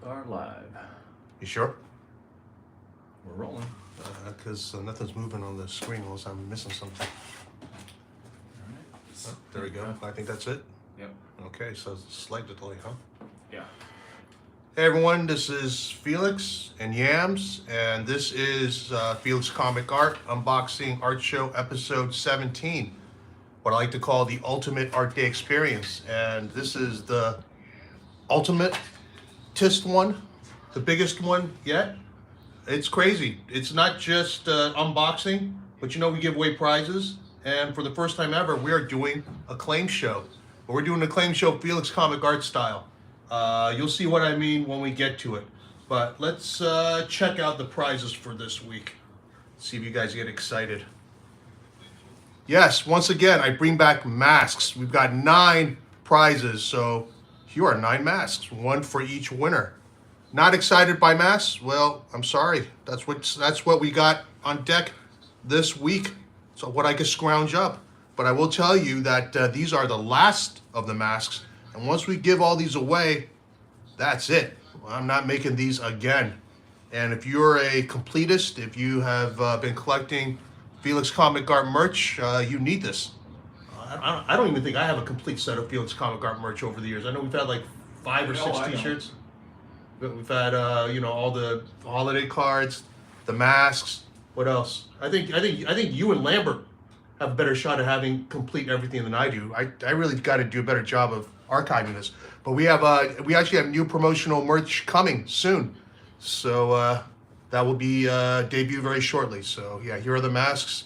are live. You sure? We're rolling. Because nothing's moving on the screen unless I'm missing something. All right. Oh, there we go. I think that's it. Yep. Okay, so it's a slight delay, huh? Yeah. Hey everyone, this is Felix and Yams, and this is Felix Comic Art Unboxing Art Show Episode 17, what I like to call the Ultimate Art Day Experience. And this is the ultimate-tist one, the biggest one yet. It's crazy. It's not just unboxing, but you know we give away prizes, and for the first time ever, we are doing a claim show. But we're doing a claim show Felix Comic Art style. You'll see what I mean when we get to it. But let's check out the prizes for this week. See if you guys get excited. Yes, once again, I bring back masks. We've got 9 prizes, so here are 9 masks, one for each winner. Not excited by masks? Well, I'm sorry. That's what we got on deck this week. So what I could scrounge up. But I will tell you that these are the last of the masks. And once we give all these away, that's it. I'm not making these again. And if you're a completist, if you have been collecting Felix Comic Art merch, you need this. I don't even think I have a complete set of Felix Comic Art merch over the years. I know we've had like 5 or 6 t-shirts. We've had all the holiday cards, the masks. What else? I think you and Lambert have a better shot at having complete everything than I do. I really got to do a better job of archiving this. But we actually have new promotional merch coming soon, so that will be debut very shortly. So yeah, here are the masks,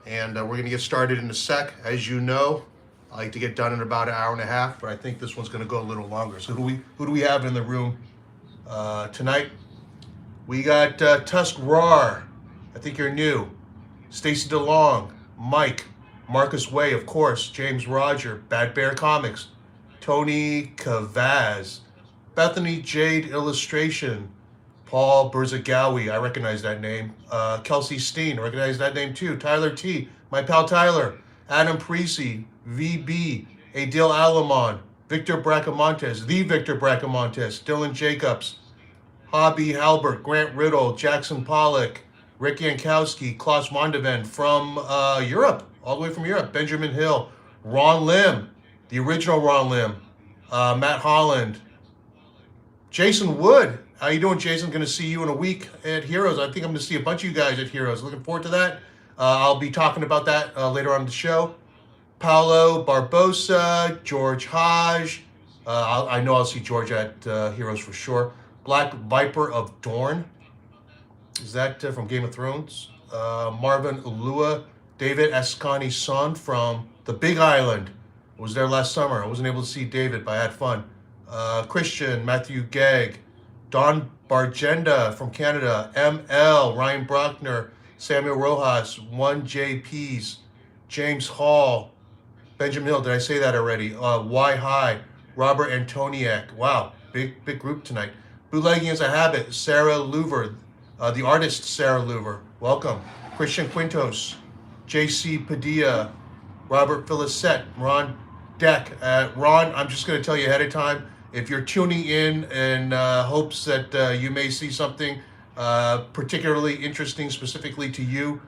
and we're gonna get started in a sec. As you know, I like to get done in about an hour and a half, but I think this one's gonna go a little longer. So who do we have in the room tonight? We got Tusk Rar. I think you're new. Stacy DeLong, Mike, Marcus Way, of course, James Roger, Bad Bear Comics, Tony Cavaz, Bethany Jade Illustration, Paul Berzagawi, I recognize that name, Kelsey Steen, I recognize that name too, Tyler T, my pal Tyler, Adam Parisi, VB, Adil Alamon, Victor Bracamontes, the Victor Bracamontes, Dylan Jacobs, Hobby Halbert, Grant Riddle, Jackson Pollock, Rick Yankowski, Klaus Mondeven from Europe, all the way from Europe, Benjamin Hill, Ron Lim, the original Ron Lim, Matt Holland, Jason Wood. How you doing, Jason? Going to see you in a week at Heroes. I think I'm going to see a bunch of you guys at Heroes. Looking forward to that. I'll be talking about that later on in the show. Paolo Barbosa, George Hodge. I know I'll see George at Heroes for sure. Black Viper of Dorne. Is that from Game of Thrones? Marvin Ulua, David Ascani's son from the Big Island. I was there last summer. I wasn't able to see David, but I had fun. Christian, Matthew Gegg, Don Bargenda from Canada, ML, Ryan Brockner, Samuel Rojas, 1JPs, James Hall, Benjamin Hill, did I say that already? Y High, Robert Antoniak. Wow, big group tonight. Bootlegging is a Habit, Sarah Louver, the artist Sarah Louver, welcome. Christian Quintos, JC Padilla, Robert Filicette, Ron Deck. Ron, I'm just going to tell you ahead of time, if you're tuning in hopes that you may see something particularly interesting specifically to you,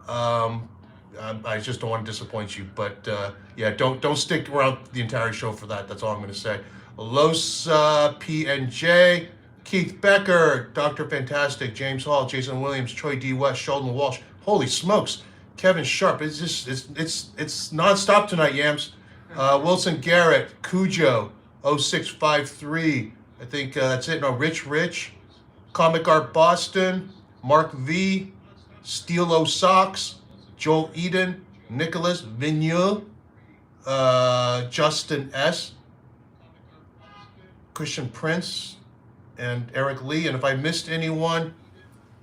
I just don't want to disappoint you. But yeah, don't stick around the entire show for that. That's all I'm going to say. Los PNJ, Keith Becker, Dr. Fantastic, James Hall, Jason Williams, Troy D. West, Sheldon Walsh. Holy smokes, Kevin Sharp. It's nonstop tonight, Yams. Wilson Garrett, Cujo, 0653. I think that's it. No, Rich, Comic Art Boston, Mark V, Steelo Socks, Joel Eden, Nicholas Vigneault, Justin S, Christian Prince, and Eric Lee. And if I missed anyone,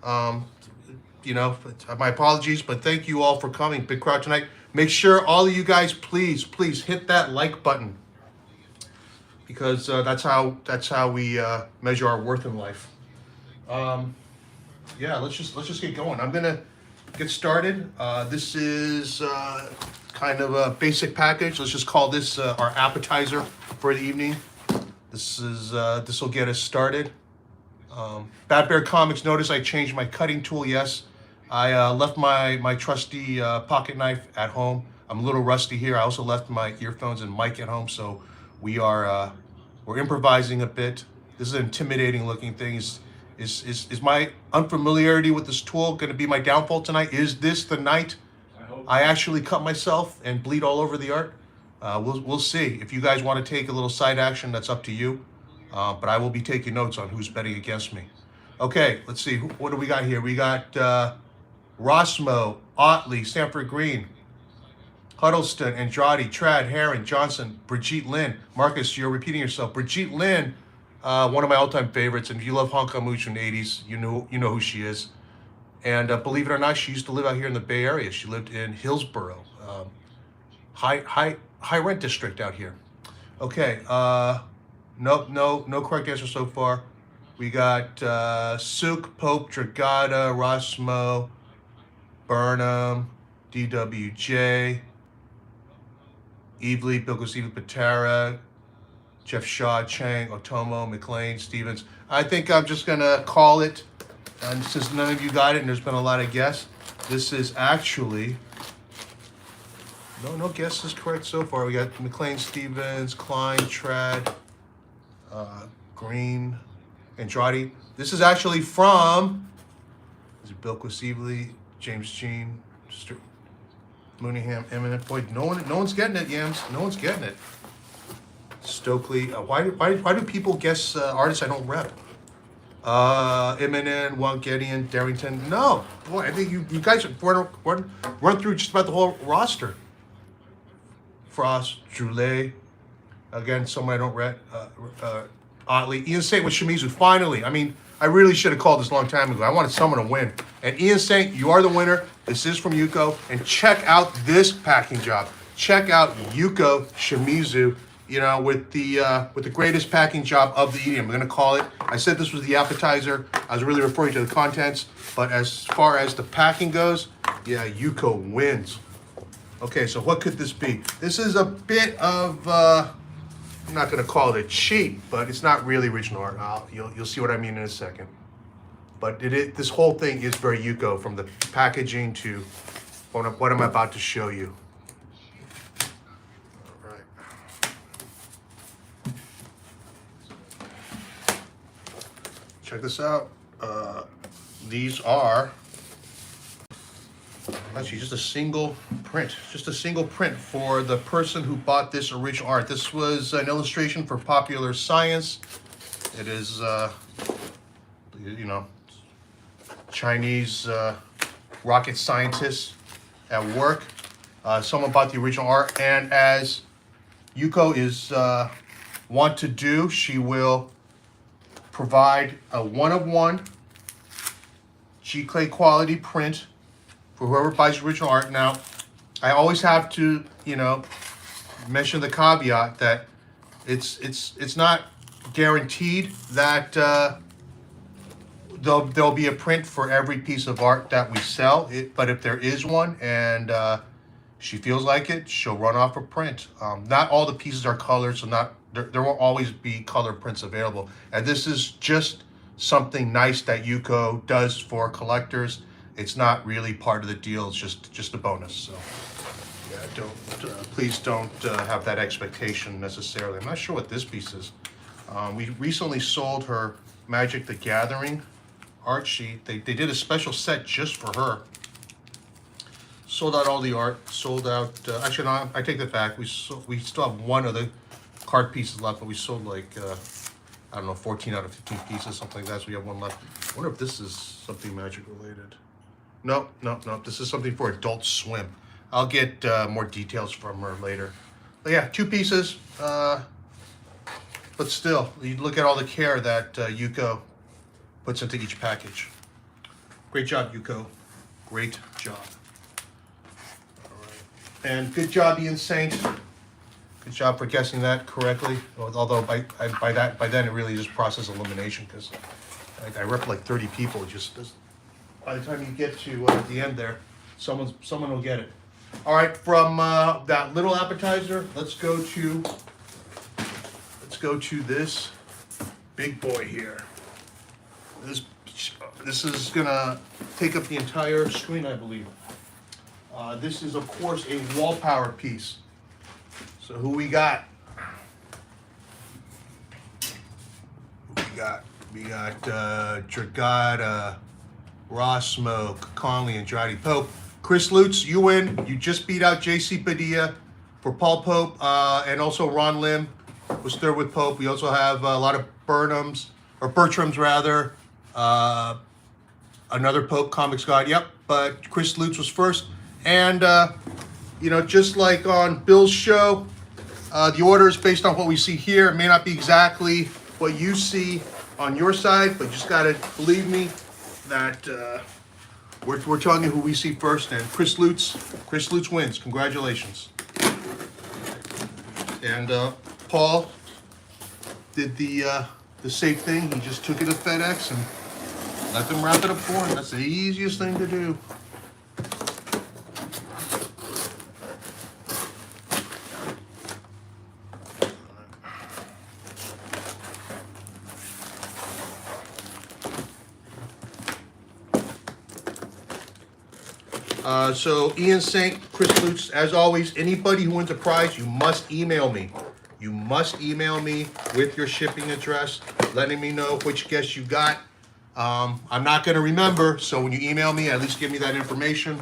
my apologies, but thank you all for coming. Big crowd tonight. Make sure all of you guys, please hit that like button, because that's how we measure our worth in life. Yeah, let's just get going. I'm gonna get started. This is kind of a basic package. Let's just call this our appetizer for the evening. This will get us started. Bad Bear Comics, notice I changed my cutting tool, yes. I left my trusty pocket knife at home. I'm a little rusty here. I also left my earphones and mic at home, so we're improvising a bit. This is an intimidating looking thing. Is my unfamiliarity with this tool going to be my downfall tonight? Is this the night I actually cut myself and bleed all over the art? We'll see. If you guys want to take a little side action, that's up to you. But I will be taking notes on who's betting against me. Okay, let's see. What do we got here? We got Rosmo, Ottley, Stanford Green, Huddleston, Andrade, Trad, Harren, Johnson, Brigitte Lin. Marcus, you're repeating yourself. Brigitte Lin, one of my all-time favorites. And if you love Hong Kong movies from the 80s, you know who she is. And believe it or not, she used to live out here in the Bay Area. She lived in Hillsborough, high rent district out here. Okay, no correct answer so far. We got Suk, Pope, Dragata, Rosmo, Burnham, DWJ, Evely, Bilquis Evely, Patara, Jeff Shaw, Chiang, Otomo, McLean, Stevens. I think I'm just gonna call it, and since none of you got it and there's been a lot of guess, this is actually, no guess is correct so far. We got McLean, Stevens, Klein, Trad, Green, Andrade. This is actually from, is it Bilquis Evely, James Jean, Stuart Immonen, Immonen. Boy, no one's getting it, Yams. No one's getting it. Stokely. Why do people guess artists I don't rep? Immonen, Wongedian, Darrington. No, boy, I think you guys run through just about the whole roster. Frost, Droulet, again, someone I don't rep. Ottley, Ian Saint with Shimizu. Finally, I mean, I really should have called this a long time ago. I wanted someone to win. And Ian Saint, you are the winner. This is from Yuko. And check out this packing job. Check out Yuko Shimizu, you know, with the greatest packing job of the evening. I'm going to call it. I said this was the appetizer. I was really referring to the contents. But as far as the packing goes, yeah, Yuko wins. Okay, so what could this be? This is a bit of, I'm not going to call it a cheat, but it's not really original art. You'll see what I mean in a second. But this whole thing is very Yuko, from the packaging to what I'm about to show you. All right. Check this out. These are actually just a single print. Just a single print for the person who bought this original art. This was an illustration for Popular Science. It is, you know, Chinese rocket scientists at work. Someone bought the original art, and as Yuko is wont to do, she will provide a one-of-one G-Clay quality print for whoever buys original art. Now, I always have to, you know, mention the caveat that it's not guaranteed that there'll be a print for every piece of art that we sell. But if there is one and she feels like it, she'll run off a print. Not all the pieces are colored, so there won't always be color prints available. And this is just something nice that Yuko does for collectors. It's not really part of the deal. It's just a bonus. So yeah, please don't have that expectation necessarily. I'm not sure what this piece is. We recently sold her Magic the Gathering art sheet. They did a special set just for her. Sold out all the art. Sold out. Actually, no, I take that back. We still have one of the card pieces left, but we sold like I don't know, 14 out of 15 pieces, something like that. So we have one left. I wonder if this is something Magic related. No. This is something for Adult Swim. I'll get more details from her later. But yeah, 2 pieces. But still, you look at all the care that Yuko puts into each package. Great job, Yuko. Great job. All right. And good job, Ian Saint. Good job for guessing that correctly. Although by then it really is process elimination, because I rep like 30 people. By the time you get to the end there, someone will get it. All right, from that little appetizer, let's go to this big boy here. This is gonna take up the entire screen, I believe. This is, of course, a wall power piece. So who we got? We got Dragata, Raw Smoke, Conley, Andrade, Pope. Chris Lutz, you win. You just beat out JC Padilla for Paul Pope, and also Ron Lim was third with Pope. We also have a lot of Bertrams rather. Another Pope Comics God, yep. But Chris Lutz was first. And, you know, just like on Bill's show, the order is based on what we see here. It may not be exactly what you see on your side, but you just got to believe me that we're telling you who we see first. And Chris Lutz wins. Congratulations. And Paul did the safe thing. He just took it to FedEx and let them wrap it up for him. That's the easiest thing to do. So Ian Saint, Chris Lutz, as always, anybody who wins a prize, you must email me. You must email me with your shipping address, letting me know which guest you got. I'm not going to remember, so when you email me, at least give me that information.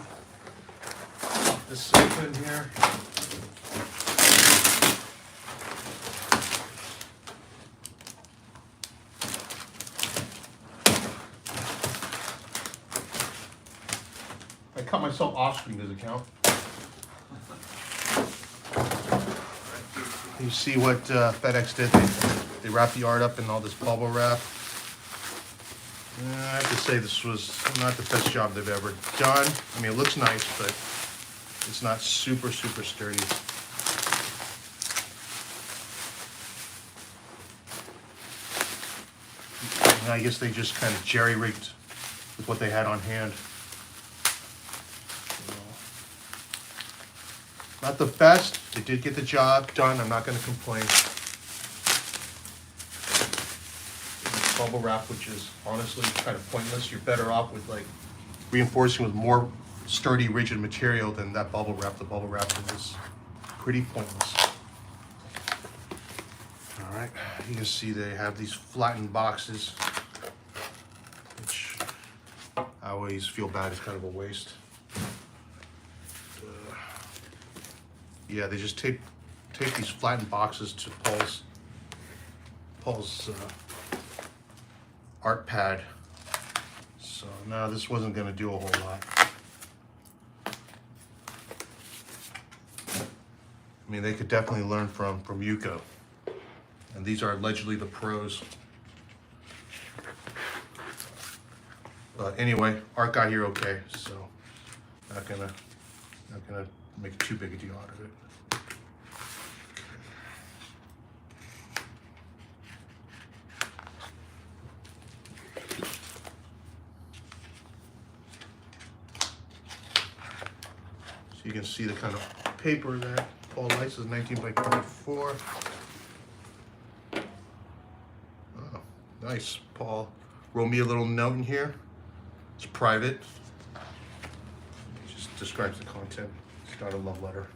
This safe in here. I cut myself off screen, does it count? You see what FedEx did? They wrapped the art up in all this bubble wrap. I have to say this was not the best job they've ever done. I mean, it looks nice, but it's not super, super sturdy. And I guess they just kind of jerry-rigged with what they had on hand. Not the best. They did get the job done. I'm not going to complain. Bubble wrap, which is honestly kind of pointless. You're better off with like reinforcing with more sturdy, rigid material than that bubble wrap. The bubble wrap is pretty pointless. All right, you can see they have these flattened boxes, which I always feel bad is kind of a waste. Yeah, they just tape these flattened boxes to Paul's art pad. So no, this wasn't going to do a whole lot. I mean, they could definitely learn from Yuko. And these are allegedly the pros. But anyway, art got here okay, so not gonna make too big a deal out of it. So you can see the kind of paper that Paul likes is 19 by 24. Oh, nice. Paul wrote me a little note in here. It's private. It just describes the content. It's not a love letter.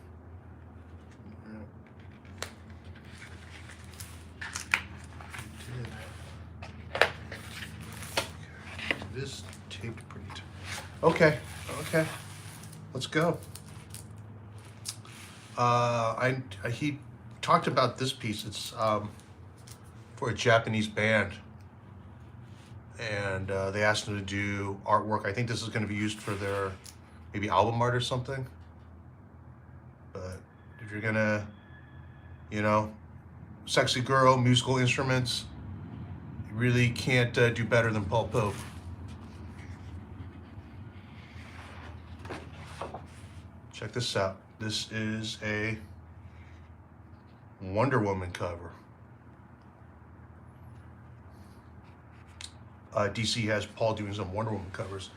This taped pretty tight. Okay, let's go. He talked about this piece. It's for a Japanese band, and they asked him to do artwork. I think this is going to be used for their maybe album art or something. But if you're gonna, you know, sexy girl, musical instruments, you really can't do better than Paul Pope. Check this out. This is a Wonder Woman cover. DC has Paul doing some Wonder Woman covers,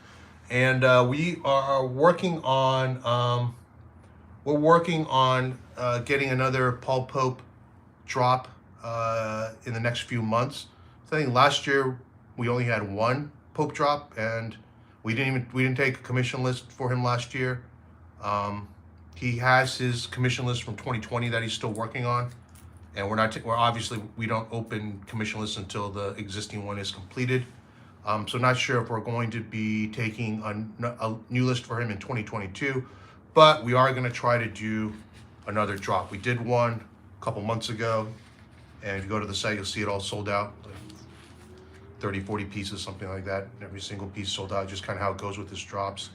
and we are working on getting another Paul Pope drop in the next few months. So I think last year We only had one Pope drop, and we didn't take a commission list for him last year. He has his commission list from 2020 that he's still working on, and we're obviously we don't open commission lists until the existing one is completed. So not sure if we're going to be taking a new list for him in 2022, but we are going to try to do another drop. We did one a couple months ago, and if you go to the site, you'll see it all sold out, like 30, 40 pieces, something like that. Every single piece sold out, just kind of how it goes with his drops.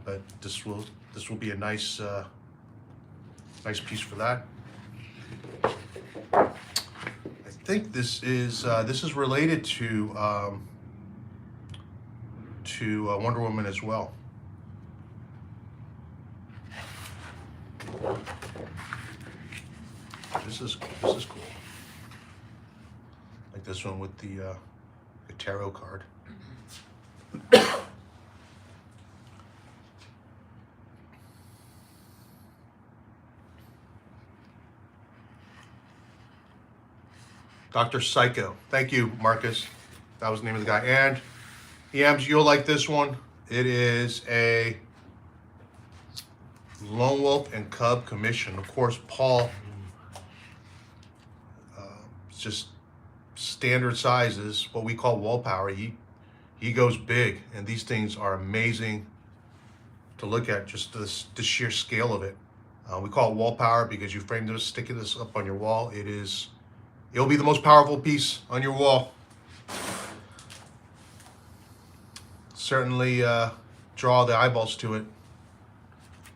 But this will be a nice piece for that. I think this is related to Wonder Woman as well. This is cool. Like this one with the tarot card. Dr. Psycho. Thank you, Marcus. That was the name of the guy. And EMs, you'll like this one. It is a Lone Wolf and Cub commission. Of course, Paul, it's just standard sizes, what we call wall power. He goes big, and these things are amazing to look at, just the sheer scale of it. We call it wall power because you frame this, sticking this up on your wall. It'll be the most powerful piece on your wall. Certainly draw the eyeballs to it.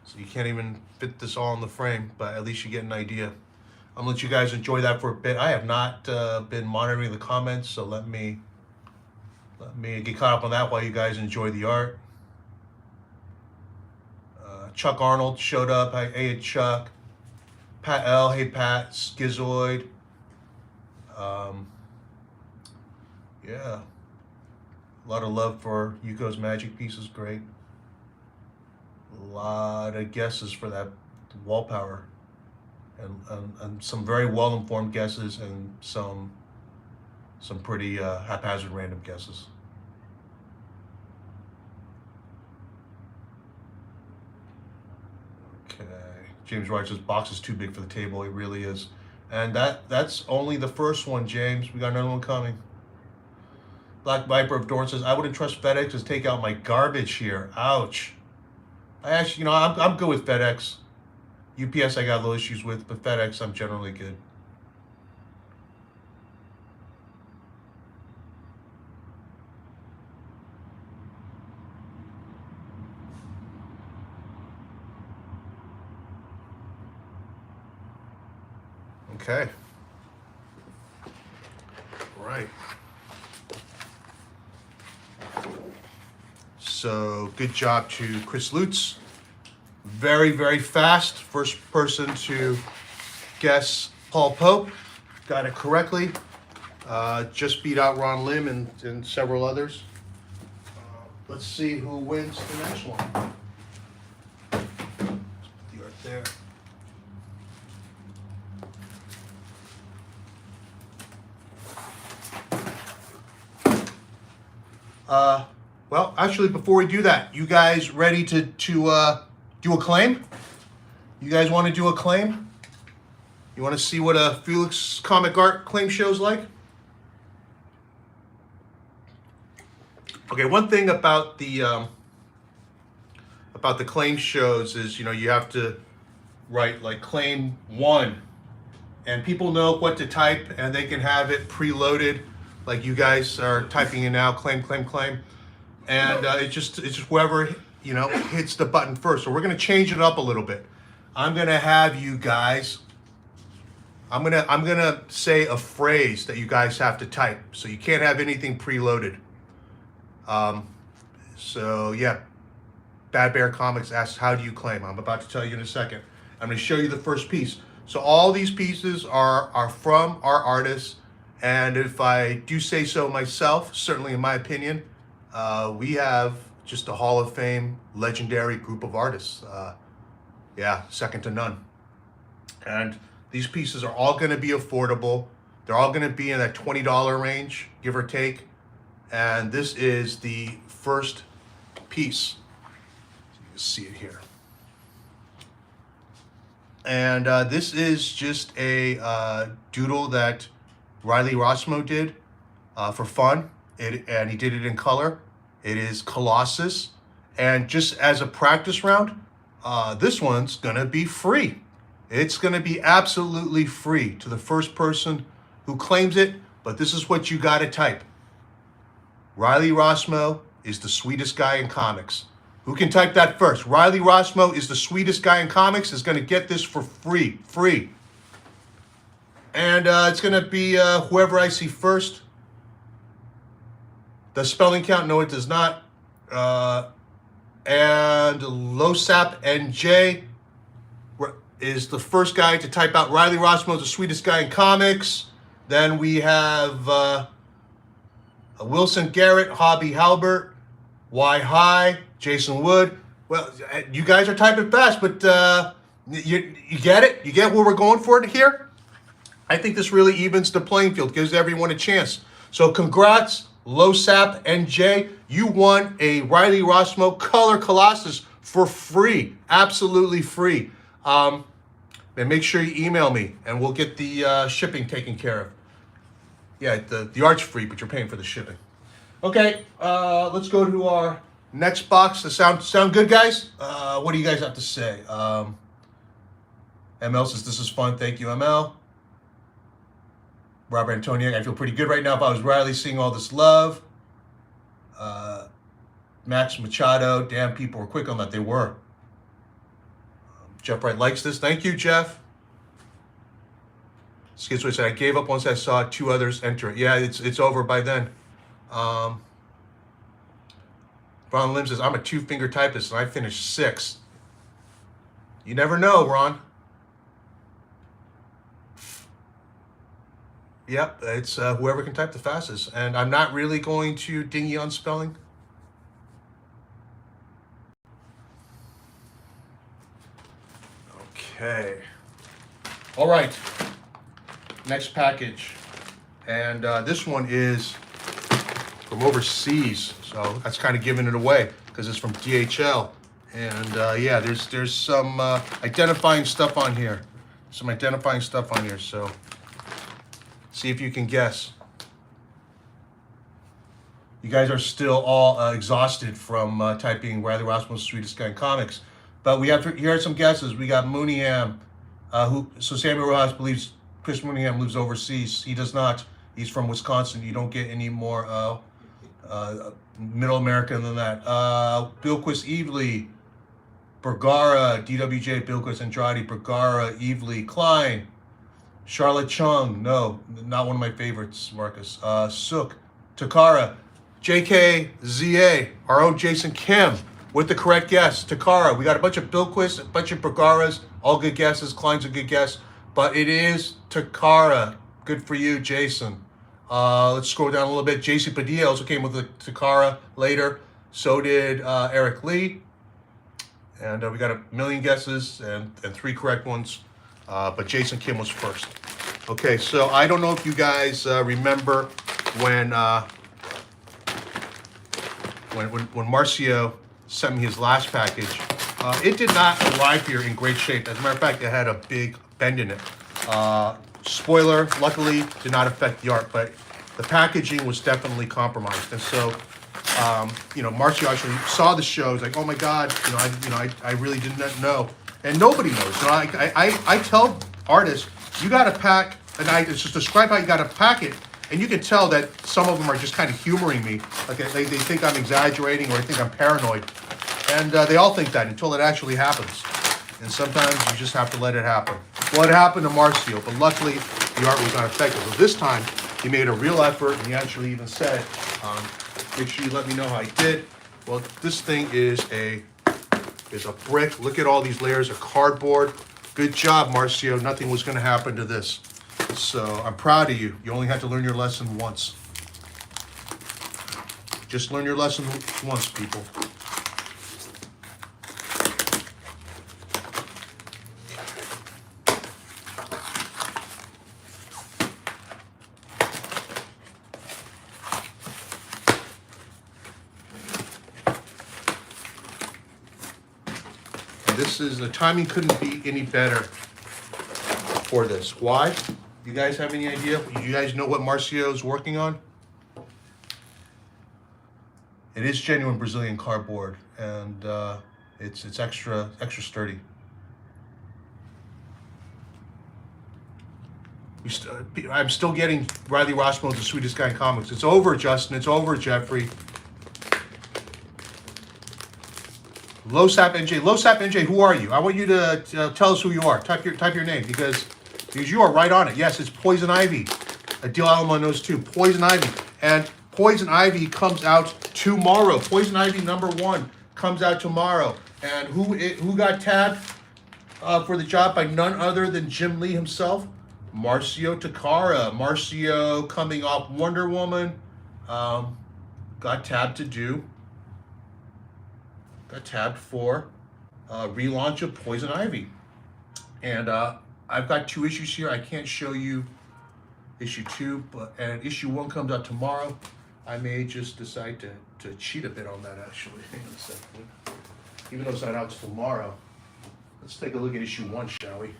So you can't even fit this all in the frame, but at least you get an idea. I'm gonna let you guys enjoy that for a bit. I have not been monitoring the comments, so let me get caught up on that while you guys enjoy the art. Chuck Arnold showed up. Hey, Chuck. Pat L. Hey, Pat. Schizoid. Yeah. A lot of love for Yuko's magic pieces. Great. A lot of guesses for that wall power. And some very well-informed guesses and some pretty haphazard random guesses. Okay, James Wright says box is too big for the table. It really is, and that's only the first one, James. We got another one coming. Black Viper of Dorn says I wouldn't trust FedEx to take out my garbage here. Ouch. I actually, I'm good with FedEx. UPS I got little issues with, but FedEx I'm generally good. Okay. Right. So good job to Chris Lutz. Very, very fast. First person to guess Paul Pope. Got it correctly. Just beat out Ron Lim and several others. Let's see who wins the next one. Let's put the art there. Well, actually, before we do that, you guys ready to do a claim? You guys want to do a claim? You want to see what a Felix Comic Art claim show's like? Okay, one thing about the claim shows is, you have to write like claim 1, and people know what to type, and they can have it preloaded, like you guys are typing in now, claim, claim, claim, and it's just whoever hits the button first. So we're gonna change it up a little bit. I'm gonna have you guys. I'm gonna say a phrase that you guys have to type. So you can't have anything preloaded. So yeah, Bad Bear Comics asks, how do you claim? I'm about to tell you in a second. I'm gonna show you the first piece. So all these pieces are from our artists, and if I do say so myself, certainly in my opinion, we have just a Hall of Fame legendary group of artists. Yeah, second to none. And these pieces are all gonna be affordable. They're all gonna be in that $20 range, give or take. And this is the first piece. You can see it here. And this is just a doodle that Riley Rossmo did for fun. And he did it in color. It is Colossus. And just as a practice round, this one's gonna be free. It's gonna be absolutely free to the first person who claims it, but this is what you gotta type. Riley Rossmo is the sweetest guy in comics. Who can type that first? Riley Rossmo is the sweetest guy in comics is gonna get this for free. And it's gonna be whoever I see first. The spelling count, no it does not. And Losap NJ is the first guy to type out Riley Rossmo, the sweetest guy in comics. Then we have Wilson Garrett, Hobby Halbert, Y High, Jason Wood. Well, you guys are typing fast, but you get it? You get where we're going for it here? I think this really evens the playing field, gives everyone a chance. So congrats, Losap NJ. You won a Riley Rossmo Color Colossus for free, absolutely free. And make sure you email me, and we'll get the shipping taken care of. Yeah, the art's free, but you're paying for the shipping. Okay, let's go to our next box. Does sound good, guys? What do you guys have to say? ML says this is fun. Thank you, ML. Robert Antoniak, I feel pretty good right now. If I was Riley, seeing all this love. Max Machado, damn, people were quick on that. They were. Jeff Wright likes this. Thank you, Jeff. Skizway said, I gave up once I saw two others enter it. Yeah, it's over by then. Ron Lim says, I'm a two-finger typist and I finished 6. You never know, Ron. Yep, it's whoever can type the fastest. And I'm not really going to ding you on spelling. Okay. All right. Next package. And this one is from overseas. So that's kind of giving it away because it's from DHL. And yeah, there's some identifying stuff on here. So see if you can guess. You guys are still all exhausted from typing Riley Rossmo's Sweetest Guy in Comics. But here are some guesses. We got Mooneyham, so Samuel Rojas believes Chris Mooneyham lives overseas. He does not. He's from Wisconsin. You don't get any more Middle American than that. Bilquis Evely, Bergara, DWJ, Bilquis Andrade, Bergara, Evely, Klein, Charlotte Chung, no, not one of my favorites, Marcus. Sook, Takara, JKZA, our own Jason Kim, with the correct guess. Takara, we got a bunch of Bilquis, a bunch of Bergaras, all good guesses. Klein's a good guess, but it is Takara. Good for you, Jason. Let's scroll down a little bit. JC Padilla also came with the Takara later. So did Eric Lee. And we got a million guesses and 3 correct ones. But Jason Kim was first. Okay, so I don't know if you guys remember when Marcio sent me his last package. It did not arrive here in great shape. As a matter of fact, it had a big bend in it. Spoiler, luckily, did not affect the art, but the packaging was definitely compromised. And so, Marcio actually saw the show. He's like, "Oh my God, I really did not know." And nobody knows. So I tell artists, you got to pack, and I just describe how you got to pack it, and you can tell that some of them are just kind of humoring me. Like they think I'm exaggerating or they think I'm paranoid. And they all think that until it actually happens. And sometimes you just have to let it happen. Well, it happened to Marcio, but luckily the art was not affected. So this time he made a real effort, and he actually even said, make sure you let me know how I did. Well, this thing is a brick. Look at all these layers of cardboard. Good job, Marcio. Nothing was going to happen to this. So I'm proud of you. You only had to learn your lesson once. Just learn your lesson once, people. this is, the timing couldn't be any better for this. Why? You guys have any idea? You guys know what Marcio's working on? It is genuine Brazilian cardboard, and it's extra sturdy. I'm still getting Riley Rossmo's The Sweetest Guy in Comics. It's over, Justin. It's over, Jeffrey. Losap NJ. Losap NJ, who are you? I want you to tell us who you are. Type your name, because you are right on it. Yes, it's Poison Ivy. Adil Alamo knows too. Poison Ivy. And Poison Ivy comes out tomorrow. Poison Ivy #1 comes out tomorrow. And who got tabbed for the job by none other than Jim Lee himself? Marcio Takara. Marcio, coming off Wonder Woman, got tabbed for relaunch of Poison Ivy. And I've got 2 issues here. I can't show you issue 2, and issue 1 comes out tomorrow. I may just decide to cheat a bit on that, actually. Hang on a second. Even though it's not out tomorrow. Let's take a look at issue 1, shall we?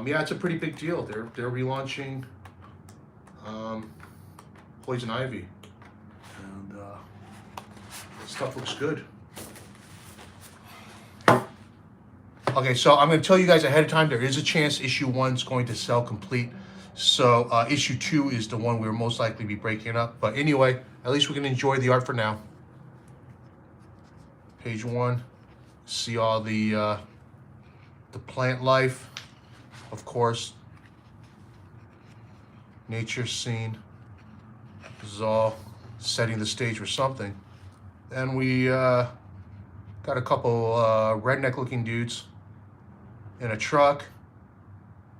Yeah, it's a pretty big deal. They're relaunching Poison Ivy, and stuff looks good. Okay, so I'm going to tell you guys ahead of time, there is a chance issue 1's going to sell complete. So issue 2 is the one we'll most likely be breaking up. But anyway, at least we can enjoy the art for now. Page 1, see all the plant life. Of course, nature scene. This is all setting the stage for something. Then we got a couple redneck-looking dudes in a truck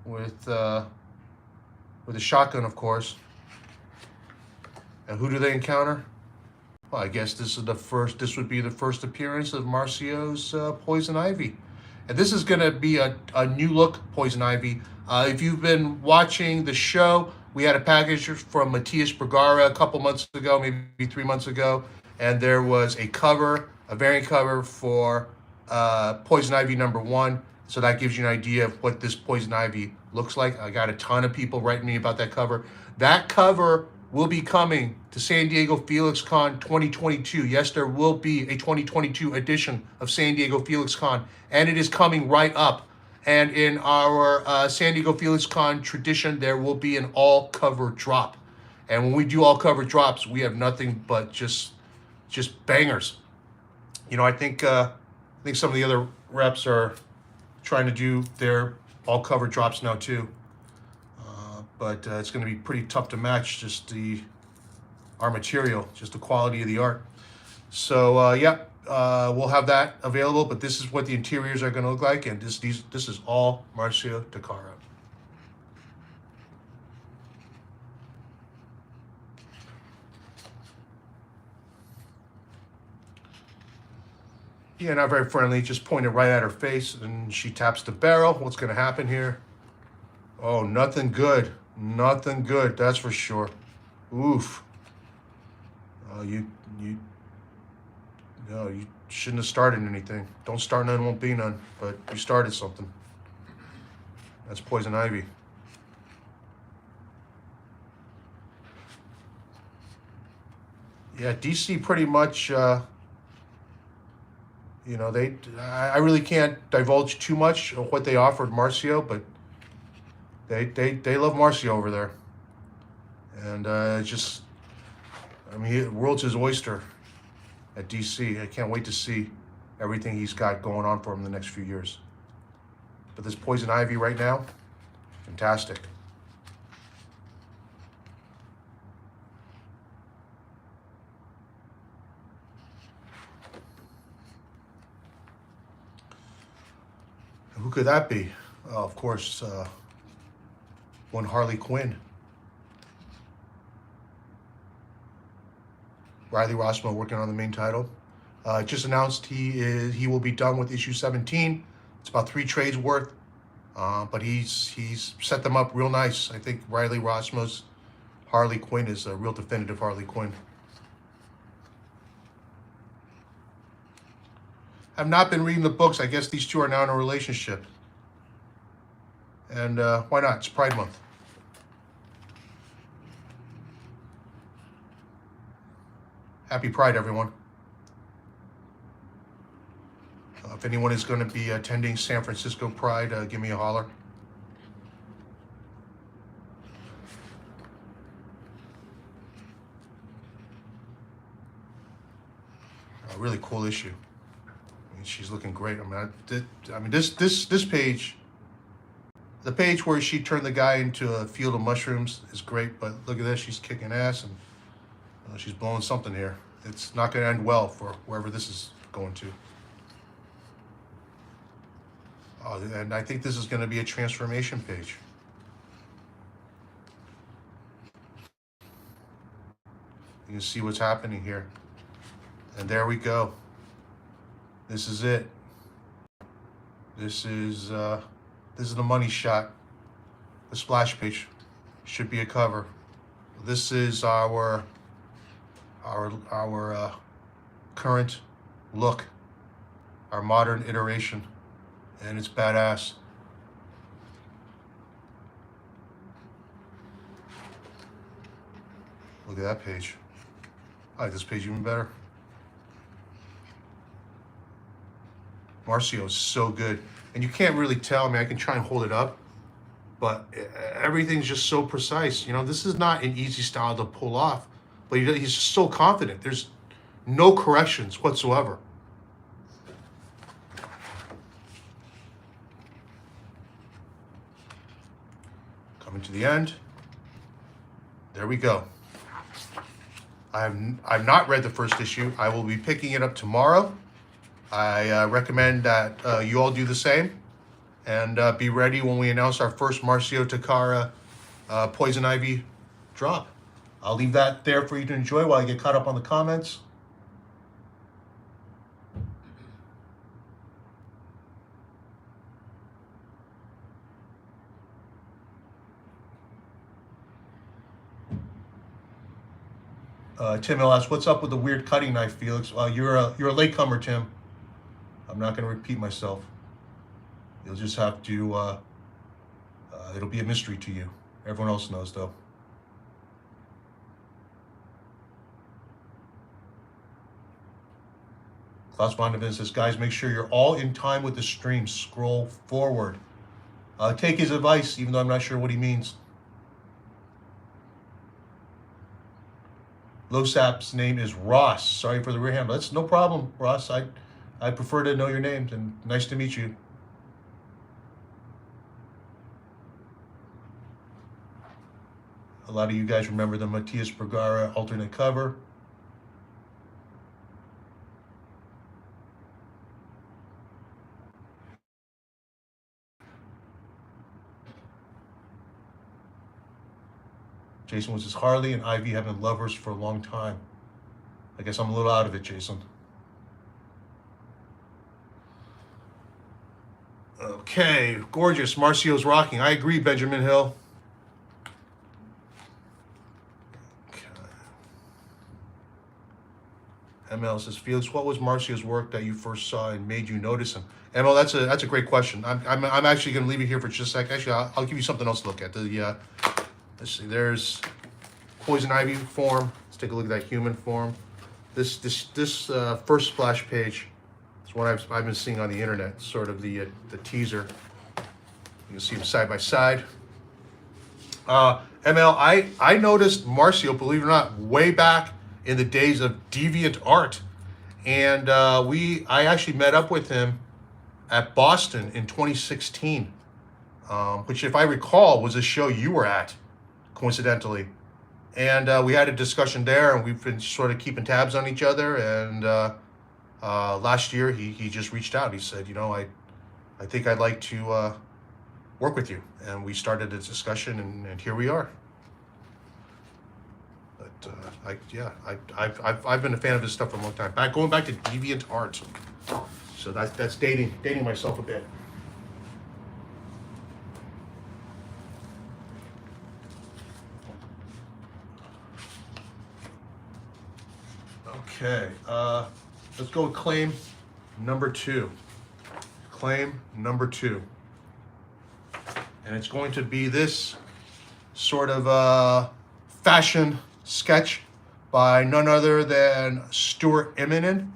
with a shotgun, of course. And who do they encounter? Well, I guess this would be the first appearance of Marcio's Poison Ivy. And this is going to be a new look Poison Ivy. If you've been watching the show, we had a package from Matthias Bergara a couple months ago, maybe 3 months ago, and there was a cover, a variant cover for Poison Ivy #1. So that gives you an idea of what this Poison Ivy looks like. I got a ton of people writing me about that cover. That cover will be coming to San Diego Felix Con 2022. Yes, there will be a 2022 edition of San Diego Felix Con, and it is coming right up. And in our San Diego Felix Con tradition, there will be an all-cover drop. And when we do all-cover drops, we have nothing but just bangers. You know, I think some of the other reps are trying to do their all-cover drops now too. But it's going to be pretty tough to match just our material, just the quality of the art. So yeah, we'll have that available, but this is what the interiors are going to look like, and this is all Marcio Takara. Yeah, not very friendly, just pointed right at her face, and she taps the barrel. What's going to happen here? Oh, nothing good. Nothing good, that's for sure. Oof. You shouldn't have started anything. Don't start none, won't be none. But you started something. That's Poison Ivy. Yeah, DC pretty much, you know, I really can't divulge too much of what they offered Marcio, but they love Marcio over there. And I mean, the world's his oyster at DC. I can't wait to see everything he's got going on for him in the next few years. But this Poison Ivy right now, fantastic. Who could that be? Of course, one Harley Quinn. Riley Rossmo working on the main title. Just announced he will be done with issue 17. It's about 3 trades worth, but he's set them up real nice. I think Riley Rossmo's Harley Quinn is a real definitive Harley Quinn. have not been reading the books, I guess these two are now in a relationship. And why not? It's Pride Month. Happy Pride, everyone. If anyone is going to be attending San Francisco Pride, give me a holler. A really cool issue. I mean, she's looking great. I mean, this page, the page where she turned the guy into a field of mushrooms is great. But look at this, she's kicking ass and she's blowing something here. It's not going to end well for wherever this is going to. Oh, and I think this is going to be a transformation page. You can see what's happening here. And there we go. This is it. This is the money shot. The splash page should be a cover. This is our current look, our modern iteration, and it's badass. Look at that page. I like this page even better. Marcio is so good. And you can't really tell. I mean, I can try and hold it up, but everything's just so precise. You know, this is not an easy style to pull off, but he's just so confident. There's no corrections whatsoever. Coming to the end. There we go. I've not read the first issue. I will be picking it up tomorrow. I recommend that you all do the same, and be ready when we announce our first Marcio Takara Poison Ivy drop. I'll leave that there for you to enjoy while I get caught up on the comments. Tim Hill asks, "What's up with the weird cutting knife, Felix?" You're a latecomer, Tim. I'm not going to repeat myself. You'll just have to, it'll be a mystery to you. Everyone else knows, though. Klaus Vonnevan says, "Guys, make sure you're all in time with the stream. Scroll forward." Take his advice, even though I'm not sure what he means. Losap's name is Ross. Sorry for the rear hand. That's no problem, Ross. I prefer to know your names, and nice to meet you. A lot of you guys remember the Matthias Bergara alternate cover. Jason was his Harley and Ivy have been lovers for a long time. I guess I'm a little out of it, Jason. Okay, gorgeous. Marcio's rocking. I agree, Benjamin Hill. Okay. ML says, "Felix, what was Marcio's work that you first saw and made you notice him?" ML, that's a great question. I'm actually going to leave it here for just a sec. Actually, I'll give you something else to look at. Let's see. There's Poison Ivy form. Let's take a look at that human form. This first splash page. What I've been seeing on the internet, sort of the teaser. You can see them side by side. ML, I noticed Marcio, believe it or not, way back in the days of Deviant Art, and I actually met up with him at Boston in 2016, which, if I recall, was a show you were at, coincidentally, and we had a discussion there, and we've been sort of keeping tabs on each other, and. Last year, he just reached out. He said, you know, I think I'd like to work with you. And we started a discussion, and here we are. But I've been a fan of his stuff for a long time. Going back to Deviant Art. So that's dating myself a bit. Okay, let's go with Claim. number 2. Claim number 2. And it's going to be this sort of fashion sketch by none other than Stuart Immonen.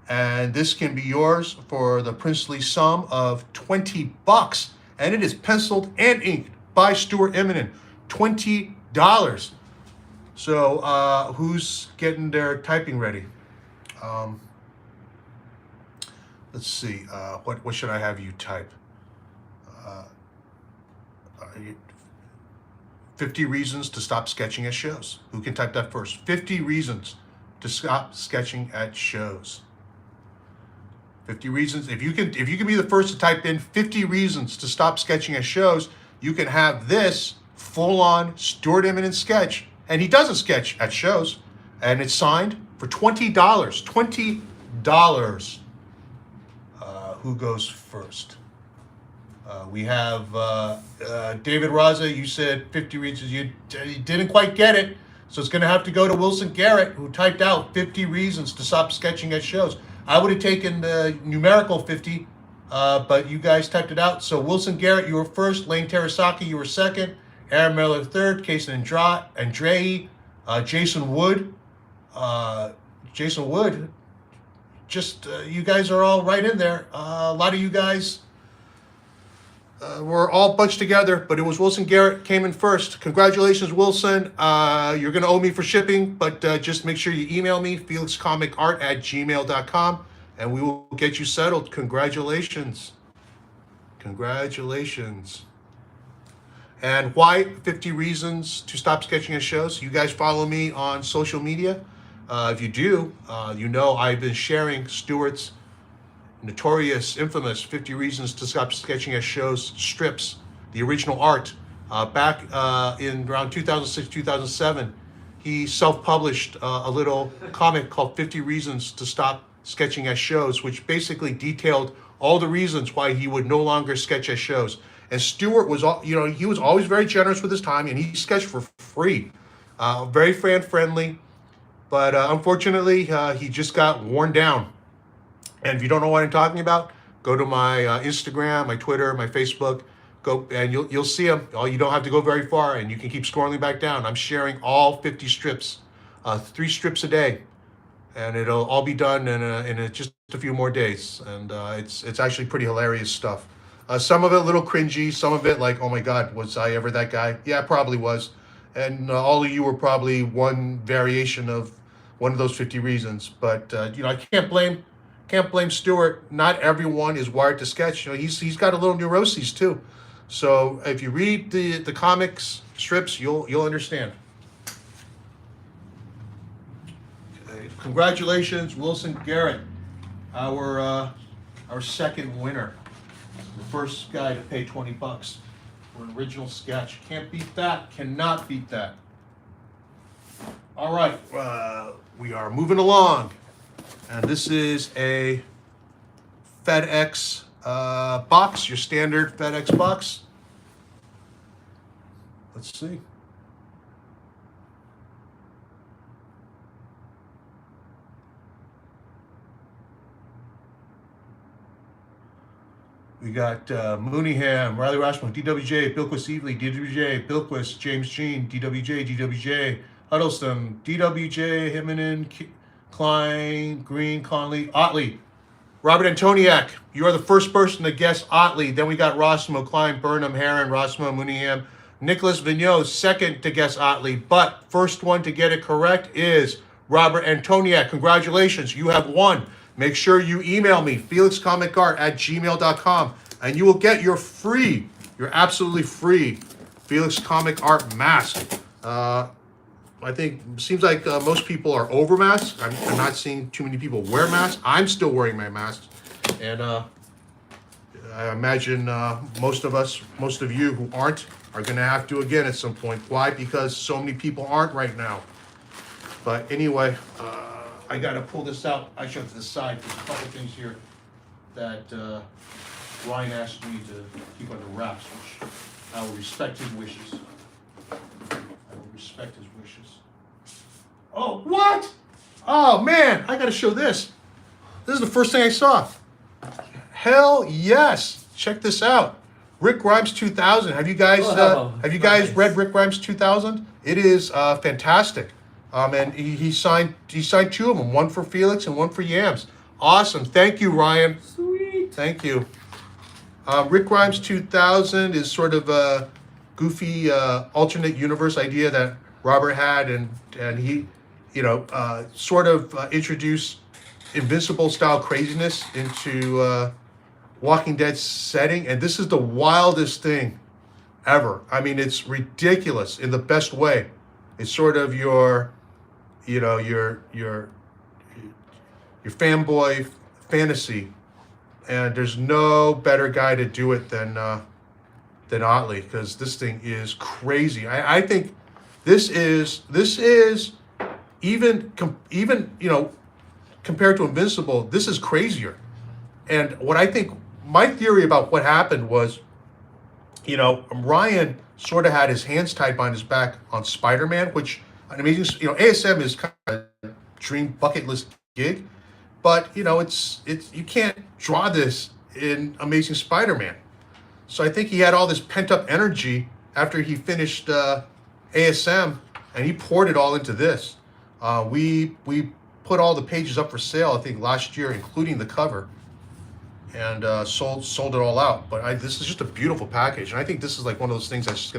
And this can be yours for the princely sum of $20. And it is penciled and inked by Stuart Immonen. $20. So who's getting their typing ready? Let's see. What should I have you type? 50 reasons to stop sketching at shows. Who can type that first? 50 reasons to stop sketching at shows. 50 reasons. If you can be the first to type in 50 reasons to stop sketching at shows, you can have this full-on Stuart Immonen sketch. And he doesn't sketch at shows. And it's signed for $20. $20. Who goes first? We have David Raza. You said 50 reasons. You didn't quite get it. So it's going to have to go to Wilson Garrett, who typed out 50 reasons to stop sketching at shows. I would have taken the numerical 50, but you guys typed it out. So Wilson Garrett, you were first. Lane Terasaki, you were second. Aaron Miller third. Kason Andrei, Jason Wood. Just you guys are all right in there. A lot of you guys were all bunched together, but it was Wilson Garrett came in first. Congratulations, Wilson. You're going to owe me for shipping, but just make sure you email me, felixcomicart@gmail.com, and we will get you settled. Congratulations. Congratulations. And why 50 reasons to stop sketching at shows? You guys follow me on social media. If you do, you know I've been sharing Stuart's notorious, infamous 50 Reasons to Stop Sketching at Shows strips, the original art. Back in around 2006, 2007, he self-published a little comic called 50 Reasons to Stop Sketching at Shows, which basically detailed all the reasons why he would no longer sketch at shows. And Stuart was, he was always very generous with his time, and he sketched for free. Very fan-friendly. But unfortunately, he just got worn down. And if you don't know what I'm talking about, go to my Instagram, my Twitter, my Facebook. Go and you'll see him. You don't have to go very far, and you can keep scrolling back down. I'm sharing all 50 strips, 3 strips a day, and it'll all be done in just a few more days. And it's actually pretty hilarious stuff. Some of it a little cringy, some of it like, oh my God, was I ever that guy? Yeah, I probably was. And all of you were probably one variation of one of those 50 reasons. But I can't blame Stuart. Not everyone is wired to sketch. He's got a little neuroses too. So if you read the comics strips, you'll understand. Okay. Congratulations, Wilson Garrett, our second winner, the first guy to pay $20 for an original sketch. Can't beat that. Cannot beat that. All right, we are moving along, and this is a FedEx box, your standard FedEx box. Let's see. We got Mooneyham, Riley Rashmo, DWJ, Bilquis Evely, DWJ, Bilquis, James Jean, DWJ, Huddleston, DWJ, Immonen, Klein, Green, Conley, Ottley. Robert Antoniak, you are the first person to guess Ottley. Then we got Rossmo, Klein, Burnham, Harren, Rossmo, Mooneyham. Nicholas Vigneault, second to guess Ottley. But first one to get it correct is Robert Antoniak. Congratulations, you have won. Make sure you email me, felixcomicart@gmail.com, and you will get your absolutely free Felix Comic Art mask. I think it seems like most people are over masks. I'm not seeing too many people wear masks. I'm still wearing my mask. And I imagine most of you who aren't are going to have to again at some point. Why? Because so many people aren't right now. But anyway, I got to pull this out. I should have to the side. There's a couple things here that Ryan asked me to keep under wraps, which I will respect his wishes. Respect his wishes. Oh, what? Oh, man, I got to show this. This is the first thing I saw. Hell yes! Check this out. Rick Grimes 2000. Have you guys Nice. read Rick Grimes 2000? It is fantastic. And he signed 2 of them, one for Felix and one for Yams. Awesome. Thank you, Ryan. Sweet. Thank you. Rick Grimes 2000 is sort of a goofy alternate universe idea that Robert had, and he, sort of introduced Invincible style craziness into Walking Dead setting, and this is the wildest thing ever. I mean, it's ridiculous in the best way. It's sort of your fanboy fantasy, and there's no better guy to do it than Ottley, because this thing is crazy. I think this is even compared to Invincible, this is crazier. And what I think, my theory about what happened was, Ryan sort of had his hands tied behind his back on Spider-Man, which an amazing, ASM is kind of a dream bucket list gig, but it's you can't draw this in Amazing Spider-Man. So I think he had all this pent-up energy after he finished ASM, and he poured it all into this. We put all the pages up for sale, I think, last year, including the cover, and sold it all out. But this is just a beautiful package, and I think this is like one of those things that's just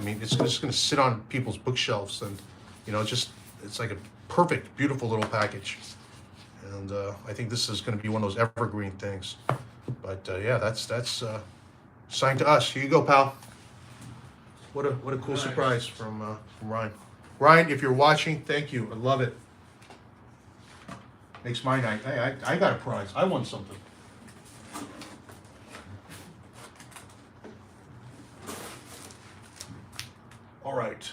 it's just gonna sit on people's bookshelves, and it's like a perfect, beautiful little package. And I think this is gonna be one of those evergreen things. But yeah, that's signed to us. Here you go, pal. What a cool Nice. surprise from Ryan. Ryan, if you're watching, thank you. I love it. Makes my night. I got a prize. I won something. All right.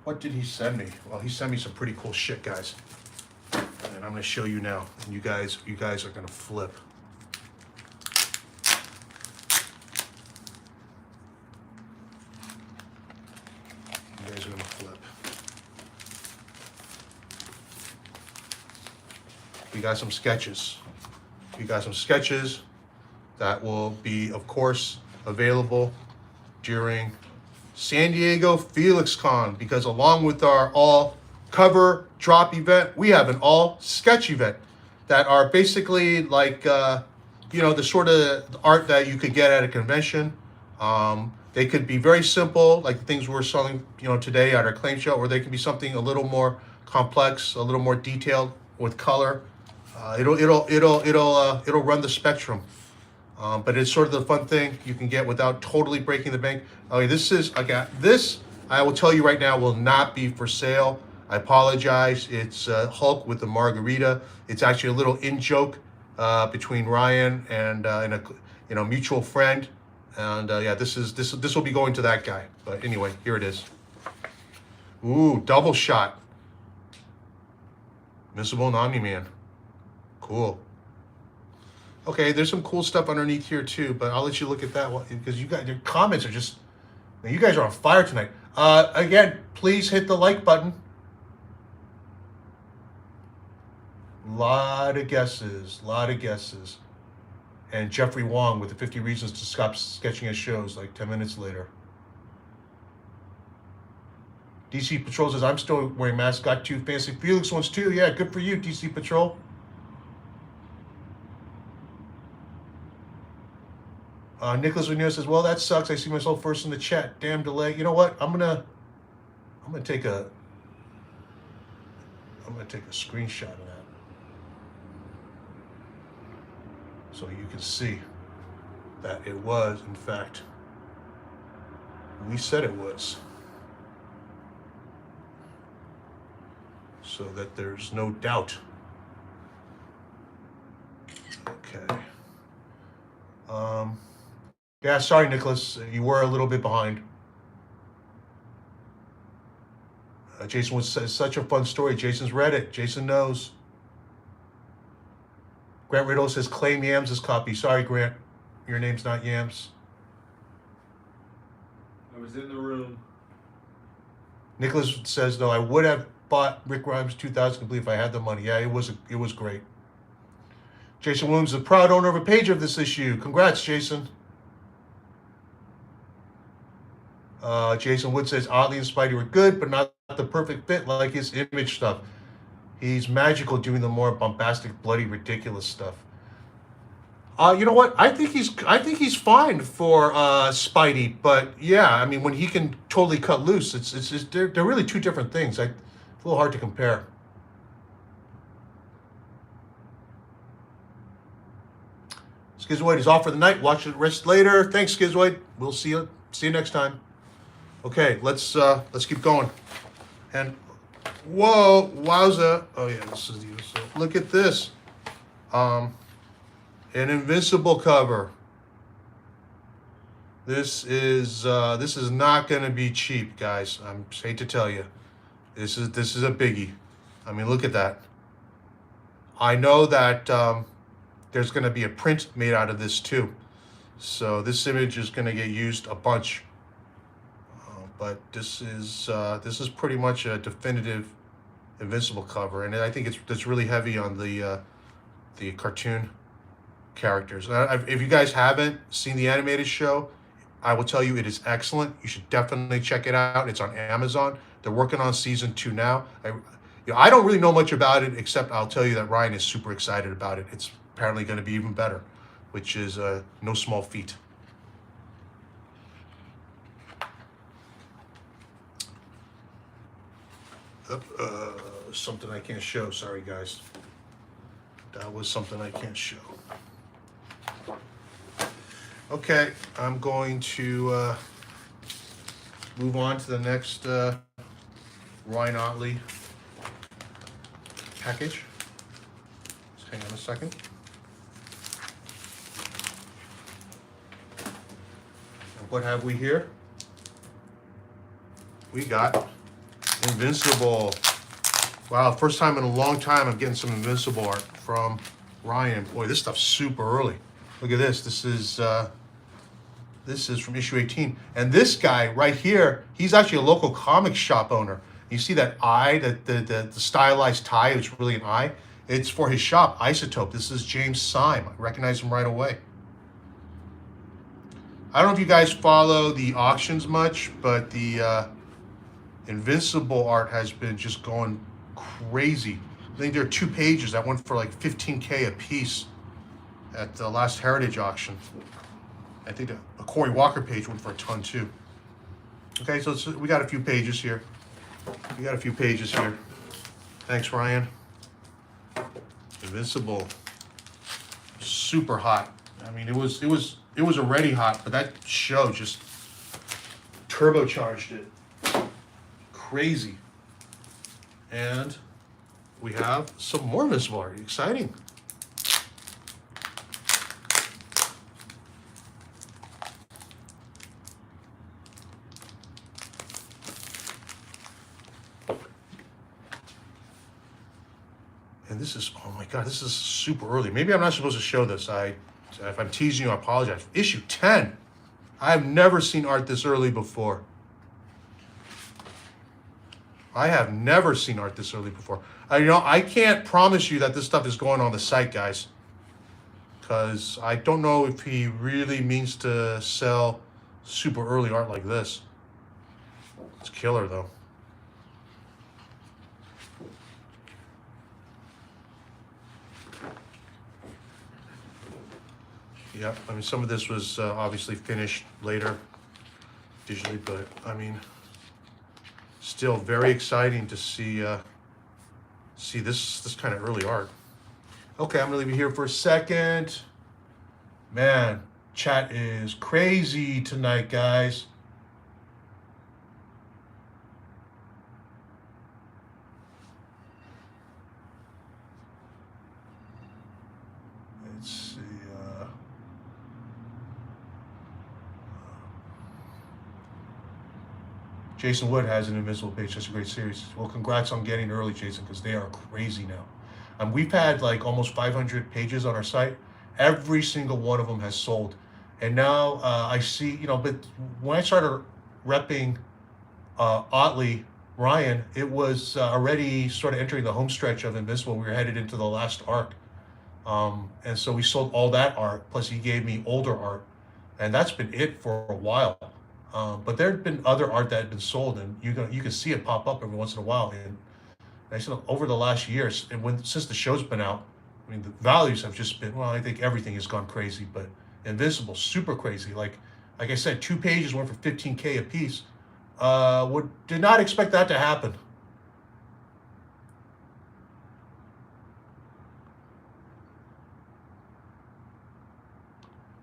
What did he send me? Well, he sent me some pretty cool shit, guys. And I'm gonna show you now. And you guys are gonna flip. You guys are gonna flip. We got some sketches. We got some sketches that will be, of course, available during San Diego Felix Con, because along with our all cover drop event, we have an all sketch event that are basically like the sort of art that you could get at a convention. They could be very simple, like the things we're selling today at our claim show, or they can be something a little more complex, a little more detailed with color. It'll run the spectrum. But it's sort of the fun thing you can get without totally breaking the bank. Okay, this I will tell you right now will not be for sale. I apologize. It's Hulk with the margarita. It's actually a little in-joke between Ryan and a mutual friend. And yeah, this will be going to that guy. But anyway, here it is. Ooh, double shot. Invincible and Omni-Man. Cool. Okay, there's some cool stuff underneath here too, but I'll let you look at that one because your comments are just, man, you guys are on fire tonight. Again, please hit the like button. Lot of guesses. And Jeffrey Wong with the 50 reasons to stop sketching at shows like 10 minutes later. DC Patrol says, I'm still wearing masks, got 2 fancy Felix ones too. Yeah, good for you, DC Patrol. Nicholas Ramirez says, well, that sucks. I see myself first in the chat. Damn delay. You know what? I'm gonna take a screenshot of that so you can see that it was, in fact, we said it was, so that there's no doubt. Okay. Yeah, sorry, Nicholas. You were a little bit behind. Jason says, such a fun story. Jason's read it. Jason knows. Grant Riddle says, claim Yams' copy. Sorry, Grant. Your name's not Yams. I was in the room. Nicholas says, though, I would have bought Rick Grimes 2000 complete if I had the money. Yeah, it was great. Jason Williams is the proud owner of a page of this issue. Congrats, Jason. Jason Wood says Ottley and Spidey were good, but not the perfect fit like his Image stuff. He's magical doing the more bombastic, bloody, ridiculous stuff. You know what? I think he's fine for Spidey, but yeah, I mean, when he can totally cut loose, they're really two different things. It's a little hard to compare. Skizzoid is off for the night. Watch the rest later. Thanks, Skizzoid. We'll see you next time. Okay, let's keep going. And whoa, wowza! Oh yeah, this is the look at this. An Invincible cover. This is not going to be cheap, guys. I hate to tell you. This is a biggie. I mean, look at that. I know that there's going to be a print made out of this too. So this image is going to get used a bunch. But this is pretty much a definitive Invincible cover, and I think it's really heavy on the cartoon characters. If you guys haven't seen the animated show, I will tell you it is excellent. You should definitely check it out. It's on Amazon. They're working on season 2 now. I don't really know much about it, except I'll tell you that Ryan is super excited about it. It's apparently going to be even better, which is no small feat. Something I can't show. Sorry, guys. That was something I can't show. Okay, I'm going to move on to the next Ryan Ottley package. Just hang on a second. And what have we here? We got Invincible. Wow, first time in a long time I'm getting some Invincible art from Ryan. Boy, this stuff's super early. Look at this. This is from issue 18. And this guy right here, he's actually a local comic shop owner. You see that eye, the stylized tie, it's really an eye. It's for his shop, Isotope. This is James Syme. I recognize him right away. I don't know if you guys follow the auctions much, but the Invincible art has been just going crazy. I think there are 2 pages that went for like $15K a piece at the last Heritage auction. I think a Corey Walker page went for a ton too. Okay, so we got a few pages here. Thanks, Ryan. Invincible, super hot. I mean, it was already hot, but that show just turbocharged it. Crazy. And we have some more Invincible art. Exciting. And this is, oh my God, this is super early. Maybe I'm not supposed to show this. If I'm teasing you, I apologize. Issue 10. I've never seen art this early before. I have never seen art this early before. I can't promise you that this stuff is going on the site, guys, because I don't know if he really means to sell super early art like this. It's killer, though. Yeah, I mean, some of this was obviously finished later digitally, but I mean, still very exciting to see this kind of early art. Okay, I'm gonna leave you here for a second. Man, chat is crazy tonight, guys. Let's see. Jason Wood has an Invincible page. That's a great series. Well, congrats on getting early, Jason, because they are crazy now. We've had like almost 500 pages on our site. Every single one of them has sold. And now I see, but when I started repping Ottley, Ryan, it was already sort of entering the home stretch of Invincible. We were headed into the last arc. And so we sold all that art, plus he gave me older art, and that's been it for a while. But there had been other art that had been sold, and you can see it pop up every once in a while. And I said over the last years, and since the show's been out, I mean the values have just been, well, I think everything has gone crazy, but Invincible super crazy. Like I said, 2 pages went for $15K a piece. Did not expect that to happen.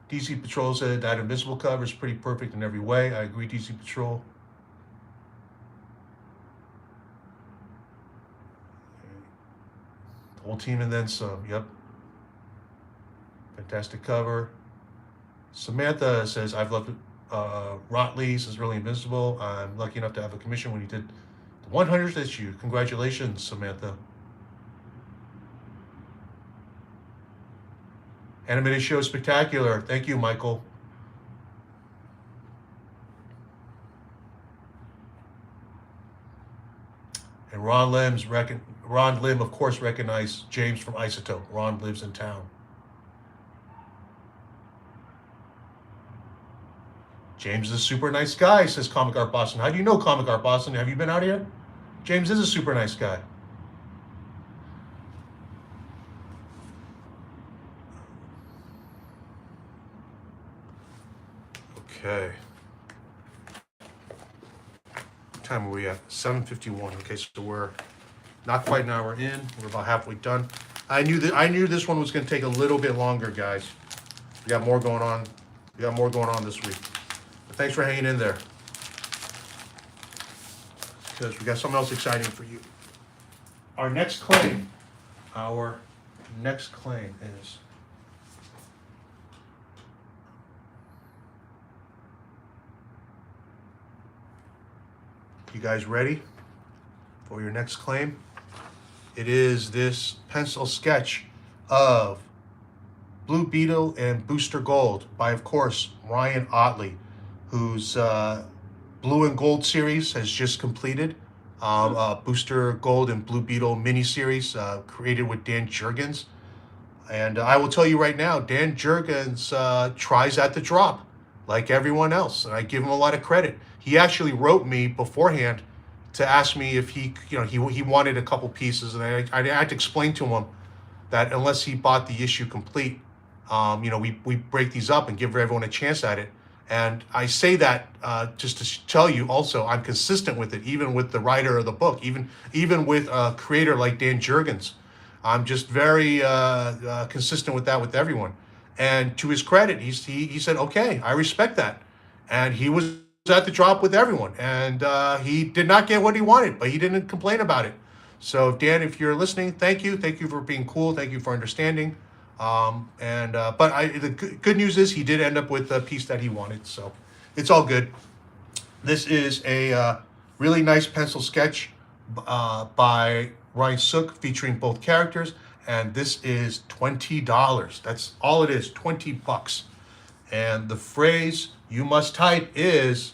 DC Patrol said that Invincible cover is pretty perfect in every way. I agree, DC Patrol. The whole team and then some. Yep. Fantastic cover. Samantha says, I've loved Rotley since early Invincible. I'm lucky enough to have a commission when he did the 100th issue. Congratulations, Samantha. Animated show spectacular. Thank you, Michael. And Ron Lim, of course, recognized James from Isotope. Ron lives in town. James is a super nice guy, says Comic Art Boston. How do you know Comic Art Boston? Have you been out yet? James is a super nice guy. Okay. What time are we at? 7:51. Okay, so we're not quite an hour in. We're about halfway done. I knew this one was going to take a little bit longer, guys. We got more going on. We got more going on this week. But thanks for hanging in there, because we got something else exciting for you. Our next claim is you guys ready for your next claim? It is this pencil sketch of Blue Beetle and Booster Gold by, of course, Ryan Ottley, whose Blue and Gold series has just completed. Booster Gold and Blue Beetle miniseries created with Dan Jurgens. And I will tell you right now, Dan Jurgens tries at the drop like everyone else, and I give him a lot of credit. He actually wrote me beforehand to ask me if he wanted a couple pieces, and I had to explain to him that unless he bought the issue complete, we break these up and give everyone a chance at it. And I say that just to tell you also, I'm consistent with it, even with the writer of the book, even with a creator like Dan Jurgens. I'm just very consistent with that with everyone. And to his credit, he said, okay, I respect that. And he was at the drop with everyone. And he did not get what he wanted, but he didn't complain about it. So Dan, if you're listening, thank you. Thank you for being cool. Thank you for understanding. But the good news is he did end up with a piece that he wanted. So it's all good. This is a really nice pencil sketch by Ryan Sook featuring both characters. And this is $20. That's all it is, $20. And the phrase you must type is,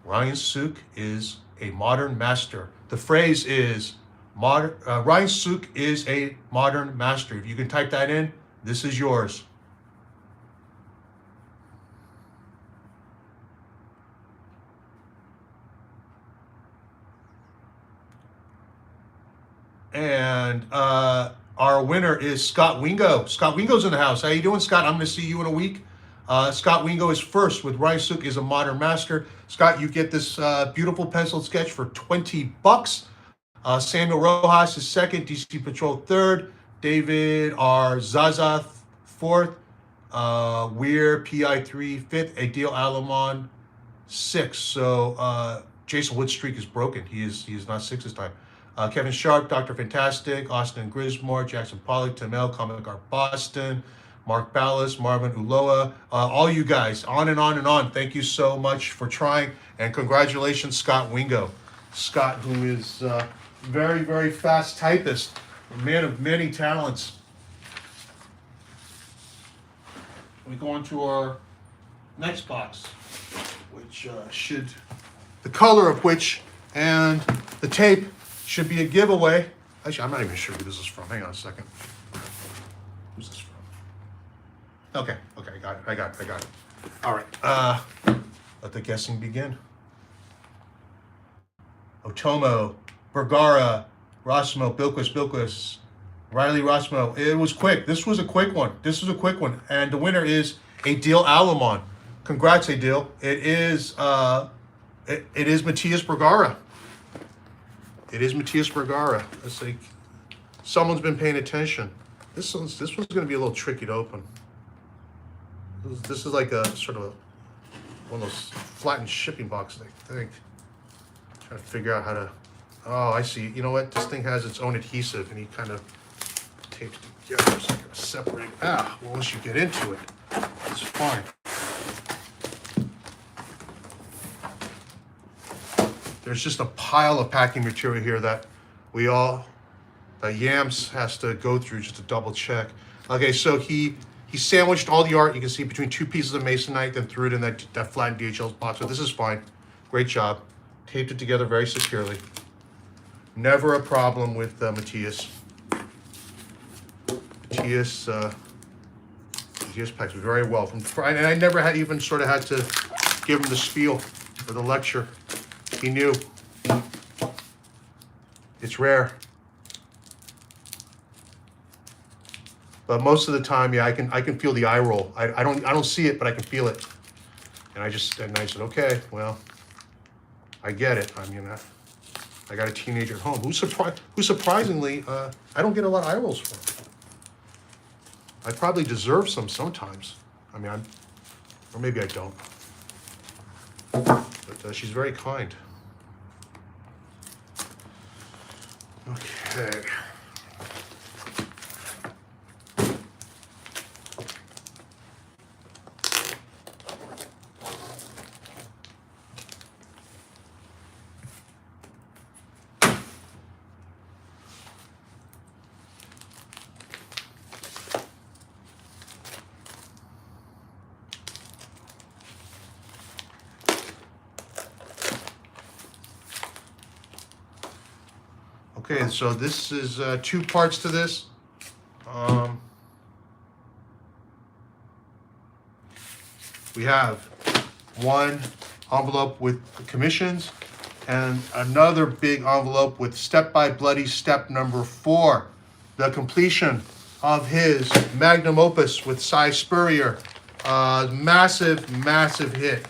Ryan Sook is a modern master. The phrase is, Ryan Sook is a modern master. If you can type that in, this is yours. And our winner is Scott Wingo. Scott Wingo's in the house. How you doing, Scott? I'm going to see you in a week. Scott Wingo is first with Ryan Sook is a modern master. Scott, you get this beautiful pencil sketch for $20. Samuel Rojas is second. DC Patrol third. David R. Zaza fourth. Weir PI3 fifth. Adil Alamon sixth. So Jason Wood's streak is broken. He is not sixth this time. Kevin Sharp, Dr. Fantastic, Austin Grismore, Jackson Pollock, Tim L, Comic Art Boston, Mark Ballas, Marvin Uloa, all you guys, on and on and on. Thank you so much for trying, and congratulations, Scott Wingo. Scott, who is very, very fast typist, a man of many talents. We go on to our next box, which the color of which and the tape should be a giveaway. Actually, I'm not even sure who this is from. Hang on a second. Who's this from? Okay, I got it. All right, let the guessing begin. Otomo, Bergara, Rossmo, Bilquis, Riley Rossmo. It was quick. This was a quick one. And the winner is Adil Alamon. Congrats, Adil. It is Matthias Bergara. It's like someone's been paying attention. This one's going to be a little tricky to open. This is like a sort of one of those flattened shipping boxes, I think. Trying to figure out how to. Oh, I see. You know what? This thing has its own adhesive, and he kind of taped it together so I can separate. Well, once you get into it, it's fine. There's just a pile of packing material here that Yams has to go through just to double check. Okay, so he sandwiched all the art you can see between two pieces of masonite, then threw it in that flattened DHL box. So this is fine. Great job. Taped it together very securely. Never a problem with Matthias. Matthias packs very well. And I never had even sort of had to give him the spiel or the lecture. He knew. It's rare. But most of the time, yeah, I can feel the eye roll. I don't see it, but I can feel it. And I said, okay, well, I get it. I mean, I got a teenager at home who surprisingly I don't get a lot of eye rolls from. I probably deserve some sometimes. I mean, or maybe I don't. But she's very kind. Okay. Okay, so this is two parts to this. We have one envelope with the commissions and another big envelope with Step by Bloody Step number 4, the completion of his magnum opus with Cy Spurrier. Massive hit.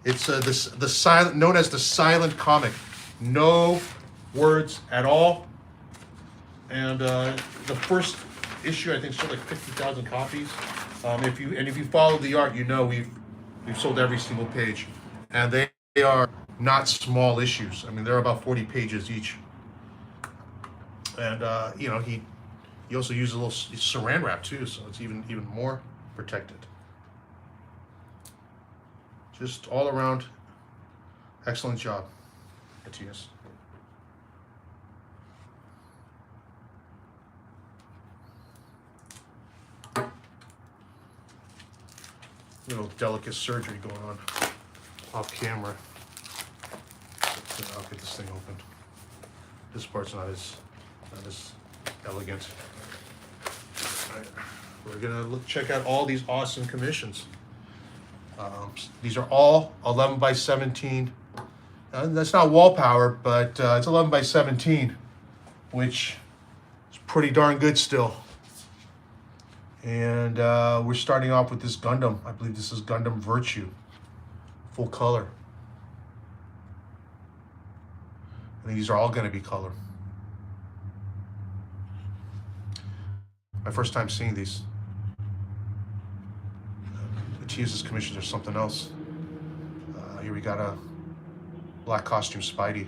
It's the silent, known as the silent comic. No words at all, and the first issue I think sold like 50,000 copies. If you follow the art, you know we've sold every single page, and they are not small issues. I mean, they're about 40 pages each, and he also used a little saran wrap too, so it's even more protected. Just all around, excellent job, Matthias. Little delicate surgery going on off camera. I'll get this thing open. This part's not as elegant. All right. We're gonna check out all these awesome commissions. These are all 11 by 17. That's not wall power, but it's 11 by 17, which is pretty darn good still. And we're starting off with this Gundam. I believe this is Gundam Virtue, full color. I think these are all going to be color. My first time seeing these. Matthias's commissions are something else. Here we got a black costume Spidey.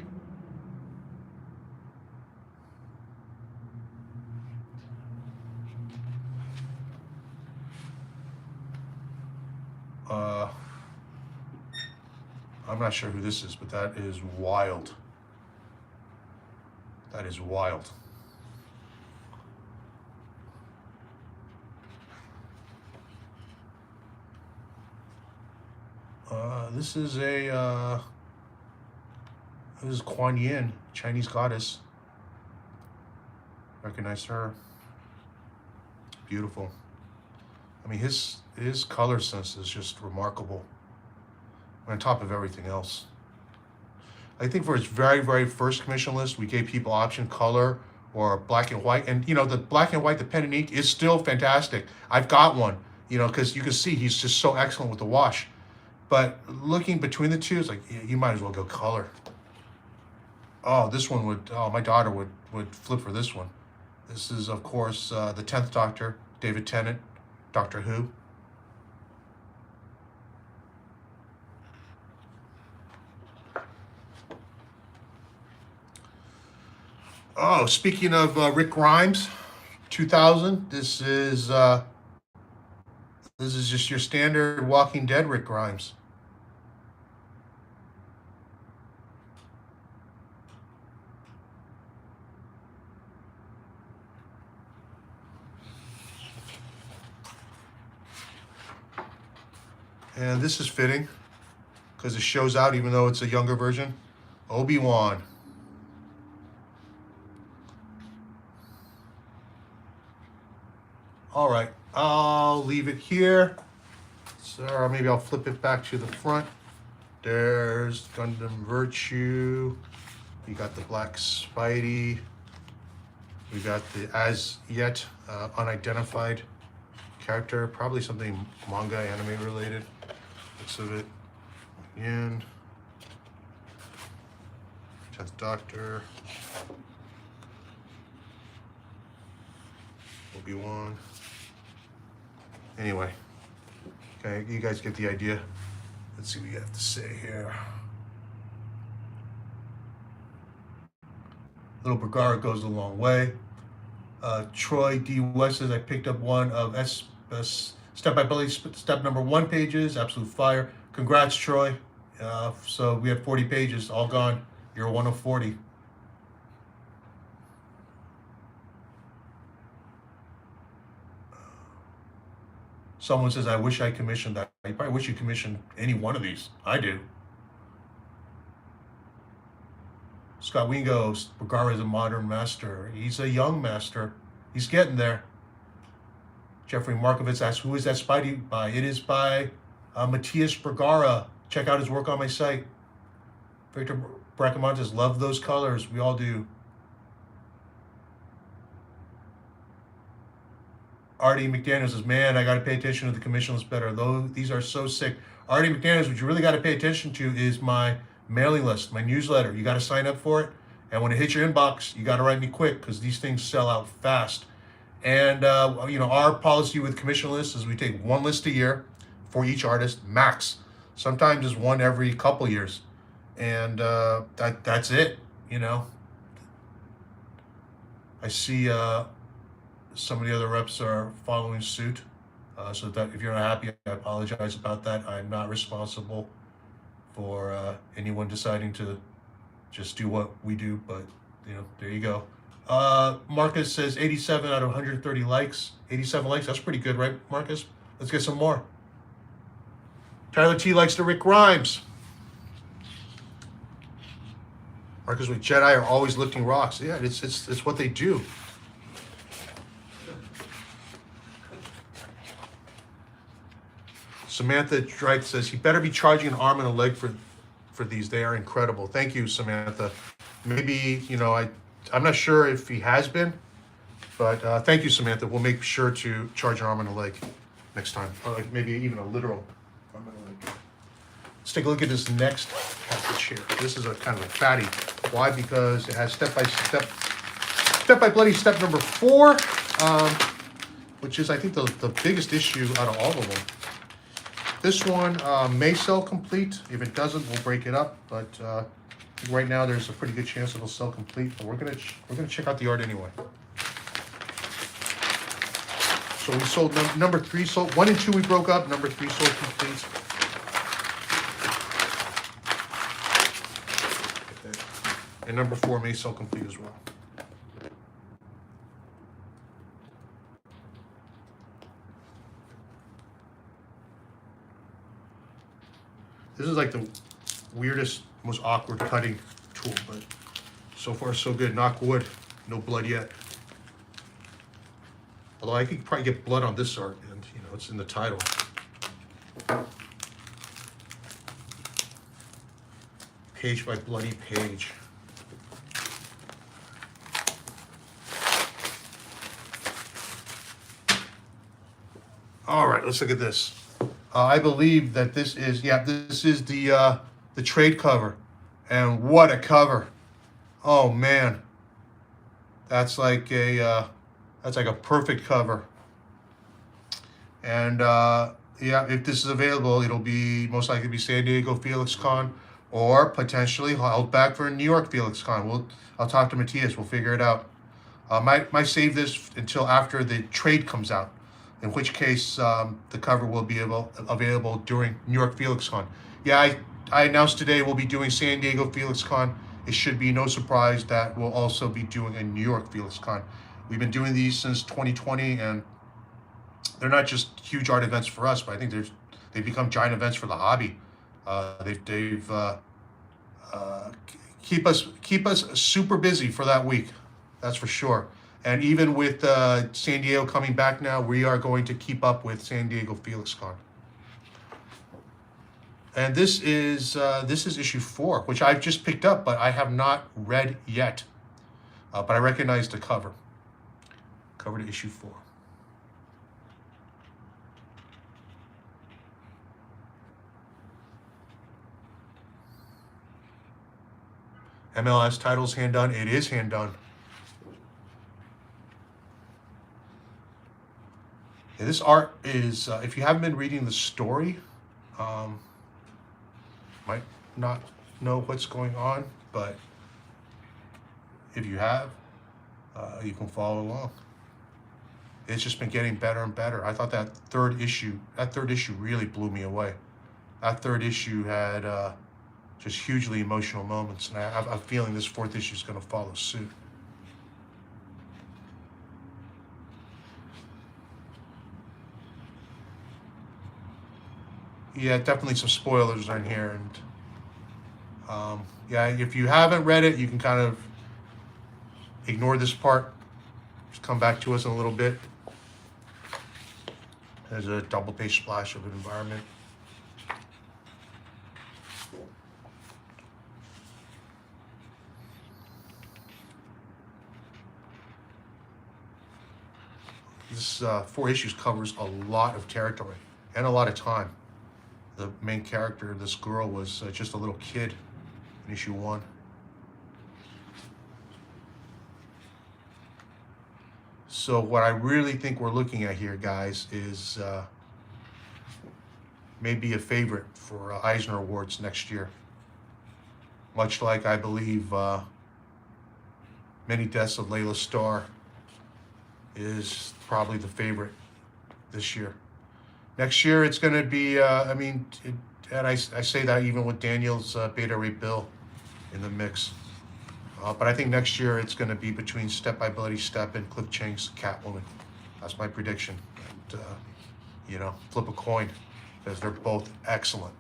I'm not sure who this is, but that is wild. That is wild. This is Kuan Yin, Chinese goddess. Recognize her. beautiful. I mean, his color sense is just remarkable. On top of everything else. I think for his very, very first commission list, we gave people option color or black and white. And, you know, the black and white, the pen and ink is still fantastic. I've got one, you know, because you can see he's just so excellent with the wash. But looking between the two, it's like, you might as well go color. Oh, this one would, oh, my daughter would flip for this one. This is, of course, the 10th Doctor, David Tennant, Doctor Who. Oh, speaking of Rick Grimes, 2000. This is just your standard Walking Dead Rick Grimes. And this is fitting because it shows out even though it's a younger version. Obi-Wan. All right, I'll leave it here. So maybe I'll flip it back to the front. There's Gundam Virtue. We got the Black Spidey. We got the as yet unidentified character, probably something manga anime related. Looks of it. Again. 10th Doctor. Obi-Wan. Anyway, okay, you guys get the idea. Let's see what you have to say here. Little Bergara goes a long way. Troy D. West says, I picked up one of Step by Billy step number 1 pages. Absolute fire. Congrats, Troy. So we had 40 pages, all gone. You're one of 40. Someone says, I wish I commissioned that. You probably wish you commissioned any one of these. I do. Scott Wingo, Bergara is a modern master. He's a young master. He's getting there. Jeffrey Markovitz asks, who is that Spidey by? It is by Matthias Bergara. Check out his work on my site. Victor Bracamontes, love those colors. We all do. Artie McDaniels says, man, I got to pay attention to the commission list better. Though these are so sick. Artie McDaniels, what you really got to pay attention to is my mailing list, my newsletter. You got to sign up for it. And when it hits your inbox, you got to write me quick because these things sell out fast. And, you know, our policy with commission lists is we take 1 list a year for each artist, max. Sometimes it's 1 every couple years. And that's it, you know. I see some of the other reps are following suit. So that if you're not happy, I apologize about that. I'm not responsible for anyone deciding to just do what we do, but you know, there you go. Marcus says 87 out of 130 likes. 87 likes, that's pretty good, right, Marcus? Let's get some more. Tyler T likes the Rick Grimes. Marcus with Jedi are always lifting rocks. Yeah, it's what they do. Samantha Drake says, he better be charging an arm and a leg for these. They are incredible. Thank you, Samantha. Maybe, you know, I'm not sure if he has been, but thank you, Samantha. We'll make sure to charge an arm and a leg next time. Or like maybe even a literal arm and a leg. Let's take a look at this next package here. This is a kind of a fatty. Why? Because it has step by bloody step number 4, which is, I think, the biggest issue out of all of them. This one may sell complete. If it doesn't, we'll break it up. But right now, there's a pretty good chance it'll sell complete. But we're gonna check out the art anyway. So we sold number 3 sold. 1 and 2 we broke up. Number 3 sold complete. And number 4 may sell complete as well. This is like the weirdest, most awkward cutting tool, but so far so good. Knock wood, no blood yet. Although I could probably get blood on this art, and you know, it's in the title. Page by bloody page. All right, let's look at this. I believe that this is the trade cover, and what a cover! Oh man, that's like a perfect cover. And yeah, if this is available, it'll be most likely be San Diego Felix Con, or potentially held back for New York Felix Con. I'll talk to Matthias. We'll figure it out. Might save this until after the trade comes out, in which case the cover will be available during New York Felix Con. Yeah, I announced today we'll be doing San Diego Felix Con. It should be no surprise that we'll also be doing a New York Felix Con. We've been doing these since 2020, and they're not just huge art events for us, but I think they've become giant events for the hobby. They've keep us super busy for that week, that's for sure. And even with San Diego coming back now, we are going to keep up with San Diego Felix Con. And this is issue 4, which I've just picked up, but I have not read yet. But I recognize the cover. Cover to issue 4. MLS titles hand done. It is hand done. Yeah, this art is, if you haven't been reading the story, might not know what's going on, but if you have, you can follow along. It's just been getting better and better. I thought that third issue really blew me away. That third issue had just hugely emotional moments, and I have a feeling this 4th issue is going to follow suit. Yeah, definitely some spoilers on here, and yeah, if you haven't read it, you can kind of ignore this part. Just come back to us in a little bit. There's a double-page splash of an environment. This 4 issues covers a lot of territory and a lot of time. The main character, this girl, was just a little kid in issue 1. So what I really think we're looking at here, guys, is maybe a favorite for Eisner Awards next year. Much like I believe Many Deaths of Layla Starr is probably the favorite this year. Next year, it's going to be, and I say that even with Daniel's Beta Ray Bill in the mix. But I think next year it's going to be between Step by Bloody Step and Cliff Chiang's Catwoman. That's my prediction. And, flip a coin, because they're both excellent.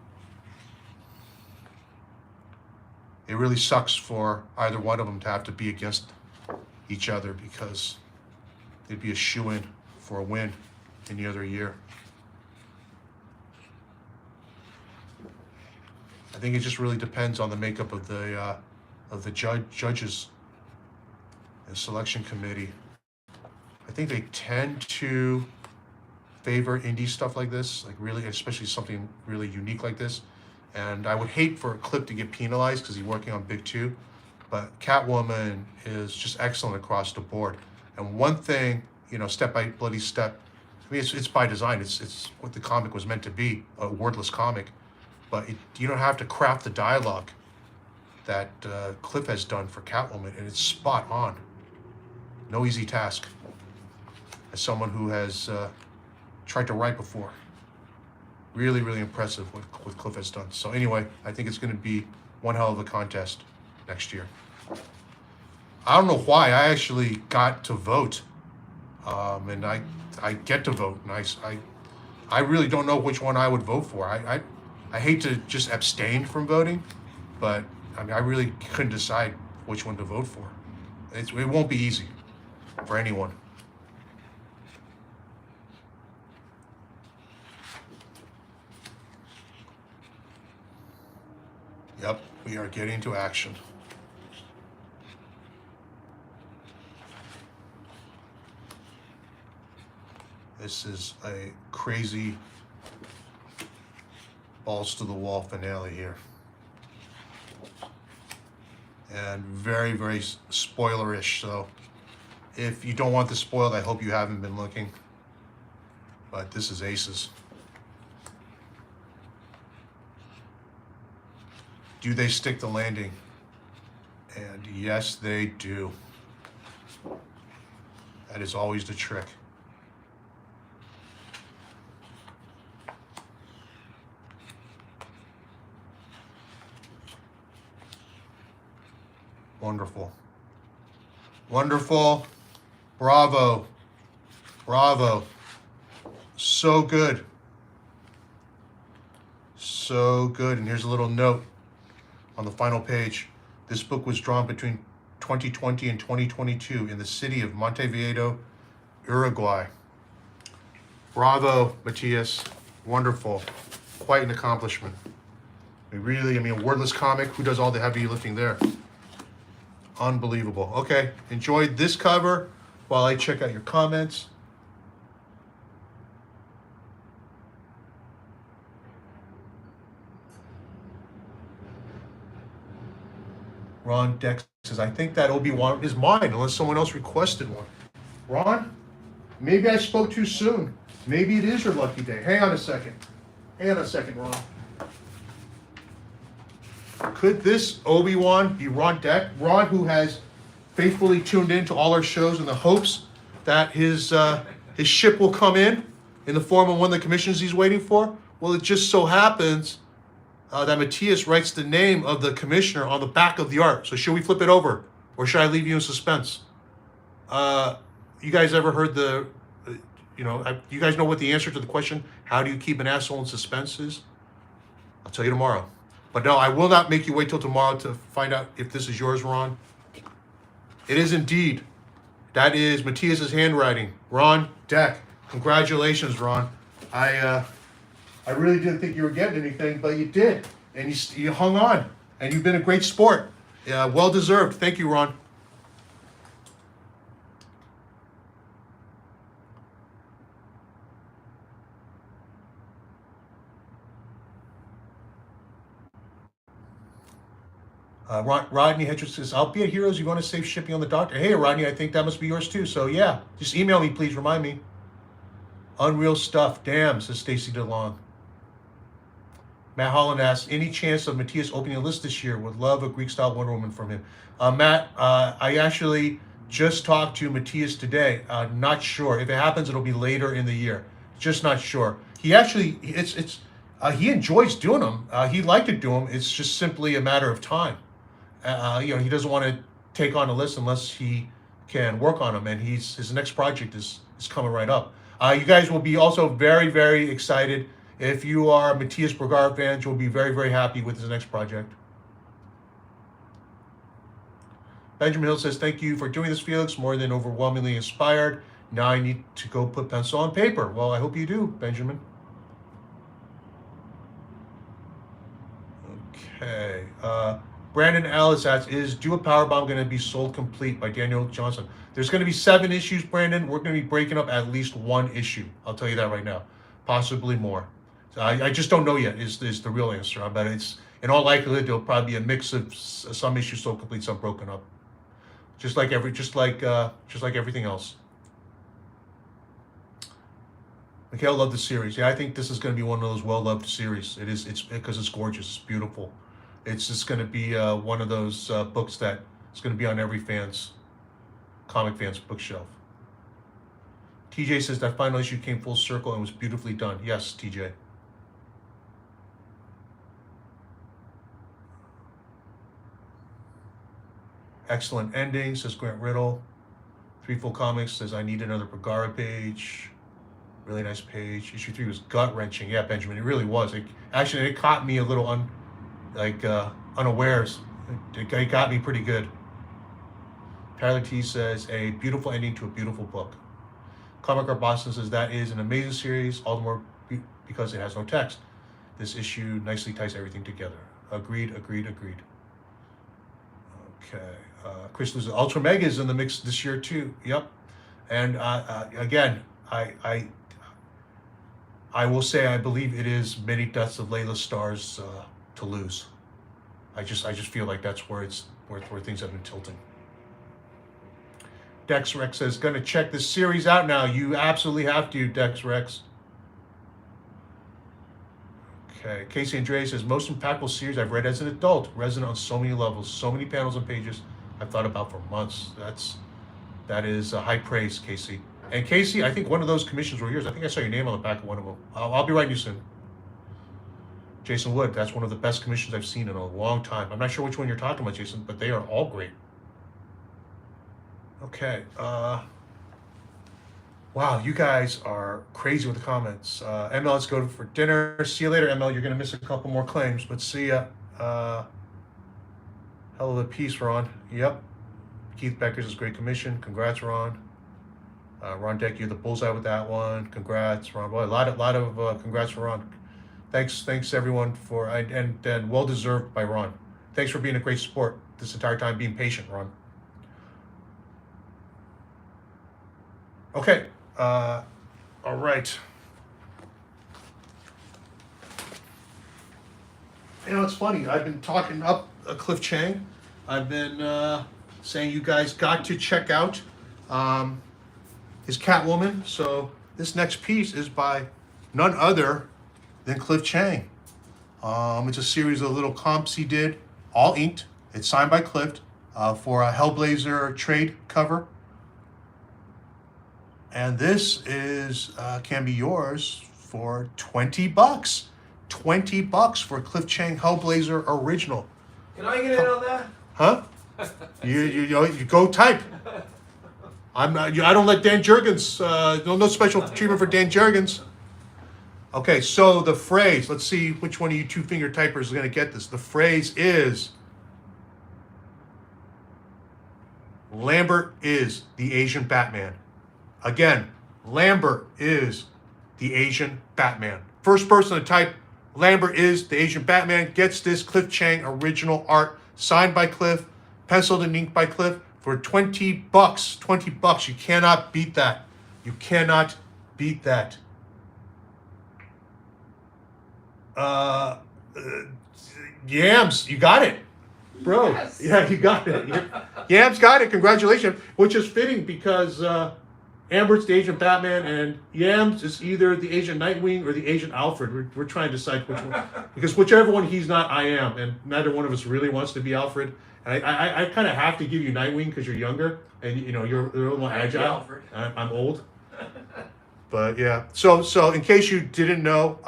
It really sucks for either one of them to have to be against each other, because they'd be a shoo-in for a win any other year. I think it just really depends on the makeup of the judges and selection committee. I think they tend to favor indie stuff like this, like really, especially something really unique like this. And I would hate for Cliff to get penalized because he's working on Big 2, but Catwoman is just excellent across the board. And one thing, Step by Bloody Step, I mean, it's by design. It's what the comic was meant to be, a wordless comic. But you don't have to craft the dialogue that Cliff has done for Catwoman, and it's spot on. No easy task. As someone who has tried to write before, really, really impressive what Cliff has done. So anyway, I think it's going to be one hell of a contest next year. I don't know why I actually got to vote, and I get to vote, and I really don't know which one I would vote for. I hate to just abstain from voting, but I really couldn't decide which one to vote for. It won't be easy for anyone. We are getting to action. This is a crazy balls to the wall finale here. And very, very spoilerish. So if you don't want this spoiled, I hope you haven't been looking. But this is aces. Do they stick the landing? And yes, they do. That is always the trick. Wonderful. Wonderful. Bravo. Bravo. So good. So good. And here's a little note on the final page. This book was drawn between 2020 and 2022 in the city of Montevideo, Uruguay. Bravo, Matthias. Wonderful. Quite an accomplishment. A wordless comic. Who does all the heavy lifting there? Unbelievable. Okay, enjoyed this cover while I check out your comments. Ron Dex says, I think that Obi-Wan is mine unless someone else requested one. Ron, maybe I spoke too soon. Maybe it is your lucky day. Hang on a second. Hang on a second, Ron. Could this Obi-Wan be Ron Deck? Ron, who has faithfully tuned in to all our shows in the hopes that his ship will come in the form of one of the commissions he's waiting for? Well, it just so happens that Matthias writes the name of the commissioner on the back of the art. So should we flip it over? Or should I leave you in suspense? You guys ever heard you guys know what the answer to the question, how do you keep an asshole in suspense is? I'll tell you tomorrow. But no, I will not make you wait till tomorrow to find out if this is yours, Ron. It is indeed. That is Matthias's handwriting. Ron Deck. Congratulations, Ron. I really didn't think you were getting anything, but you did. And you hung on. And you've been a great sport. Well deserved. Thank you, Ron. Rodney Hedges says, I'll be at Heroes. You want to save shipping on the doctor? Hey, Rodney, I think that must be yours too. So yeah, just email me, please. Remind me. Unreal stuff. Damn, says Stacy DeLong. Matt Holland asks, any chance of Matthias opening a list this year? Would love a Greek-style Wonder Woman from him. Matt, I actually just talked to Matthias today. Not sure. If it happens, it'll be later in the year. Just not sure. He actually, he enjoys doing them. He'd like to do them. It's just simply a matter of time. He doesn't want to take on a list unless he can work on them, and his next project is coming right up. You guys will be also very, very excited. If you are Matthias Bergara fans, you'll be very, very happy with his next project. Benjamin Hill says, thank you for doing this, Felix. More than overwhelmingly inspired. Now I need to go put pencil on paper. Well, I hope you do, Benjamin. Okay. Brandon Ellis asks, is Do a Powerbomb going to be sold complete by Daniel Johnson? There's going to be 7 issues, Brandon. We're going to be breaking up at least 1 issue. I'll tell you that right now. Possibly more. So I just don't know yet is the real answer. But it's, in all likelihood, there'll probably be a mix of some issues sold complete, some broken up. Just like everything else. Mikhail loved the series. Yeah, I think this is going to be one of those well-loved series. It's because it's gorgeous. It's beautiful. It's just going to be one of those books that is going to be on every comic fan's bookshelf. TJ says that final issue came full circle and was beautifully done. Yes, TJ. Excellent ending, says Grant Riddle. Threefold Comics says, I need another Bergara page. Really nice page. Issue 3 was gut-wrenching. Yeah, Benjamin, it really was. It caught me a little unawares. It got me pretty good. Tyler T says, a beautiful ending to a beautiful book. Comic Art Boston says, that is an amazing series, all the more because it has no text. This issue nicely ties everything together. Agreed, agreed, agreed. Okay. Chris Lewis, Ultra Mega is in the mix this year too. Yep. And again, I will say I believe it is Many Deaths of Layla Stars to lose. I just feel like that's where where things have been tilting. Dex Rex says, gonna check this series out now. You absolutely have to, Dex Rex. Okay, Casey Andrea says, most impactful series I've read as an adult, resonant on so many levels, so many panels and pages I've thought about for months. That is high praise, Casey. And Casey, I think one of those commissions were yours. I think I saw your name on the back of one of them. I'll be writing you soon. Jason Wood, that's one of the best commissions I've seen in a long time. I'm not sure which one you're talking about, Jason, but they are all great. Okay. Wow, you guys are crazy with the comments. ML, let's go for dinner. See you later, ML. You're going to miss a couple more claims, but see ya. Hell of a piece, Ron. Yep. Keith Becker's is great commission. Congrats, Ron. Ron Deck, you're the bullseye with that one. Congrats, Ron. Boy, a lot of congrats for Ron. Thanks everyone for and well deserved by Ron. Thanks for being a great sport this entire time, being patient, Ron. Okay. All right. You know, it's funny. I've been talking up Cliff Chiang. I've been saying you guys got to check out his Catwoman. So this next piece is by none other than Cliff Chiang. It's a series of little comps he did, all inked. It's signed by Cliff for a Hellblazer trade cover. And this is can be yours for $20. $20 for Cliff Chiang Hellblazer original. Can I get in on that? Huh? you go type. I'm not. I don't let Dan Jurgens. No special treatment for Dan Jurgens. Okay, so the phrase. Let's see which one of you two finger typers is going to get this. The phrase is Lambert is the Asian Batman. Again, Lambert is the Asian Batman. First person to type Lambert is the Asian Batman gets this Cliff Chiang original art signed by Cliff, penciled and inked by Cliff for $20. $20. You cannot beat that. You cannot beat that. Yams, you got it. Bro, yes. Yeah, you got it. Yams got it. Congratulations. Which is fitting because Amber's the Asian Batman and Yams is either the Asian Nightwing or the Asian Alfred. We're trying to decide which one. Because whichever one he's not, I am. And neither one of us really wants to be Alfred. And I kind of have to give you Nightwing because you're younger and you're a little more agile. I'm old. But yeah. So in case you didn't know,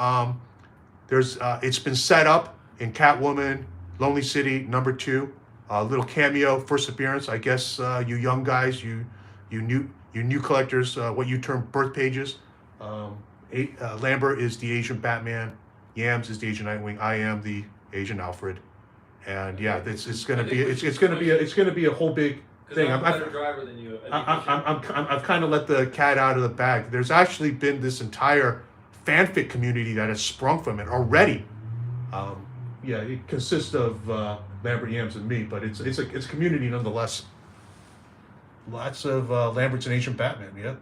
there's it's been set up in Catwoman, Lonely City, #2. Little cameo, first appearance. I guess you young guys, you new collectors, what you term birth pages. Lambert is the Asian Batman. Yams is the Asian Nightwing. I am the Asian Alfred. And yeah, it's gonna be a whole big thing. I'm a better driver than you. I've kind of let the cat out of the bag. There's actually been this entire fanfic community that has sprung from it already. Yeah, it consists of Lambert, Yams, and me, but it's a community nonetheless. Lots of Lambert's and Asian Batman, yeah.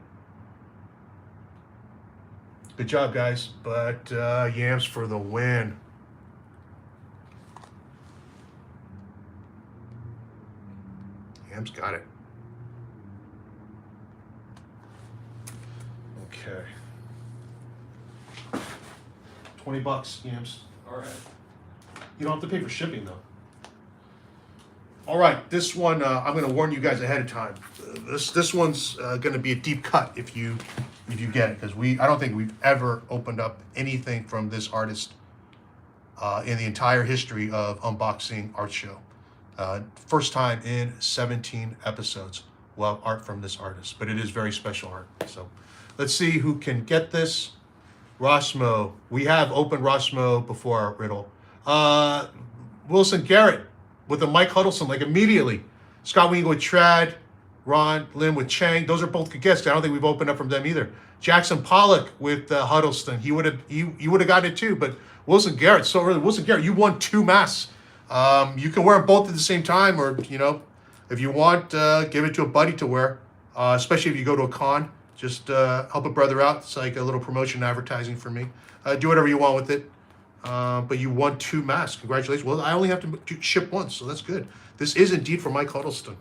Good job, guys. But Yams for the win. Yams got it. Okay. $20, Yams. All right. You don't have to pay for shipping, though. All right, this one I'm going to warn you guys ahead of time. This one's going to be a deep cut if you get it, because I don't think we've ever opened up anything from this artist in the entire history of Unboxing Art Show. First time in 17 episodes. We'll have art from this artist, but it is very special art. So let's see who can get this. Rosmo. We have opened Rosmo before, Riddle. Wilson Garrett with a Mike Huddleston, like immediately. Scott Wingo with Trad. Ron Lim with Chiang. Those are both good guests. I don't think we've opened up from them either. Jackson Pollock with Huddleston. He would have gotten it too, but Wilson Garrett, so early. Wilson Garrett, you won 2 masks You can wear them both at the same time, or if you want, give it to a buddy to wear. Especially if you go to a con, just help a brother out. It's like a little promotion advertising for me. Do whatever you want with it. But you won 2 masks. Congratulations. Well, I only have to ship once, so that's good. This is indeed for Mike Huddleston.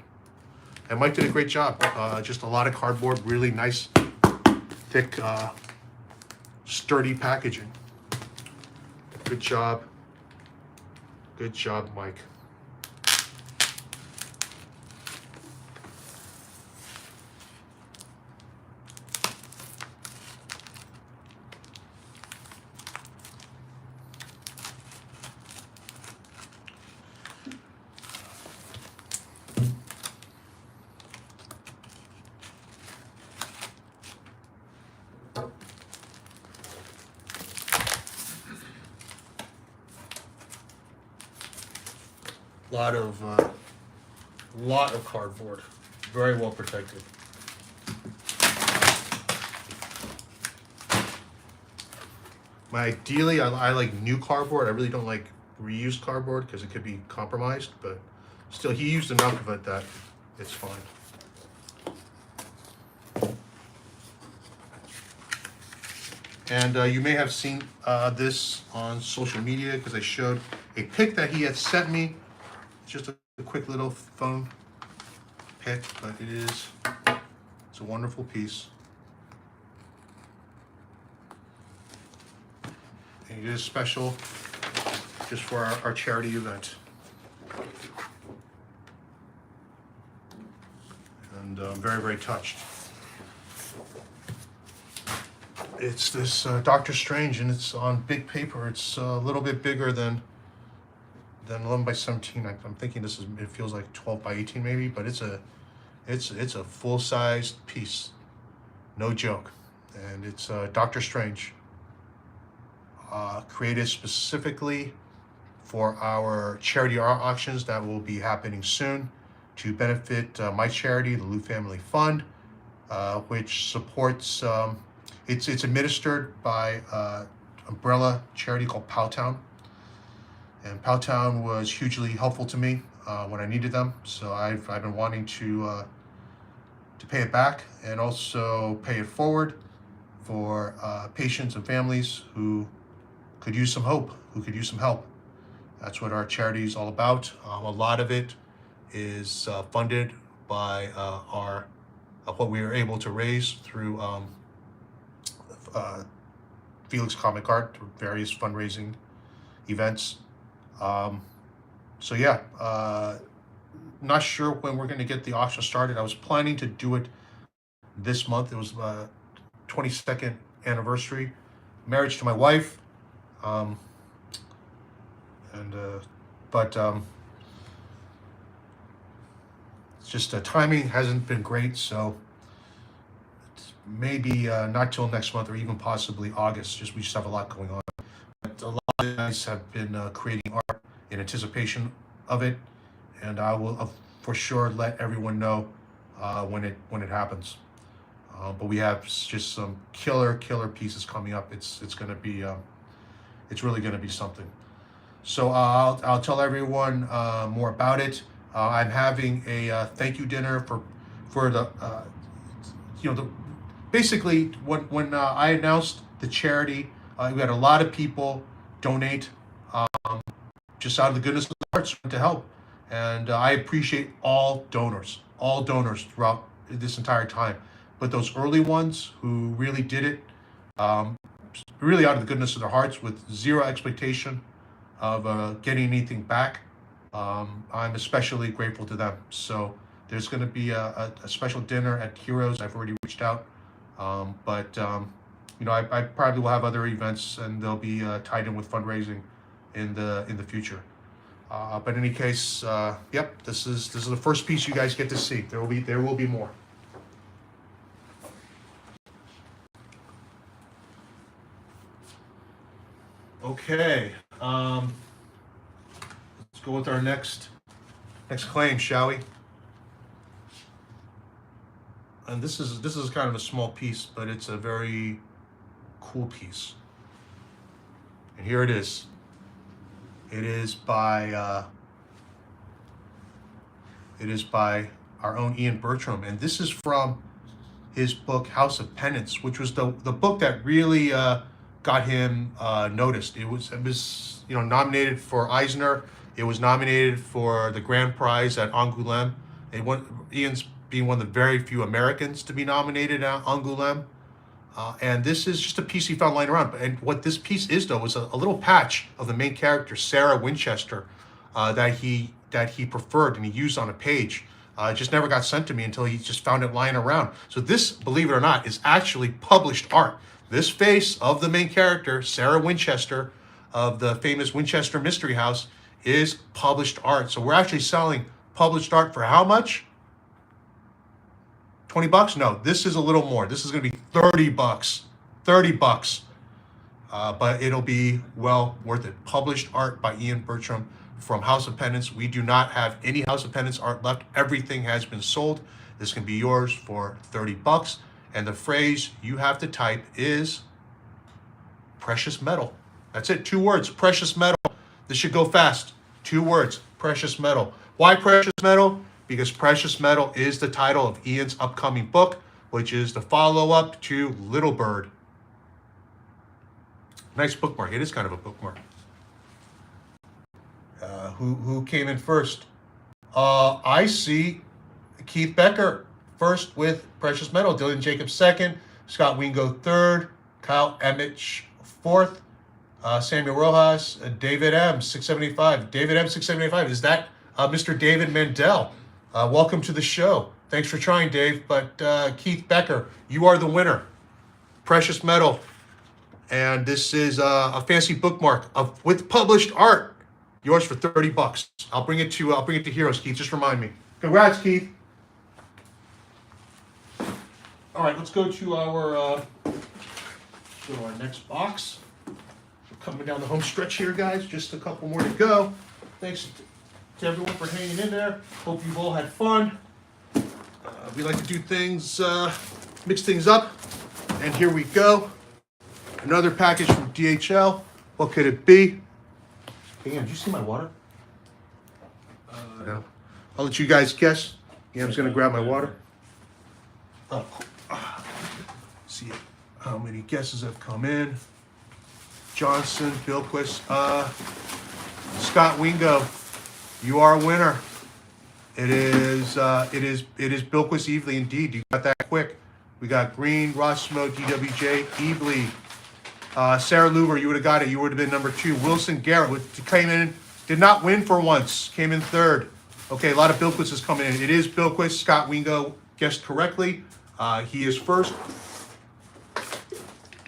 And Mike did a great job. Just a lot of cardboard, really nice, thick, sturdy packaging. Good job. Good job, Mike. Lot of cardboard, very well protected. Ideally, I like new cardboard. I really don't like reused cardboard because it could be compromised, but still, he used enough of it that it's fine. And you may have seen this on social media because I showed a pic that he had sent me. It's just a quick little phone pic, but it's a wonderful piece. And it is special just for our charity event. And I'm very, very touched. It's this Doctor Strange, and it's on big paper. It's a little bit bigger than 11 by 17. I'm thinking it feels like 12 by 18 maybe, but it's a full-sized piece, no joke. And it's Doctor Strange, created specifically for our charity art auctions that will be happening soon to benefit my charity, the Liu Family Fund, which supports. It's administered by umbrella charity called Powtown. And Powtown was hugely helpful to me when I needed them. So I've been wanting to pay it back and also pay it forward for patients and families who could use some hope, who could use some help. That's what our charity is all about. A lot of it is funded by what we are able to raise through Felix Comic Art, various fundraising events. So yeah, not sure when we're going to get the auction started. I was planning to do it this month. It was 22nd anniversary, marriage to my wife, but it's just timing hasn't been great, so it's maybe not till next month or even possibly August. We just have a lot going on. But a lot of you guys have been creating art in anticipation of it, and I will for sure let everyone know when it happens. But we have just some killer pieces coming up. It's going to be it's really going to be something. So I'll tell everyone more about it. I'm having a thank you dinner for the basically when I announced the charity, we had a lot of people donate just out of the goodness of their hearts to help, and I appreciate all donors throughout this entire time. But those early ones who really did it, really out of the goodness of their hearts with zero expectation of getting anything back, I'm especially grateful to them. So there's going to be a special dinner at Heroes. I've already reached out, but I probably will have other events, and they'll be tied in with fundraising in the future. But in any case, yep, this is the first piece you guys get to see. There will be more. Okay, let's go with our next claim, shall we? And this is kind of a small piece, but it's a very cool piece. And here it is. It is by It is by our own Ian Bertram, and this is from his book House of Penance, which was the book that really got him noticed. It was nominated for Eisner. It was nominated for the grand prize at Angoulême. Ian's being one of the very few Americans to be nominated at Angoulême. And this is just a piece he found lying around. And what this piece is, though, is a little patch of the main character, Sarah Winchester, that he preferred and he used on a page. It just never got sent to me until he just found it lying around. So this, believe it or not, is actually published art. This face of the main character, Sarah Winchester, of the famous Winchester Mystery House, is published art. So we're actually selling published art for how much? 20 bucks? No, this is a little more. This is going to be 30 bucks. 30 bucks. But it'll be well worth it. Published art by Ian Bertram from House of Penance. We do not have any House of Penance art left. Everything has been sold. This can be yours for 30 bucks. And the phrase you have to type is precious metal. That's it. 2 words. Precious metal. This should go fast. 2 words. Precious metal. Why precious metal? Because precious metal is the title of Ian's upcoming book, which is the follow-up to Little Bird. Nice bookmark. It is kind of a bookmark. Who came in first? I see Keith Becker first with precious metal. Dylan Jacobs second. Scott Wingo third. Kyle Emmich fourth. Samuel Rojas. David M 675. David M 675. Is that Mr. David Mandel? Welcome to the show. Thanks for trying, Dave. But Keith Becker, you are the winner. Precious metal. And this is a fancy bookmark with published art. Yours for 30 bucks. I'll bring it to Heroes, Keith. Just remind me. Congrats, Keith. All right, let's go to our next box. We're coming down the home stretch here, guys. Just a couple more to go. Thanks to everyone for hanging in there. Hope you've all had fun. We like to do things, mix things up. And here we go. Another package from DHL. What could it be? Damn, did you see my water? No. I'll let you guys guess. Yam's gonna grab my water. Oh, see how many guesses have come in. Johnson, Bilquis, Scott Wingo, you are a winner. It is Bilquis Evely indeed. You got that quick. We got Green, Rossmo, DWJ, Evely. Sarah Luber, you would have got it. You would have been number 2. Wilson Garrett came in, did not win for once. Came in 3rd. Okay, a lot of Bilquises coming in. It is Bilquis. Scott Wingo guessed correctly. He is first.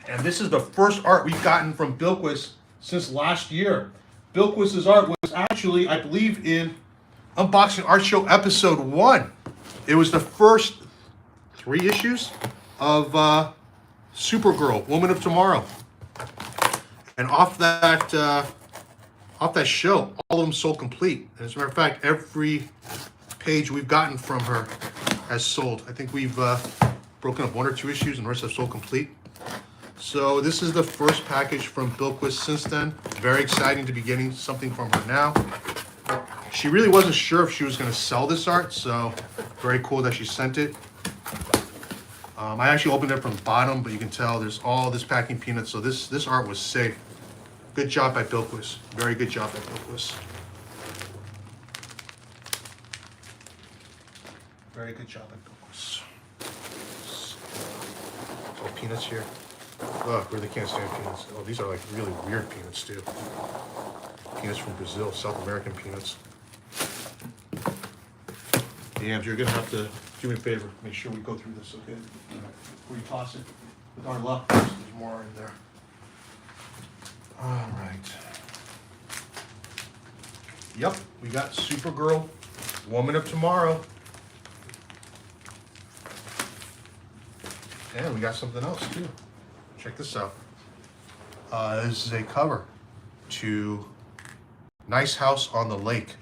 And this is the first art we've gotten from Bilquis since last year. Bilquis's art was actually, I believe, in Unboxing Art Show episode 1. It was the first 3 issues of Supergirl, Woman of Tomorrow. And off that show, all of them sold complete. And as a matter of fact, every page we've gotten from her has sold. I think we've broken up 1 or 2 issues and the rest have sold complete. So this is the first package from Bilquis since then. Very exciting to be getting something from her now. She really wasn't sure if she was going to sell this art, so very cool that she sent it. I actually opened it from the bottom, but you can tell there's all this packing peanuts, so this art was safe. Good job by Bilquis. Very good job by Bilquis. Very good job by Bilquis. Oh, peanuts here. Oh, really can't stand peanuts. Oh, these are like really weird peanuts too. Peanuts from Brazil, South American peanuts. Yams, you're gonna have to do me a favor. Make sure we go through this, okay? Before you toss it. With our luck, there's more in there. All right. Yep, we got Supergirl, Woman of Tomorrow. And we got something else too. Check this out. This is a cover to Nice House on the Lake.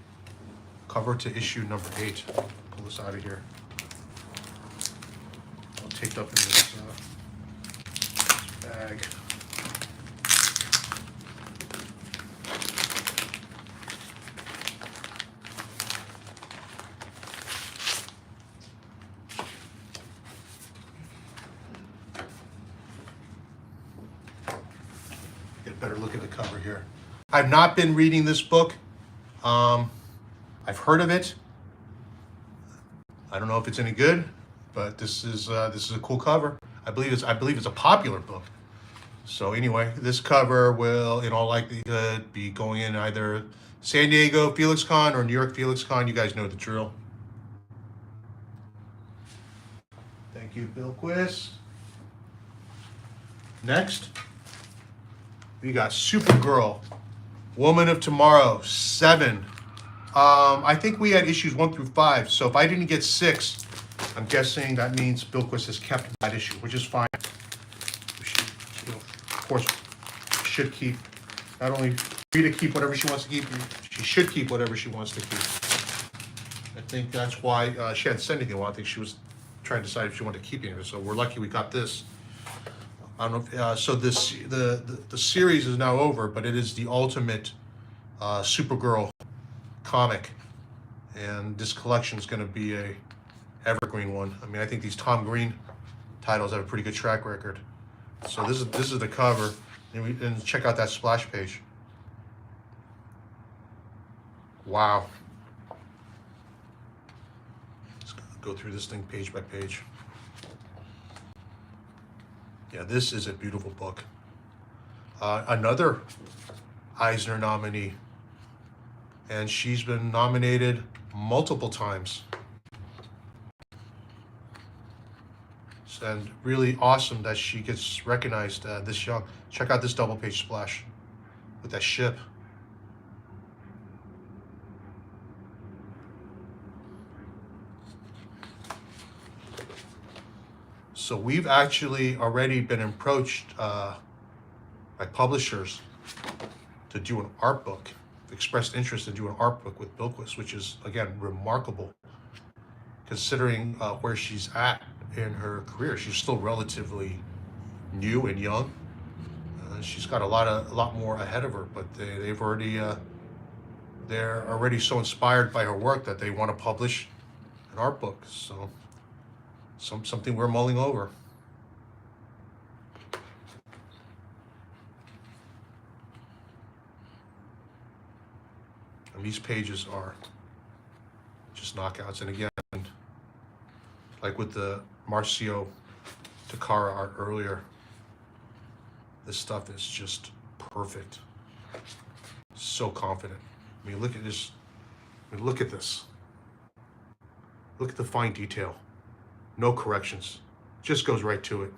Cover to issue number 8. Pull this out of here. All taped up in this bag. a better look at the cover here. I've not been reading this book. I've heard of it. I don't know if it's any good, but this is a cool cover. I believe it's a popular book. So anyway, this cover will, in all likelihood, be going in either San Diego Felix Con or New York Felix Con. You guys know the drill. Thank you, Bilquis. Next, we got Supergirl, Woman of Tomorrow, 7. I think we had issues 1 through 5. So if I didn't get 6, I'm guessing that means Bilquis has kept that issue, which is fine. We should, of course, should keep, not only free to keep whatever she wants to keep, she should keep whatever she wants to keep. I think that's why she hadn't said anything. Well, I think she was trying to decide if she wanted to keep it. So we're lucky we got this. I don't know. So this the series is now over, but it is the ultimate Supergirl comic, and this collection is going to be a evergreen one. I mean, I think these Tom Green titles have a pretty good track record. So this is the cover, and check out that splash page. Wow. Let's go through this thing page by page. Yeah, this is a beautiful book. Another Eisner nominee, and she's been nominated multiple times. And really awesome that she gets recognized this young. Check out this double page splash with that ship. So we've actually already been approached by publishers to do an art book, expressed interest to do an art book with Bilquis, which is, again, remarkable considering where she's at in her career. She's still relatively new and young. She's got a lot more ahead of her, but they're already so inspired by her work that they want to publish an art book. So something we're mulling over. And these pages are just knockouts. And again, like with the Marcio Takara art earlier, this stuff is just perfect. So confident. I mean, look at this. I mean, look at this. Look at the fine detail. No corrections. Just goes right to it.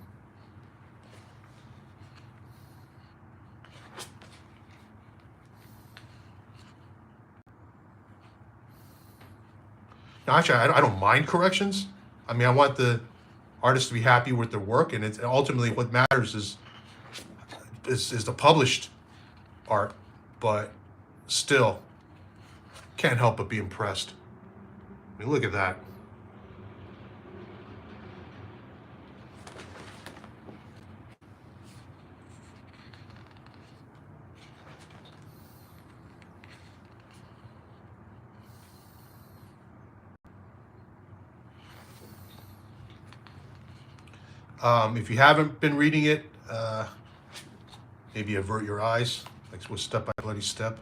Now, actually, I don't mind corrections. I mean, I want the artist to be happy with their work, and it's ultimately what matters is the published art. But still, can't help but be impressed. I mean, look at that. If you haven't been reading it, maybe avert your eyes, like with Step by Bloody Step.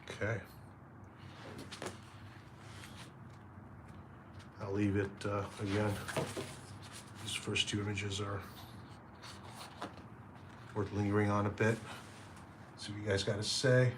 Okay. I'll leave it again. These first two images are worth lingering on a bit. See what you guys got to say.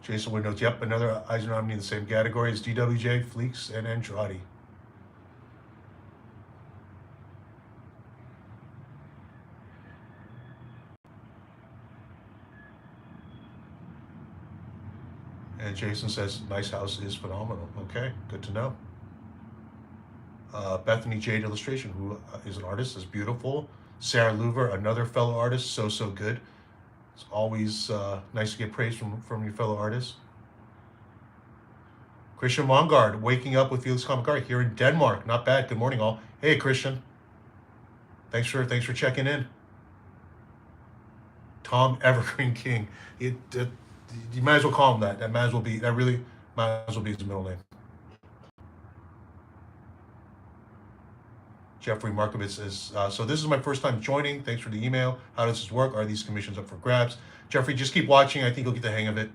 Jason Wood notes, yep, another Eisner nominee in the same category as DWJ, Felix, and Andrade. And Jason says, nice house is phenomenal. Okay, good to know. Bethany Jade Illustration, who is an artist, is beautiful. Sarah Louver, another fellow artist, so good. It's always nice to get praise from your fellow artists. Christian Mongard, waking up with Felix Comic Art here in Denmark. Not bad. Good morning, all. Hey, Christian. Thanks for checking in. Tom Evergreen King. You might as well call him that. That might as well be his middle name. Jeffrey Markovitz says, so this is my first time joining. Thanks for the email. How does this work? Are these commissions up for grabs? Jeffrey, just keep watching. I think you'll get the hang of it.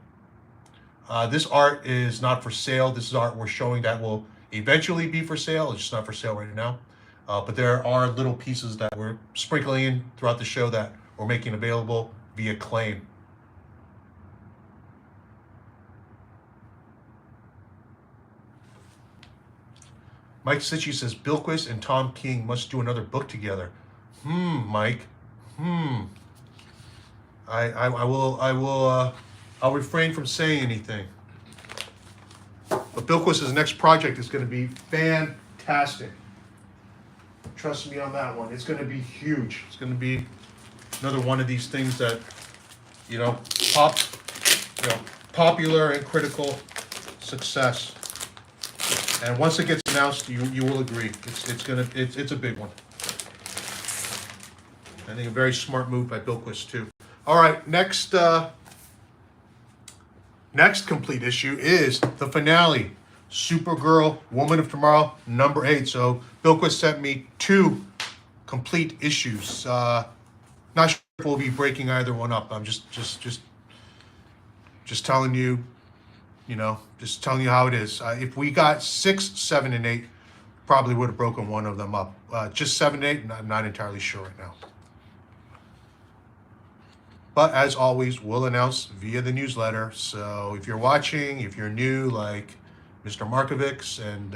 This art is not for sale. This is art we're showing that will eventually be for sale. It's just not for sale right now. But there are little pieces that we're sprinkling in throughout the show that we're making available via claim. Mike Sitchy says, Bilquis and Tom King must do another book together. Mike. I'll refrain from saying anything. But Bilquis' next project is going to be fantastic. Trust me on that one. It's going to be huge. It's going to be another one of these things that, popular and critical success. And once it gets announced, you will agree. It's a big one. I think a very smart move by Bilquis too. All right, next complete issue is the finale, Supergirl, Woman of Tomorrow, number 8. So Bilquis sent me 2 complete issues. Not sure if we'll be breaking either one up. I'm just telling you. Just telling you how it is. If we got 6, 7, and 8, probably would have broken one of them up. Just 7 and 8, I'm not entirely sure right now. But as always, we'll announce via the newsletter. So if you're watching, if you're new, like Mr. Markovics, and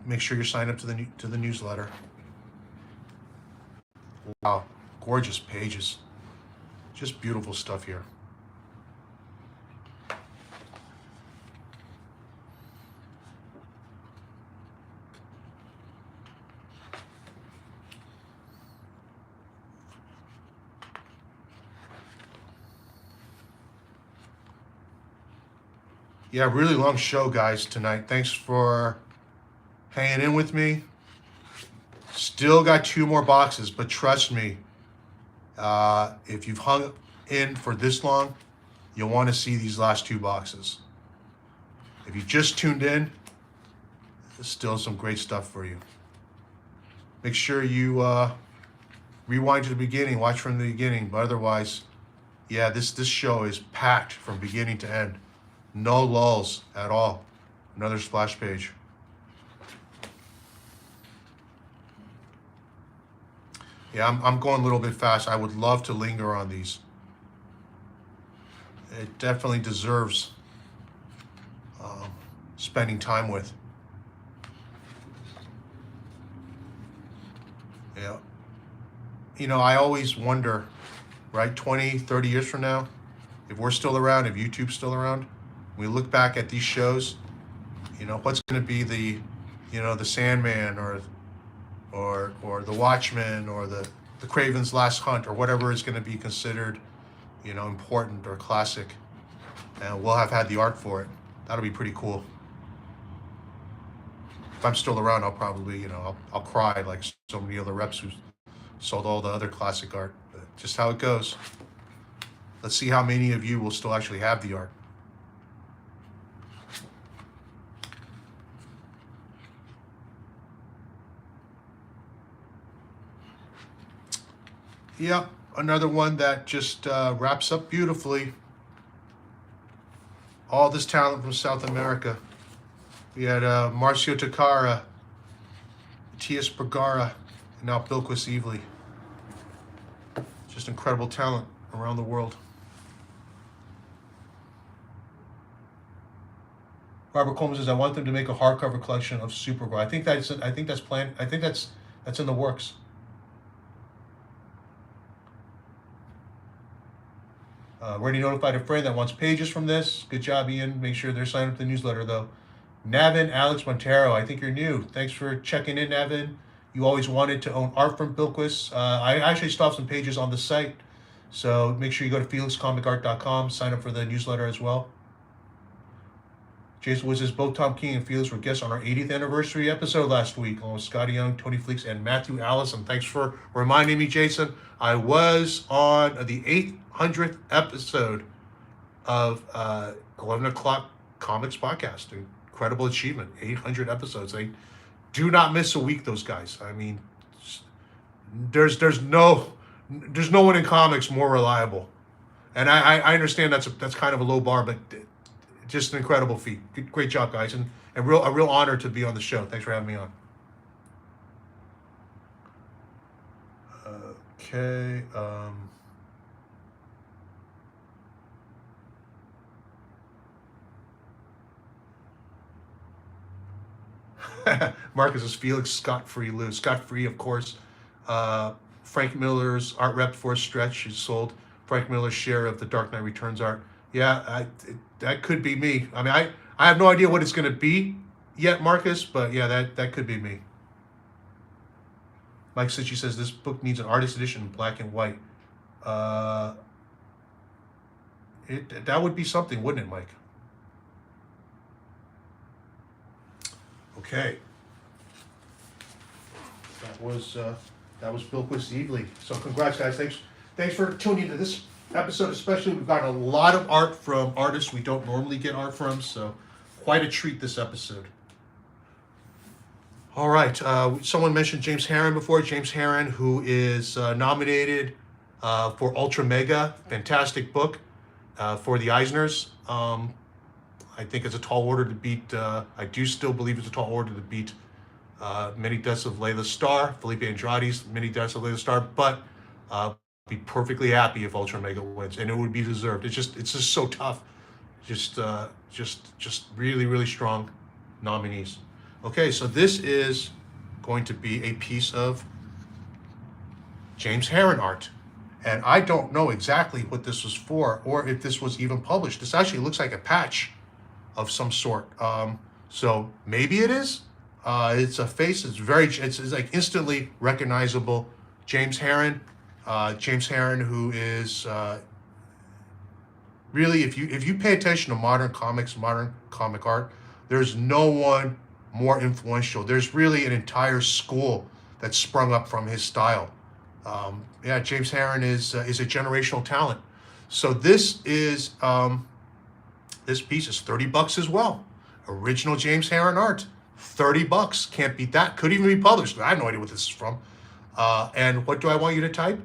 make sure you're signed up to the newsletter. Wow, gorgeous pages. Just beautiful stuff here. Yeah, really long show, guys, tonight. Thanks for hanging in with me. Still got 2 more boxes, but trust me, if you've hung in for this long, you'll want to see these last 2 boxes. If you just tuned in, there's still some great stuff for you. Make sure you rewind to the beginning, watch from the beginning, but otherwise, yeah, this show is packed from beginning to end. No lulls at all. Another splash page. Yeah, I'm going a little bit fast. I would love to linger on these. It definitely deserves spending time with. Yeah. I always wonder, right, 20, 30 years from now, if we're still around, if YouTube's still around, we look back at these shows, what's going to be the Sandman or the Watchmen or the Kraven's Last Hunt or whatever is going to be considered, important or classic, and we'll have had the art for it. That'll be pretty cool. If I'm still around, I'll probably, I'll cry like so many other reps who sold all the other classic art. But just how it goes. Let's see how many of you will still actually have the art. Yep, another one that just wraps up beautifully. All this talent from South America. We had Marcio Takara, Matthias Bergara, and now Bilquis Evely. Just incredible talent around the world. Robert Coleman says, I want them to make a hardcover collection of Supergirl. I think that's planned. I think that's in the works. Already notified a friend that wants pages from this. Good job, Ian. Make sure they're signed up to the newsletter, though. Navin Alex Montero, I think you're new. Thanks for checking in, Navin. You always wanted to own art from Bilquis. I actually still have some pages on the site, so make sure you go to felixcomicart.com, sign up for the newsletter as well. Jason was both Tom King and Felix were guests on our 80th anniversary episode last week, along with Scotty Young, Tony Fleeks, and Matthew Allison. Thanks for reminding me, Jason. I was on the 800th episode of 11 O'Clock Comics Podcast. Incredible achievement. 800 episodes. They do not miss a week, those guys. I mean, there's no one in comics more reliable. And I understand that's kind of a low bar, but just an incredible feat. Great job, guys, and a real honor to be on the show. Thanks for having me on. Okay. Marcus is Felix scot-free Lou. Scot-free, of course. Frank Miller's art rep for a stretch. He sold Frank Miller's share of the Dark Knight Returns art. Yeah, that could be me. I mean, I have no idea what it's going to be yet, Marcus, but yeah, that could be me. Mike says, she says, this book needs an artist edition in black and white. That would be something, wouldn't it, Mike? Okay. That was Bilquis Evely. So congrats, guys. Thanks for tuning into this episode, especially. We've got a lot of art from artists we don't normally get art from, so quite a treat this episode. All right, someone mentioned James Harren before. James Harren, who is nominated for Ultra Mega, fantastic book for the Eisners. I think it's a tall order to beat. I do still believe it's a tall order to beat Many Deaths of Layla Starr, Felipe Andrade's Many Deaths of Layla Starr, but be perfectly happy if Ultra Mega wins, and it would be deserved. It's just so tough. Just really, really strong nominees. Okay, so this is going to be a piece of James Harren art. And I don't know exactly what this was for, or if this was even published. This actually looks like a patch of some sort. So maybe it is. It's a face. It's like instantly recognizable. James Harren. James Harren, who is really, if you pay attention to modern comics, modern comic art, there's no one more influential. There's really an entire school that sprung up from his style. Yeah, James Harren is a generational talent. So this is this piece is $30 as well. Original James Harren art, $30. Can't beat that. Could even be published. I have no idea what this is from. And what do I want you to type?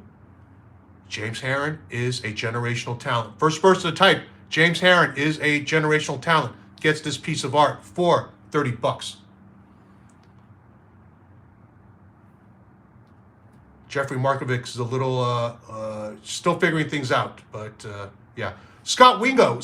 James Harren is a generational talent. First person to type, James Harren is a generational talent, gets this piece of art for $30. Jeffrey Markovic is a little still figuring things out, but yeah. Scott Wingo,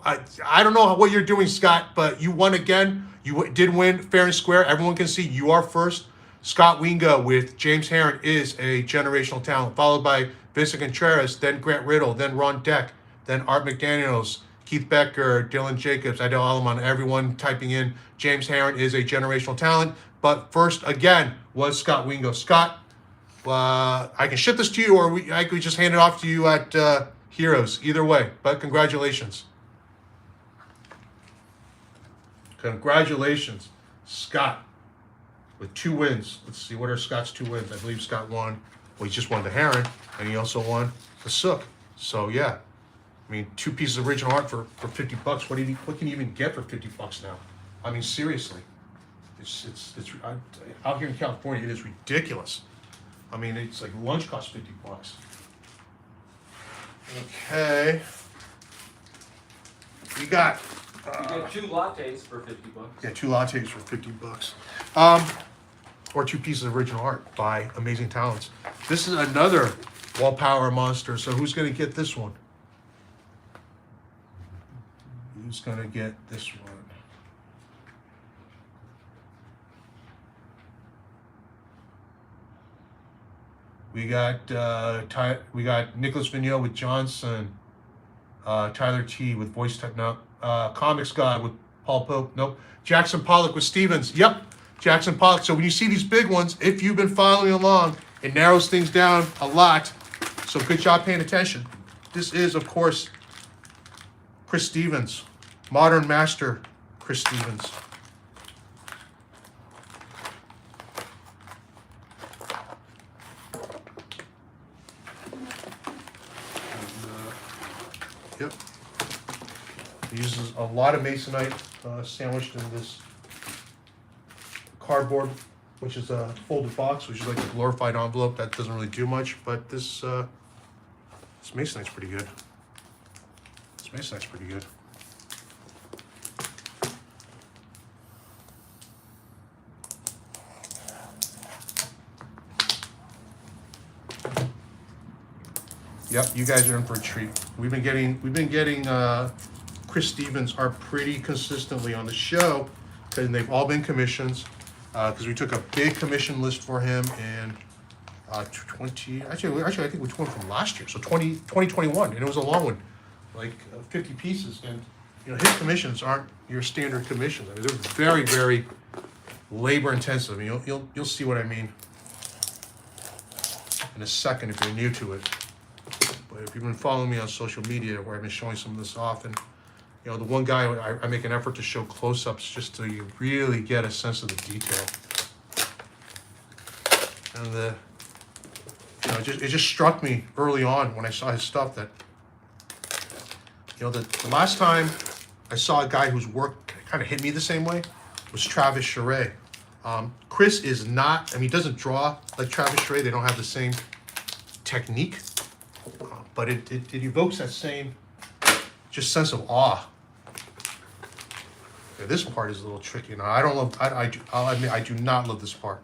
I don't know what you're doing, Scott, but you won again. You did win fair and square. Everyone can see you are first. Scott Wingo with James Harren is a generational talent, followed by Vincent Contreras, then Grant Riddle, then Ron Deck, then Art McDaniels, Keith Becker, Dylan Jacobs, Adele Alamon, everyone typing in James Harren is a generational talent. But first, again, was Scott Wingo. Scott, I can ship this to you, or I could just hand it off to you at Heroes. Either way, but congratulations. Congratulations, Scott, with 2 wins. Let's see, what are Scott's 2 wins? I believe Scott won. Well, he just won the Harren, and he also won the Sook. So yeah, I mean, 2 pieces of original art for $50. What can you even get for $50 now? I mean, seriously, it's out here in California, it is ridiculous. I mean, it's like lunch costs $50. Okay, we got. You get 2 lattes for $50. Yeah, 2 lattes for $50. Or 2 pieces of original art by Amazing Talents. This is another Wall Power monster. So who's going to get this one? Who's going to get this one? We got Nicholas Vigneault with Johnson. Tyler T with voice tech. No. Comics God with Paul Pope. Nope. Jackson Pollock with Stevens. Yep. Jackson Pollock. So when you see these big ones, if you've been following along, it narrows things down a lot. So good job paying attention. This is, of course, Chris Stevens. Modern Master Chris Stevens. Yep. He uses a lot of masonite sandwiched in this cardboard, which is a folded box, which is like a glorified envelope. That doesn't really do much, but this masonite's pretty good. This masonite's pretty good. Yep, you guys are in for a treat. We've been getting Chris Stevens art pretty consistently on the show, and they've all been commissions. Because we took a big commission list for him in 20. Actually, I think we took one from last year, so 2021, and it was a long one, like 50 pieces. And his commissions aren't your standard commissions. I mean, they're very, very labor intensive. And you'll see what I mean in a second if you're new to it. But if you've been following me on social media, where I've been showing some of this off, and the one guy I make an effort to show close-ups just so you really get a sense of the detail. And it just struck me early on when I saw his stuff that the last time I saw a guy whose work kind of hit me the same way was Travis Charest. Chris is not. I mean, he doesn't draw like Travis Charest. They don't have the same technique. But it evokes that same just sense of awe. Yeah, this part is a little tricky. Now I'll admit I do not love this part.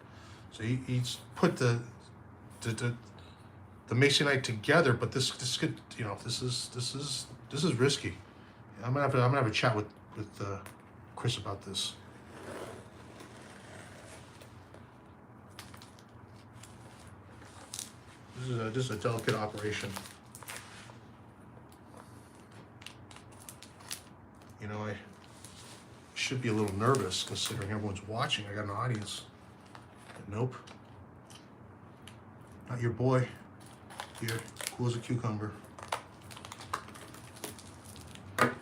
So he's put the masonite together, but this could this is risky. I'm gonna have a chat with Chris about this. This is a delicate operation. I should be a little nervous considering everyone's watching. I got an audience. But nope. Not your boy. Here, cool as a cucumber. But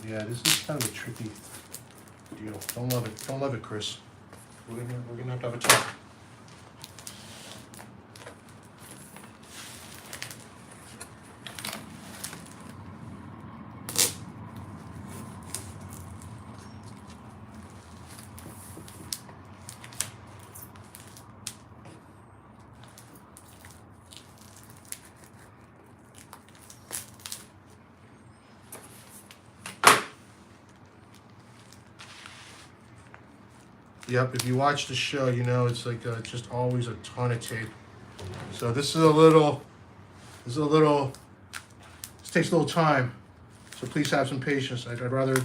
yeah, this is kind of a tricky deal. Don't love it, Chris. We're gonna have to have a talk. Yep, if you watch the show, it's like just always a ton of tape. So this takes a little time. So please have some patience. I'd rather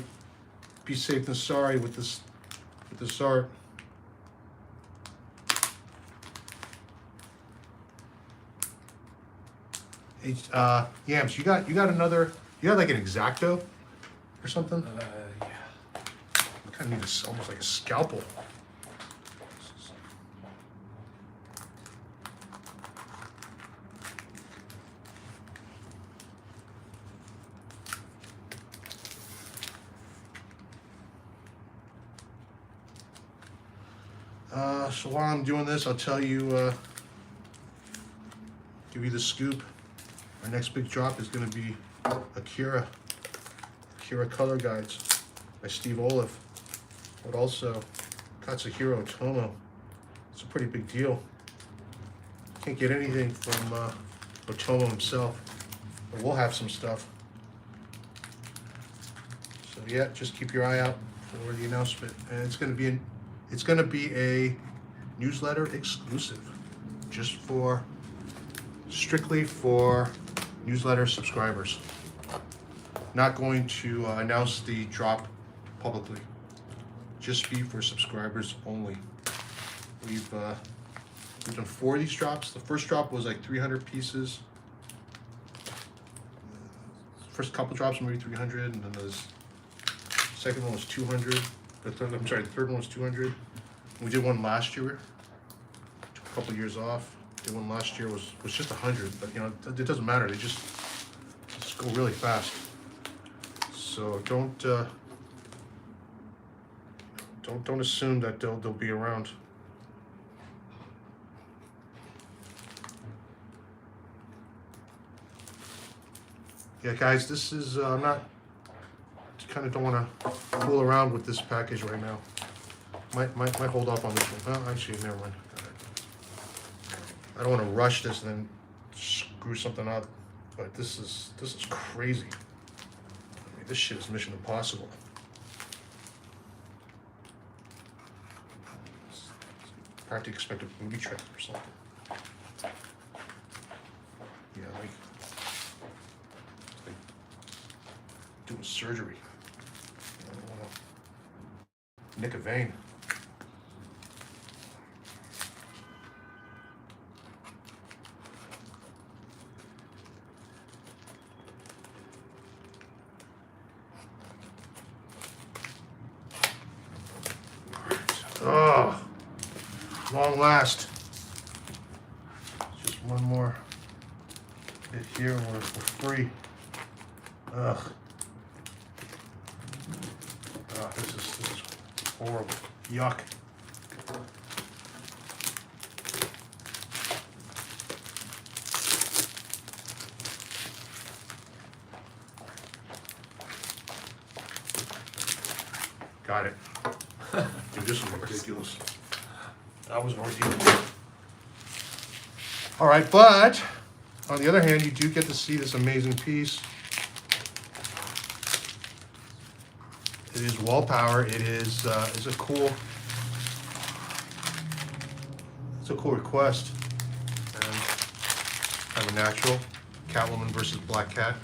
be safe than sorry with this art. Hey, Yams, you got like an X-Acto or something? Yeah. I kind of need almost like a scalpel. So while I'm doing this, I'll tell you, give you the scoop. Our next big drop is going to be Akira Color Guides by Steve Olive, but also Katsuhiro Otomo. It's a pretty big deal. Can't get anything from Otomo himself, but we'll have some stuff. So yeah, just keep your eye out for the announcement, and it's going to be a newsletter exclusive, strictly for newsletter subscribers. Not going to announce the drop publicly. Just be for subscribers only. We've done 4 of these drops. The first drop was like 300 pieces. First couple drops were maybe 300, and then the second one was 200. The third one was 200. We did one last year. Took a couple years off. Did one last year was just 100, but you know it doesn't matter. They just go really fast. So don't assume that they'll be around. Yeah, guys, this is I'm not. Kind of don't want to fool around with this package right now. Might hold off on this one. Oh, actually, never mind. I don't want to rush this and then screw something up. But this is crazy. I mean, this shit is Mission Impossible. Practically expect a booby trap or something. Yeah, like doing surgery. I don't want to nick a vein. Oh, long last. Just one more hit here and we're free. Ugh. Oh, this is horrible. Yuck. Got it. Dude, this is ridiculous. That was an ordeal. All right, but on the other hand, you do get to see this amazing piece. It is wall power. It is a cool. It's a cool request. And kind of natural. Catwoman versus Black Cat.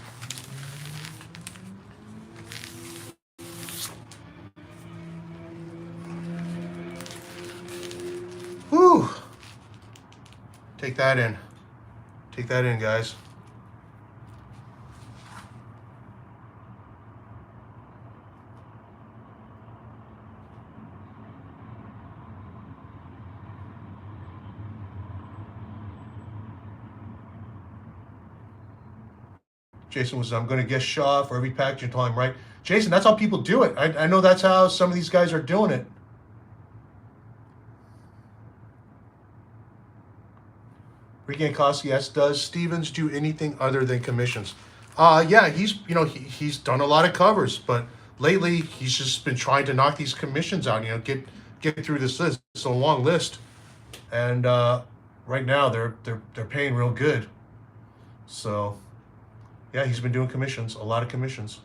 Whew. Take that in. Take that in, guys. Jason was, I'm going to guess Shaw for every package until I'm right. Jason, that's how people do it. I know that's how some of these guys are doing it. Ricky Koski, yes, does Stevens do anything other than commissions? Yeah, he's done a lot of covers, but lately he's just been trying to knock these commissions out. Get through this list. It's a long list, and right now they're paying real good. So, yeah, he's been doing commissions, a lot of commissions.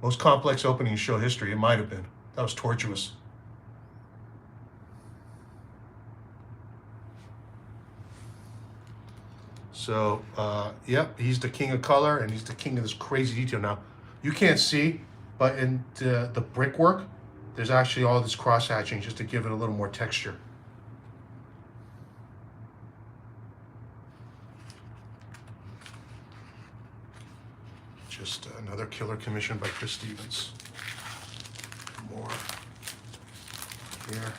Most complex opening in show history. It might have been. That was tortuous. So, yep, he's the king of color, and he's the king of this crazy detail. Now, you can't see, but in the brickwork, there's actually all this cross-hatching just to give it a little more texture. Just another killer commission by Chris Stevens. More here.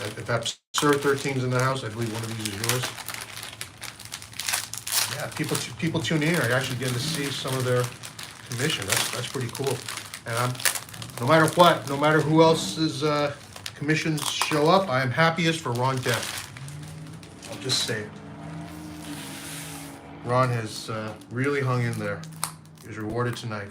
If Absurd 13's in the house, I believe one of these is yours. Yeah, people tune in are actually getting to see some of their commission. That's pretty cool. And no matter what, no matter who else's commissions show up, I am happiest for Ron Depp. I'll just say it. Ron has really hung in there. He was rewarded tonight.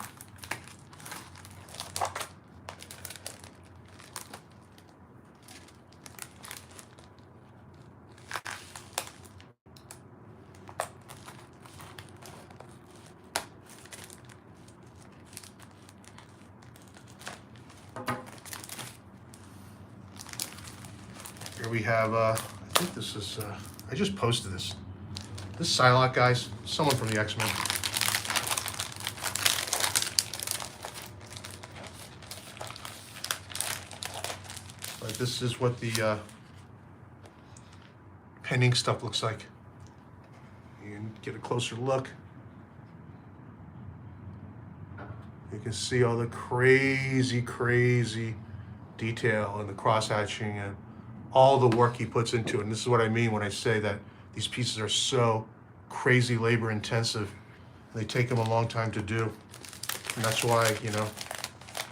we have, I think this is, I just posted this. This Psylocke, guys, someone from the X-Men. Right, this is what the pending stuff looks like. You can get a closer look. You can see all the crazy, crazy detail and the cross-hatching and all the work he puts into it. And this is what I mean when I say that these pieces are so crazy labor intensive. They take him a long time to do. And that's why, you know,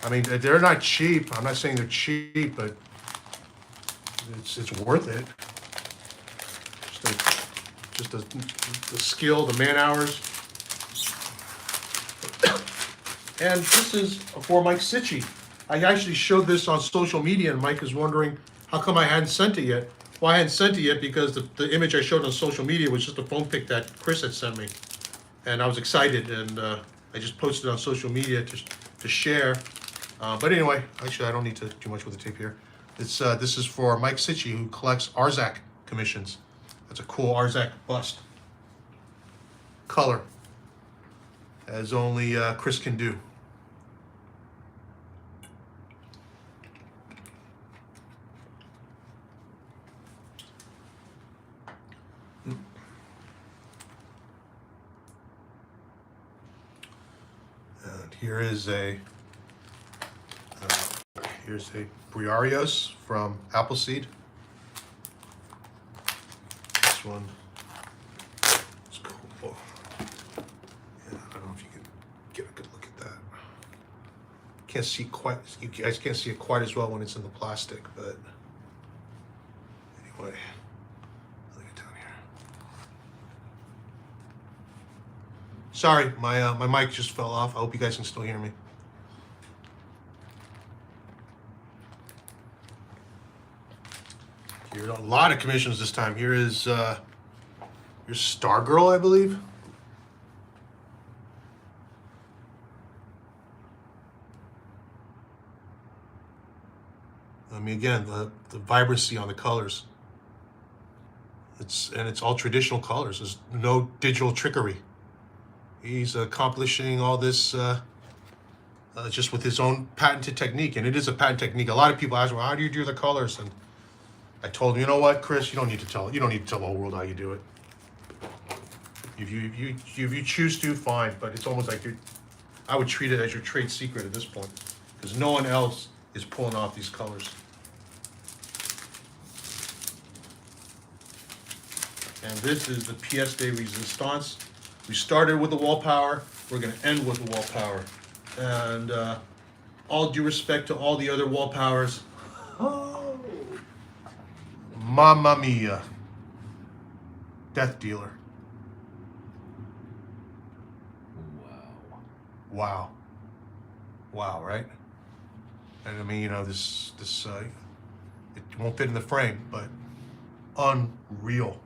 I mean, they're not cheap. I'm not saying they're cheap, but it's worth it. Just the skill, the man hours. And this is for Mike Sitchy. I actually showed this on social media, and Mike is wondering how come I hadn't sent it yet. Well, I hadn't sent it yet because the image I showed on social media was just a phone pic that Chris had sent me. And I was excited, and I just posted it on social media to share. But anyway, actually, I don't need to do much with the tape here. This is for Mike Sitchy, who collects Arzak commissions. That's a cool Arzak bust. Color, as only Chris can do. And here is here's a Briareos from Appleseed. This one is cool. Yeah, I don't know if you can get a good look at that. Can't see quite, you guys can't see it quite as well when it's in the plastic, but anyway, look at down here. Sorry, my mic just fell off. I hope you guys can still hear me. Here are a lot of commissions this time. Here is here's Stargirl, I believe. I mean, again, the vibrancy on the colors. It's all traditional colors. There's no digital trickery. He's accomplishing all this just with his own patented technique, and it is a patent technique. A lot of people ask, well, how do you do the colors? And I told him, you know what, Chris, you don't need to tell the whole world how you do it. If you choose to, fine, but it's almost like I would treat it as your trade secret at this point, because no one else is pulling off these colors. And this is the pièce de résistance. We started with the wall power. We're going to end with the wall power. And all due respect to all the other wall powers. Oh, Mamma mia. Death Dealer. Wow. Wow, right? And I mean, you know, this it won't fit in the frame, but unreal.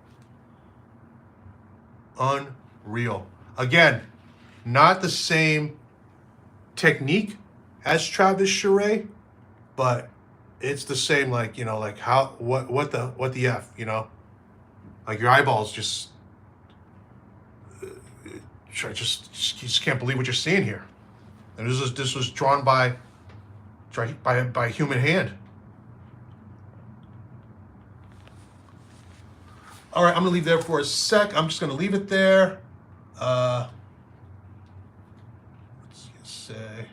Unreal. Again, not the same technique as Travis Charest, but it's the same, like, you know, like how, what the F, you know? Like your eyeballs just you just can't believe what you're seeing here. And this was drawn by human hand. All right, I'm gonna leave there for a sec. I'm just gonna leave it there. Let's just say.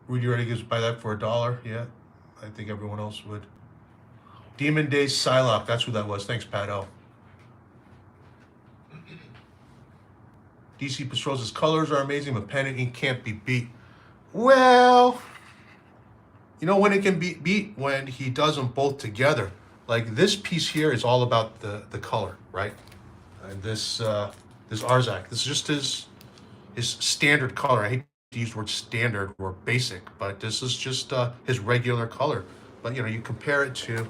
Would you ready to buy that for $1? Yeah, I think everyone else would. Demon Days Psylocke, that's who that was. Thanks, Pat O. DC Pastrosa's colors are amazing, but pen and ink can't be beat. Well, you know when it can be beat? When he does them both together. Like this piece here is all about the color, right? And this Arzak, this is just his standard color. I hate to use the word standard or basic, but this is just his regular color. But you know, you compare it to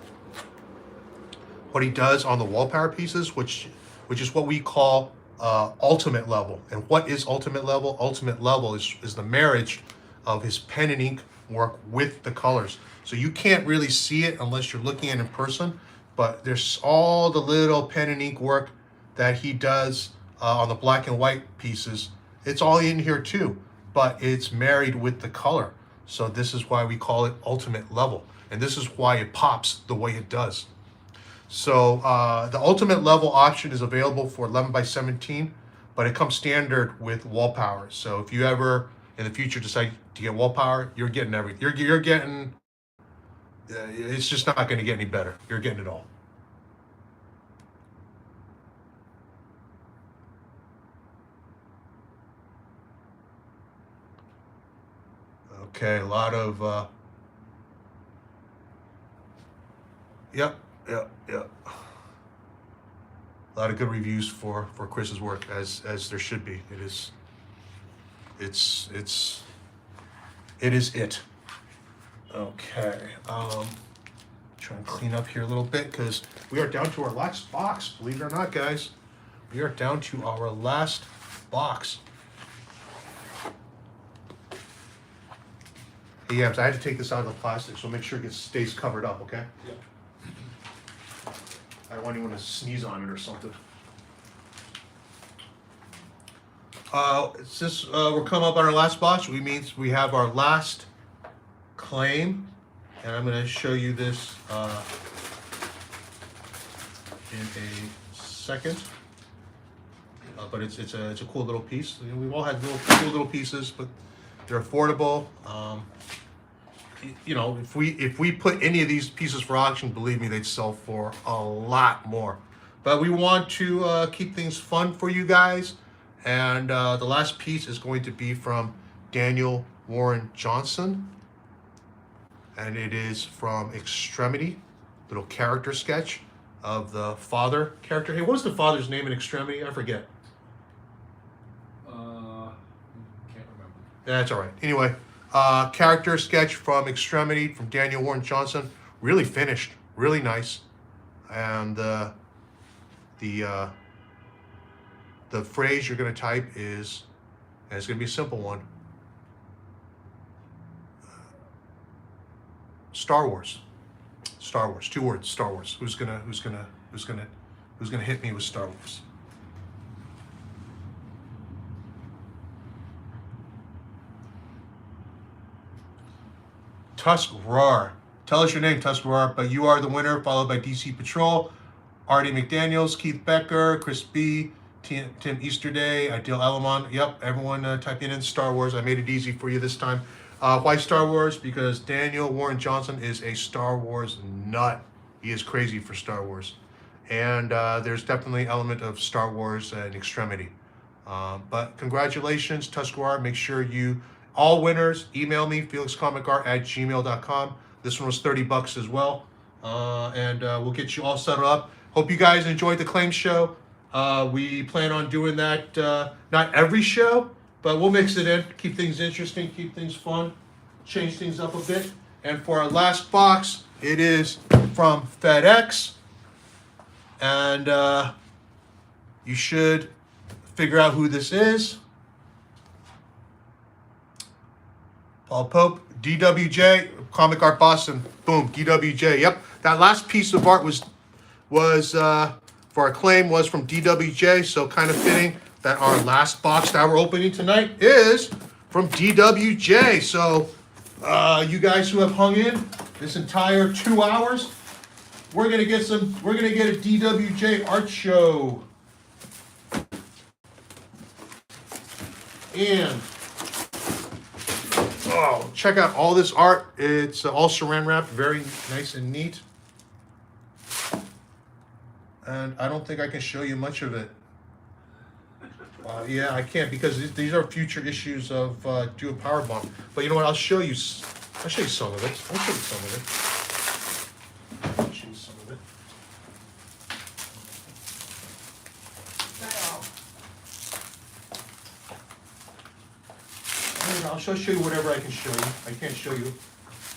what he does on the wall power pieces, which is what we call ultimate level. And what is ultimate level? Ultimate level is the marriage of his pen and ink work with the colors. So you can't really see it unless you're looking at it in person, but there's all the little pen and ink work that he does on the black and white pieces. It's all in here too, but it's married with the color. So this is why we call it ultimate level. And this is why it pops the way it does. So the ultimate level option is available for 11 by 17, but it comes standard with wall power. So if you ever in the future decide to get wall power, you're getting everything. You're getting, it's just not going to get any better. You're getting it all. Okay, a lot of, yep. A lot of good reviews for Chris's work, as there should be. It is it. Okay, trying to clean up here a little bit because we are down to our last box. Believe it or not, guys, we are down to our last box. Hey, Yams, I had to take this out of the plastic, so make sure it stays covered up, okay? Yep. I don't want anyone to sneeze on it or something. Since we're coming up on our last box, which means we have our last claim, and I'm going to show you this in a second. But it's a cool little piece. You know, we've all had cool little pieces, but they're affordable. You know, if we put any of these pieces for auction, believe me, they'd sell for a lot more. But we want to keep things fun for you guys, and the last piece is going to be from Daniel Warren Johnson, and it is from Extremity, little character sketch of the father character. Hey, what was the father's name in Extremity? I forget. Can't remember. That's all right. Anyway, character sketch from Extremity from Daniel Warren Johnson. Really finished, really nice, and the phrase you're going to type is, and it's going to be a simple one. Star Wars. 2 words. Star Wars. Who's gonna hit me with Star Wars? Tusk Roar. Tell us your name, Tusk Roar, but you are the winner, followed by DC Patrol, Artie McDaniels, Keith Becker, Chris B, Tim Easterday, Ideal Elamon. Yep, everyone typing in Star Wars. I made it easy for you this time. Why Star Wars? Because Daniel Warren Johnson is a Star Wars nut. He is crazy for Star Wars. And there's definitely an element of Star Wars and Extremity. But congratulations, Tusquar. Make sure you, all winners, email me, felixcomicart@gmail.com. This one was $30 as well. And we'll get you all set up. Hope you guys enjoyed the claim show. We plan on doing that, not every show, but we'll mix it in, keep things interesting, keep things fun, change things up a bit. And for our last box, it is from FedEx. And you should figure out who this is. Paul Pope, DWJ, Comic Art Boston. Boom, DWJ. Yep, that last piece of art was for our claim was from DWJ, so kind of fitting that our last box that we're opening tonight is from DWJ. So you guys who have hung in this entire 2 hours, we're gonna get a DWJ art show. And oh, check out all this art. It's all saran wrapped, very nice and neat. And I don't think I can show you much of it. Yeah, I can't, because these are future issues of doing Powerbomb. But you know what? I'll show you some of it. I'll show you some of it. I'll show you whatever I can show you. I can't show you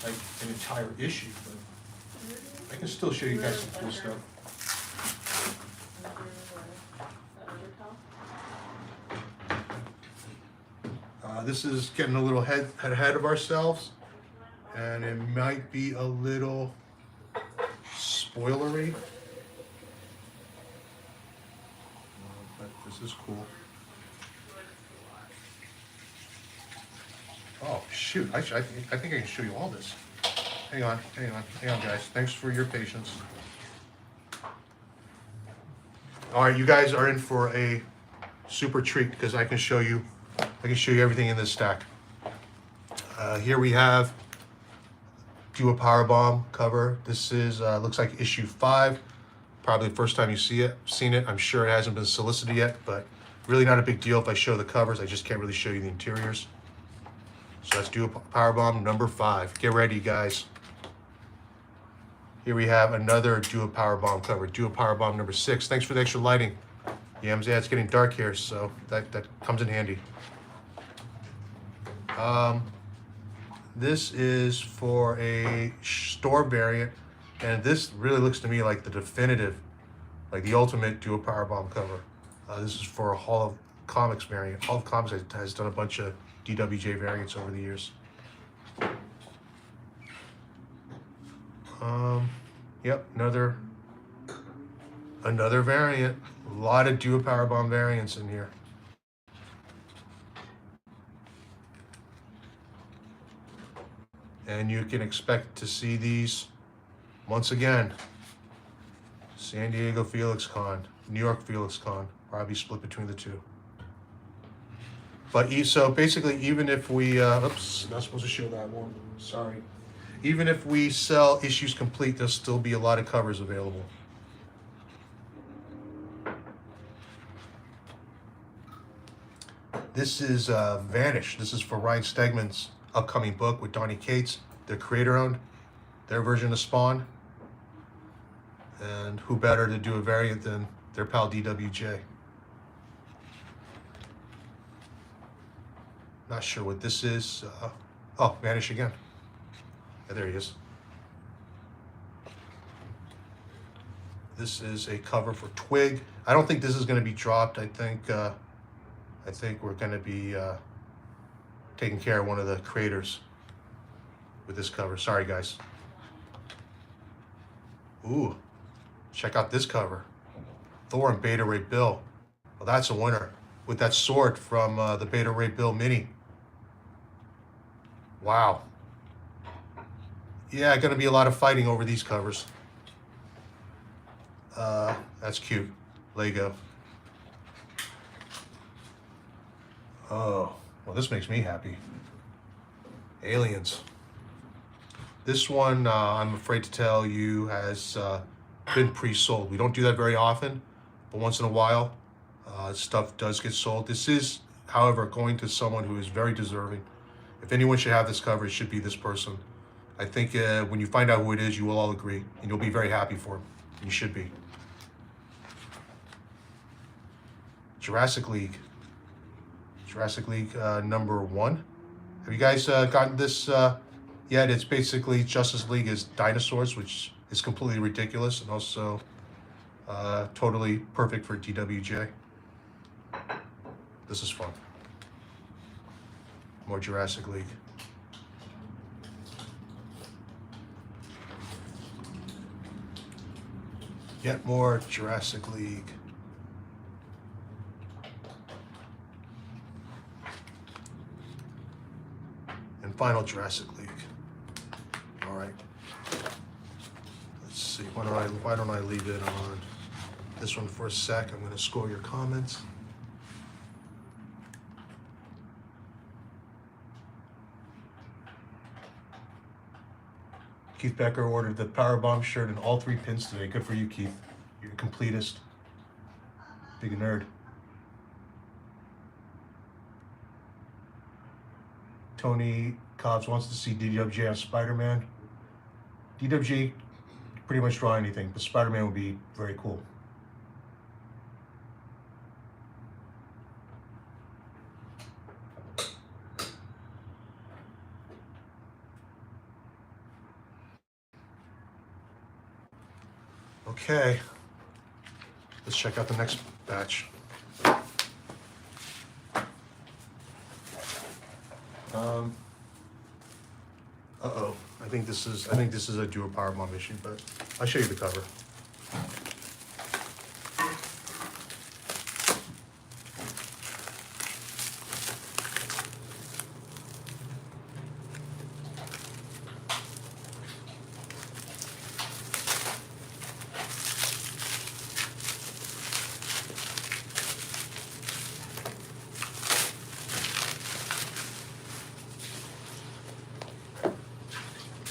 like an entire issue, but I can still show you guys some cool stuff. This is getting a little ahead of ourselves, and it might be a little spoilery. But this is cool. Oh shoot! I think I can show you all this. Hang on, guys. Thanks for your patience. All right, you guys are in for a super treat because I can show you everything in this stack. Here we have Do a Powerbomb cover. This is looks like issue 5. Probably the first time you've seen it. I'm sure it hasn't been solicited yet, but really not a big deal if I show the covers. I just can't really show you the interiors. So let's do a Powerbomb number 5. Get ready, guys. Here we have another Do a Powerbomb cover. Do a Powerbomb number 6. Thanks for the extra lighting. Yeah, it's getting dark here, so that comes in handy. This is for a store variant, and this really looks to me like the definitive, like the ultimate Do a Powerbomb cover. This is for a Hall of Comics variant. Hall of Comics has done a bunch of DWJ variants over the years. Yep, another variant. A lot of Do a Powerbomb variants in here. And you can expect to see these once again. San Diego Felix Con, New York Felix Con, probably split between the two. But so basically, even if we, oops, not supposed to show that one, sorry. Even if we sell issues complete, there'll still be a lot of covers available. This is Vanish. This is for Ryan Stegman's upcoming book with Donny Cates, their creator-owned, their version of Spawn. And who better to do a variant than their pal DWJ? Not sure what this is. Oh, Vanish again. Yeah, there he is. This is a cover for Twig. I don't think this is going to be dropped. I think we're going to be taking care of one of the creators with this cover. Sorry, guys. Ooh, check out this cover. Thor and Beta Ray Bill. Well, that's a winner with that sword from the Beta Ray Bill mini. Wow. Yeah, going to be a lot of fighting over these covers. That's cute. Lego. Oh, well, this makes me happy. Aliens. This one, I'm afraid to tell you, has been pre-sold. We don't do that very often, but once in a while, stuff does get sold. This is, however, going to someone who is very deserving. If anyone should have this cover, it should be this person. I think when you find out who it is, you will all agree, and you'll be very happy for him. You should be. Jurassic League. Jurassic League number 1. Have you guys gotten this yet? It's basically Justice League as dinosaurs, which is completely ridiculous and also totally perfect for DWJ. This is fun. More Jurassic League. Yet more Jurassic League. And final Jurassic League. All right. Let's see. Why don't I leave it on this one for a sec? I'm going to score your comments. Keith Becker ordered the Powerbomb shirt and all 3 pins today. Good for you, Keith. You're a completist. Big nerd. Tony Cobbs wants to see DWJ on Spider-Man. DWJ pretty much draw anything, but Spider-Man would be very cool. Okay, let's check out the next batch. Uh-oh. I think this is a dual powerbomb issue, but I'll show you the cover.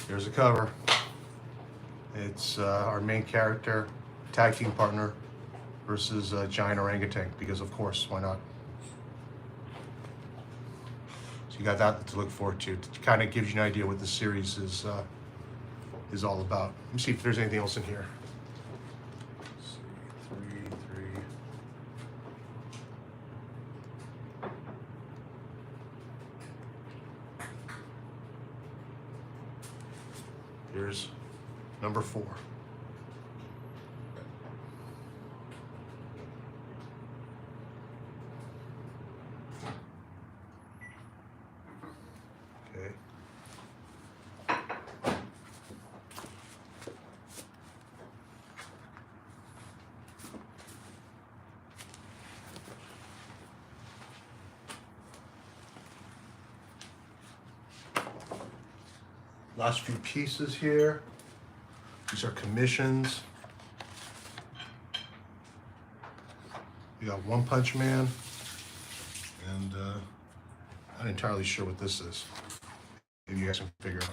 Here's the cover. It's our main character, tag team partner, versus giant orangutan, because of course, why not? So you got that to look forward to. It kind of gives you an idea what the series is all about. Let me see if there's anything else in here. Let's see, three. Here's number 4. Okay. Last few pieces here. These are commissions. We got One Punch Man, and I'm not entirely sure what this is. Maybe you guys can figure out.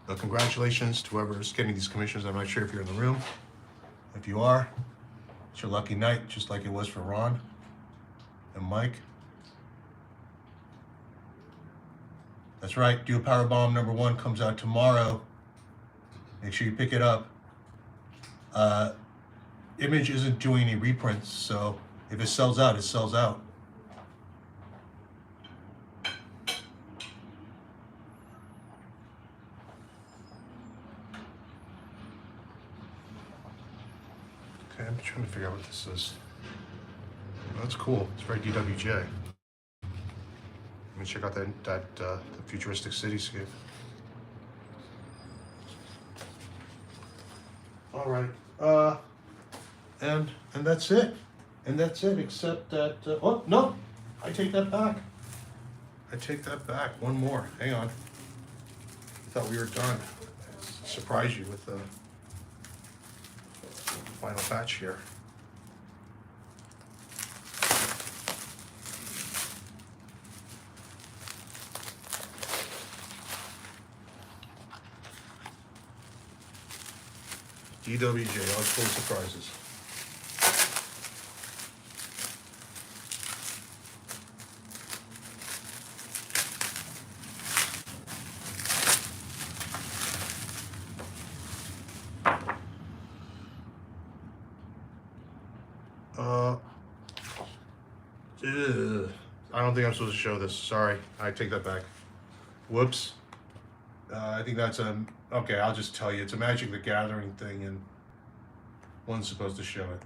But congratulations to whoever's getting these commissions. I'm not sure if you're in the room. If you are, it's your lucky night, just like it was for Ron and Mike. That's right, Dual Powerbomb number 1 comes out tomorrow. Make sure you pick it up. Image isn't doing any reprints, so if it sells out, it sells out. Okay, I'm trying to figure out what this is. That's cool. It's very DWJ. Let me check out the futuristic cityscape. All right, and that's it. And that's it, except that, oh, no, I take that back. I take that back. One more, hang on. I thought we were done. Surprise you with the final batch here. DWJ, always full of surprises. I don't think I'm supposed to show this. Sorry, I take that back. Whoops. I think that's okay, I'll just tell you. It's a Magic the Gathering thing, and one's supposed to show it.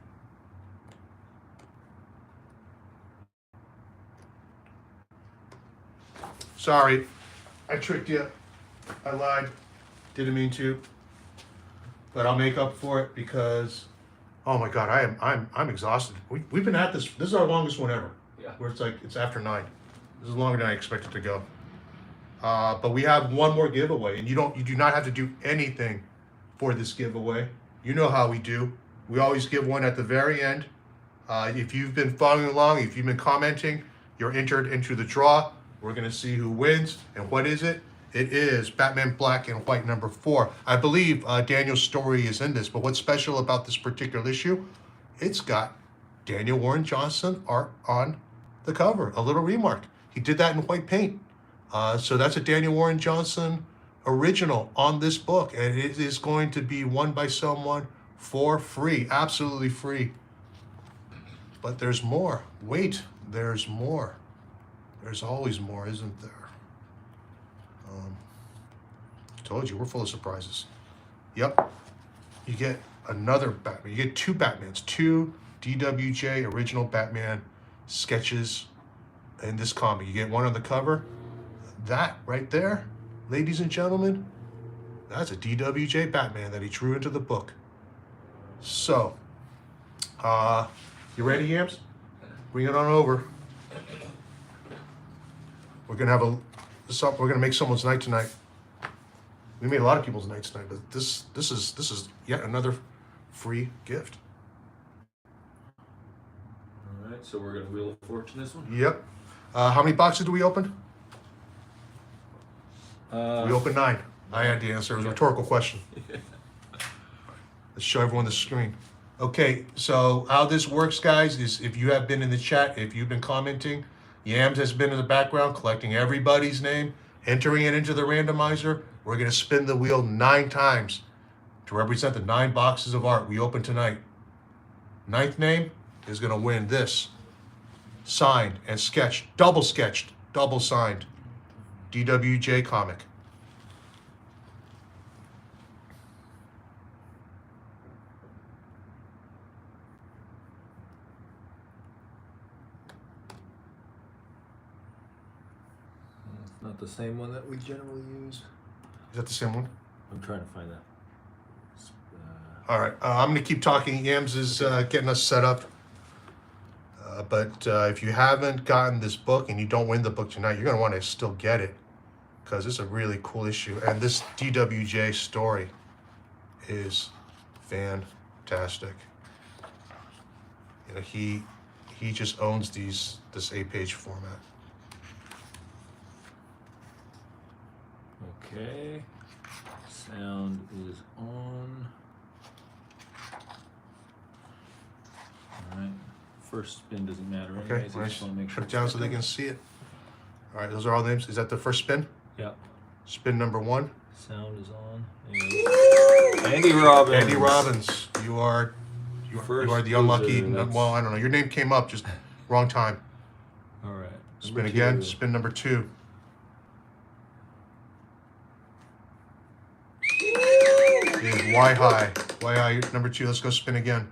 Sorry, I tricked you. I lied. Didn't mean to. But I'll make up for it because, oh my God, I'm exhausted. We've been at this. This is our longest one ever. Yeah. Where it's after 9. This is longer than I expected to go. But we have one more giveaway, and you do not have to do anything for this giveaway. You know how we do. We always give one at the very end. If you've been following along, if you've been commenting, you're entered into the draw. We're gonna see who wins, and what is it? It is Batman Black and White number 4. I believe Daniel's story is in this, but what's special about this particular issue? It's got Daniel Warren Johnson art on the cover, a little remark. He did that in white paint. So that's a Daniel Warren Johnson original on this book, and it is going to be won by someone for free, absolutely free. But there's more. Wait, there's more. There's always more, isn't there? Told you, we're full of surprises. Yep, you get another Batman. You get 2 Batmans, 2 DWJ original Batman sketches in this comic. You get one on the cover. That right there, ladies and gentlemen, that's a DWJ Batman that he drew into the book. So, you ready, Yams? Bring it on over. We're gonna make someone's night tonight. We made a lot of people's nights tonight, but this is yet another free gift. All right, so we're gonna Wheel of Fortune this one. Yep. How many boxes do we open? We opened 9. I had the answer. It was a rhetorical question. Let's show everyone the screen. Okay, so how this works, guys, is if you have been in the chat, if you've been commenting, Yams has been in the background collecting everybody's name, entering it into the randomizer. We're going to spin the wheel 9 times to represent the 9 boxes of art we open tonight. 9th name is going to win this. Signed and sketched, double signed, DWJ comic. It's not the same one that we generally use. Is that the same one? I'm trying to find that. All right, I'm going to keep talking. Yams is getting us set up. But if you haven't gotten this book and you don't win the book tonight, you're going to want to still get it because it's a really cool issue. And this DWJ story is fantastic. You know, he just owns this 8-page format. Okay. Sound is on. All right. First spin doesn't matter. Okay, Anyways, I nice. just want to make Put sure it down so they can see it. All right, those are all the names. Is that the first spin? Yeah. Spin number 1. Sound is on. And Andy Robbins. Andy Robbins, you are the unlucky. loser, Well, I don't know. Your name came up, just wrong time. All right. Spin Number again. 2. Spin number 2. Is Y high. Y high number 2. Let's go spin again.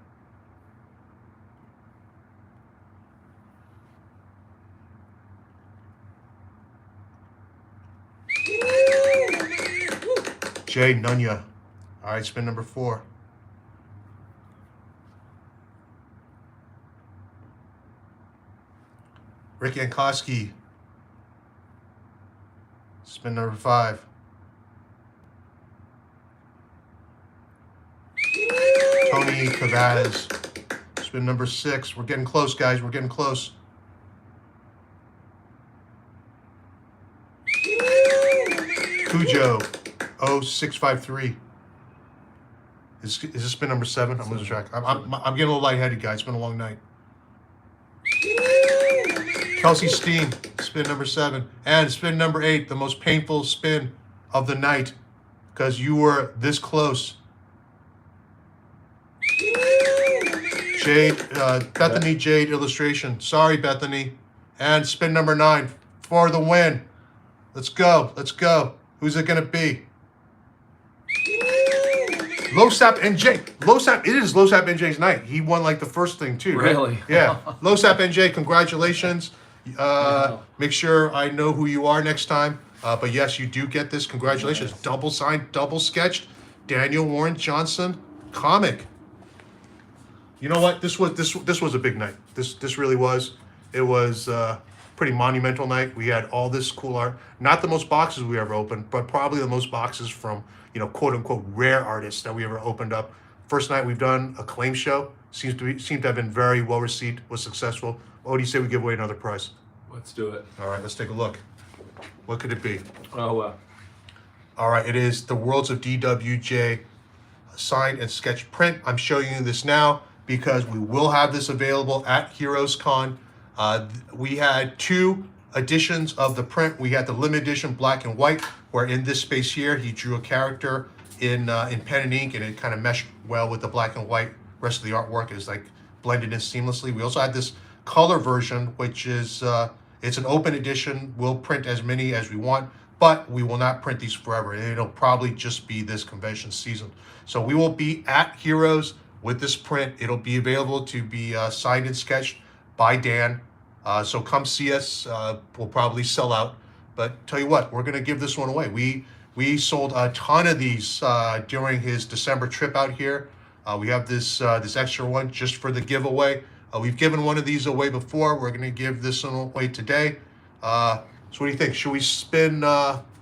J Nunya. All right, spin number 4. Rick Yankowski. Spin number 5. Tony Cavaz. Spin number 6. We're getting close, guys. We're getting close. Cujo 0653. Is this spin number 7? I'm losing track. I'm getting a little lightheaded, guys. It's been a long night. Kelsey Steen, spin number 7. And spin number 8, the most painful spin of the night, because you were this close. Jade, Bethany Jade illustration. Sorry, Bethany. And spin number 9 for the win. Let's go. Let's go. Who's it going to be? Losap NJ. Losap, it is Losap NJ's night. He won like the first thing too. Right? Really? Yeah. Losap NJ, congratulations. Make sure I know who you are next time. But yes, you do get this. Congratulations. Yes. Double signed, double sketched. Daniel Warren Johnson comic. You know what? This was a big night. This really was. It was pretty monumental night. We had all this cool art. Not the most boxes we ever opened, but probably the most boxes from, you know, quote unquote rare artists that we ever opened up. First night we've done a claim show. Seemed to have been very well received, was successful. What do you say we give away another prize? Let's do it. All right, let's take a look. What could it be? Oh, All right, it is the Worlds of DWJ signed and sketch print. I'm showing you this now because we will have this available at Heroes Con. We had 2 editions of the print. We had the limited edition black and white, where in this space here, he drew a character in pen and ink, and it kind of meshed well with the black and white. Rest of the artwork is like blended in seamlessly. We also had this color version, which is, it's an open edition. We'll print as many as we want, but we will not print these forever. It'll probably just be this convention season. So we will be at Heroes with this print. It'll be available to be signed and sketched by Dan. So come see us. We'll probably sell out. But tell you what, we're going to give this one away. We sold a ton of these during his December trip out here. We have this extra one just for the giveaway. We've given one of these away before. We're going to give this one away today. So what do you think? Should we spin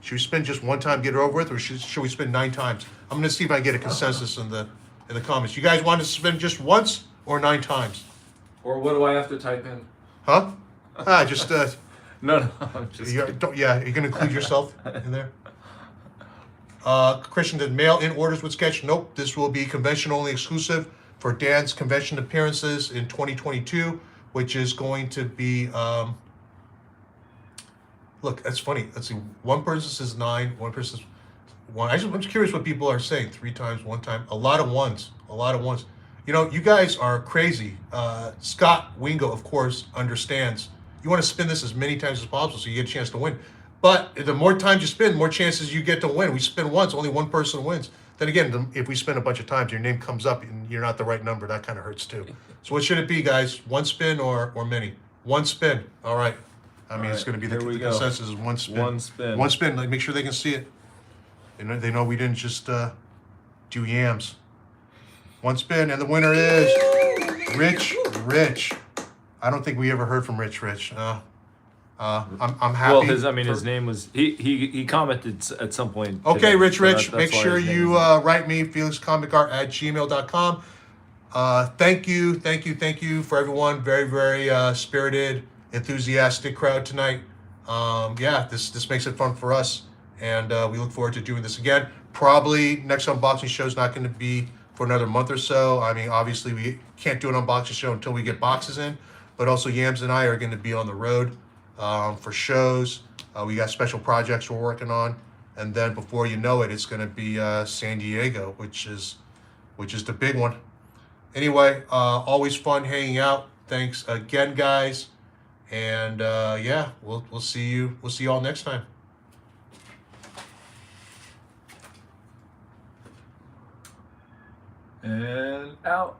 just one time, get it over with, or should we spin 9 times? I'm going to see if I can get a consensus in the comments. You guys want to spin just once or 9 times? Or what do I have to type in? Huh? Just No, I'm just you're going to include yourself in there. Christian did mail in orders with sketch. Nope, this will be convention only exclusive for Dan's convention appearances in 2022, which is going to be. Look, that's funny. Let's see. One person says 9. One person says 1. I'm just curious what people are saying. 3 times, 1 time. A lot of ones. A lot of ones. You know, you guys are crazy. Scott Wingo, of course, understands. You want to spin this as many times as possible so you get a chance to win. But the more times you spin, more chances you get to win. We spin once, only one person wins. Then again, if we spin a bunch of times, your name comes up and you're not the right number. That kind of hurts too. So what should it be, guys? 1 spin or many? 1 spin. All right. I mean, it's going to be the consensus is 1 spin. 1 spin. 1 spin. Like, make sure they can see it. They know we didn't just do yams. 1 spin, and the winner is Rich. I don't think we ever heard from Rich. I'm happy. Well, his name was he commented at some point. Okay, today, Rich. so that's Make why sure his name you is- write me felixcomicart@gmail.com. Thank you for everyone. Very, very spirited, enthusiastic crowd tonight. This makes it fun for us, and we look forward to doing this again. Probably next unboxing show is not going to be for another month or so. I mean, obviously we can't do an unboxing show until we get boxes in, but also Yams and I are going to be on the road for shows. We got special projects we're working on, and then before you know it, it's going to be San Diego, which is the big one. Anyway, always fun hanging out. Thanks again, guys, and we'll see you. We'll see you all next time. And out.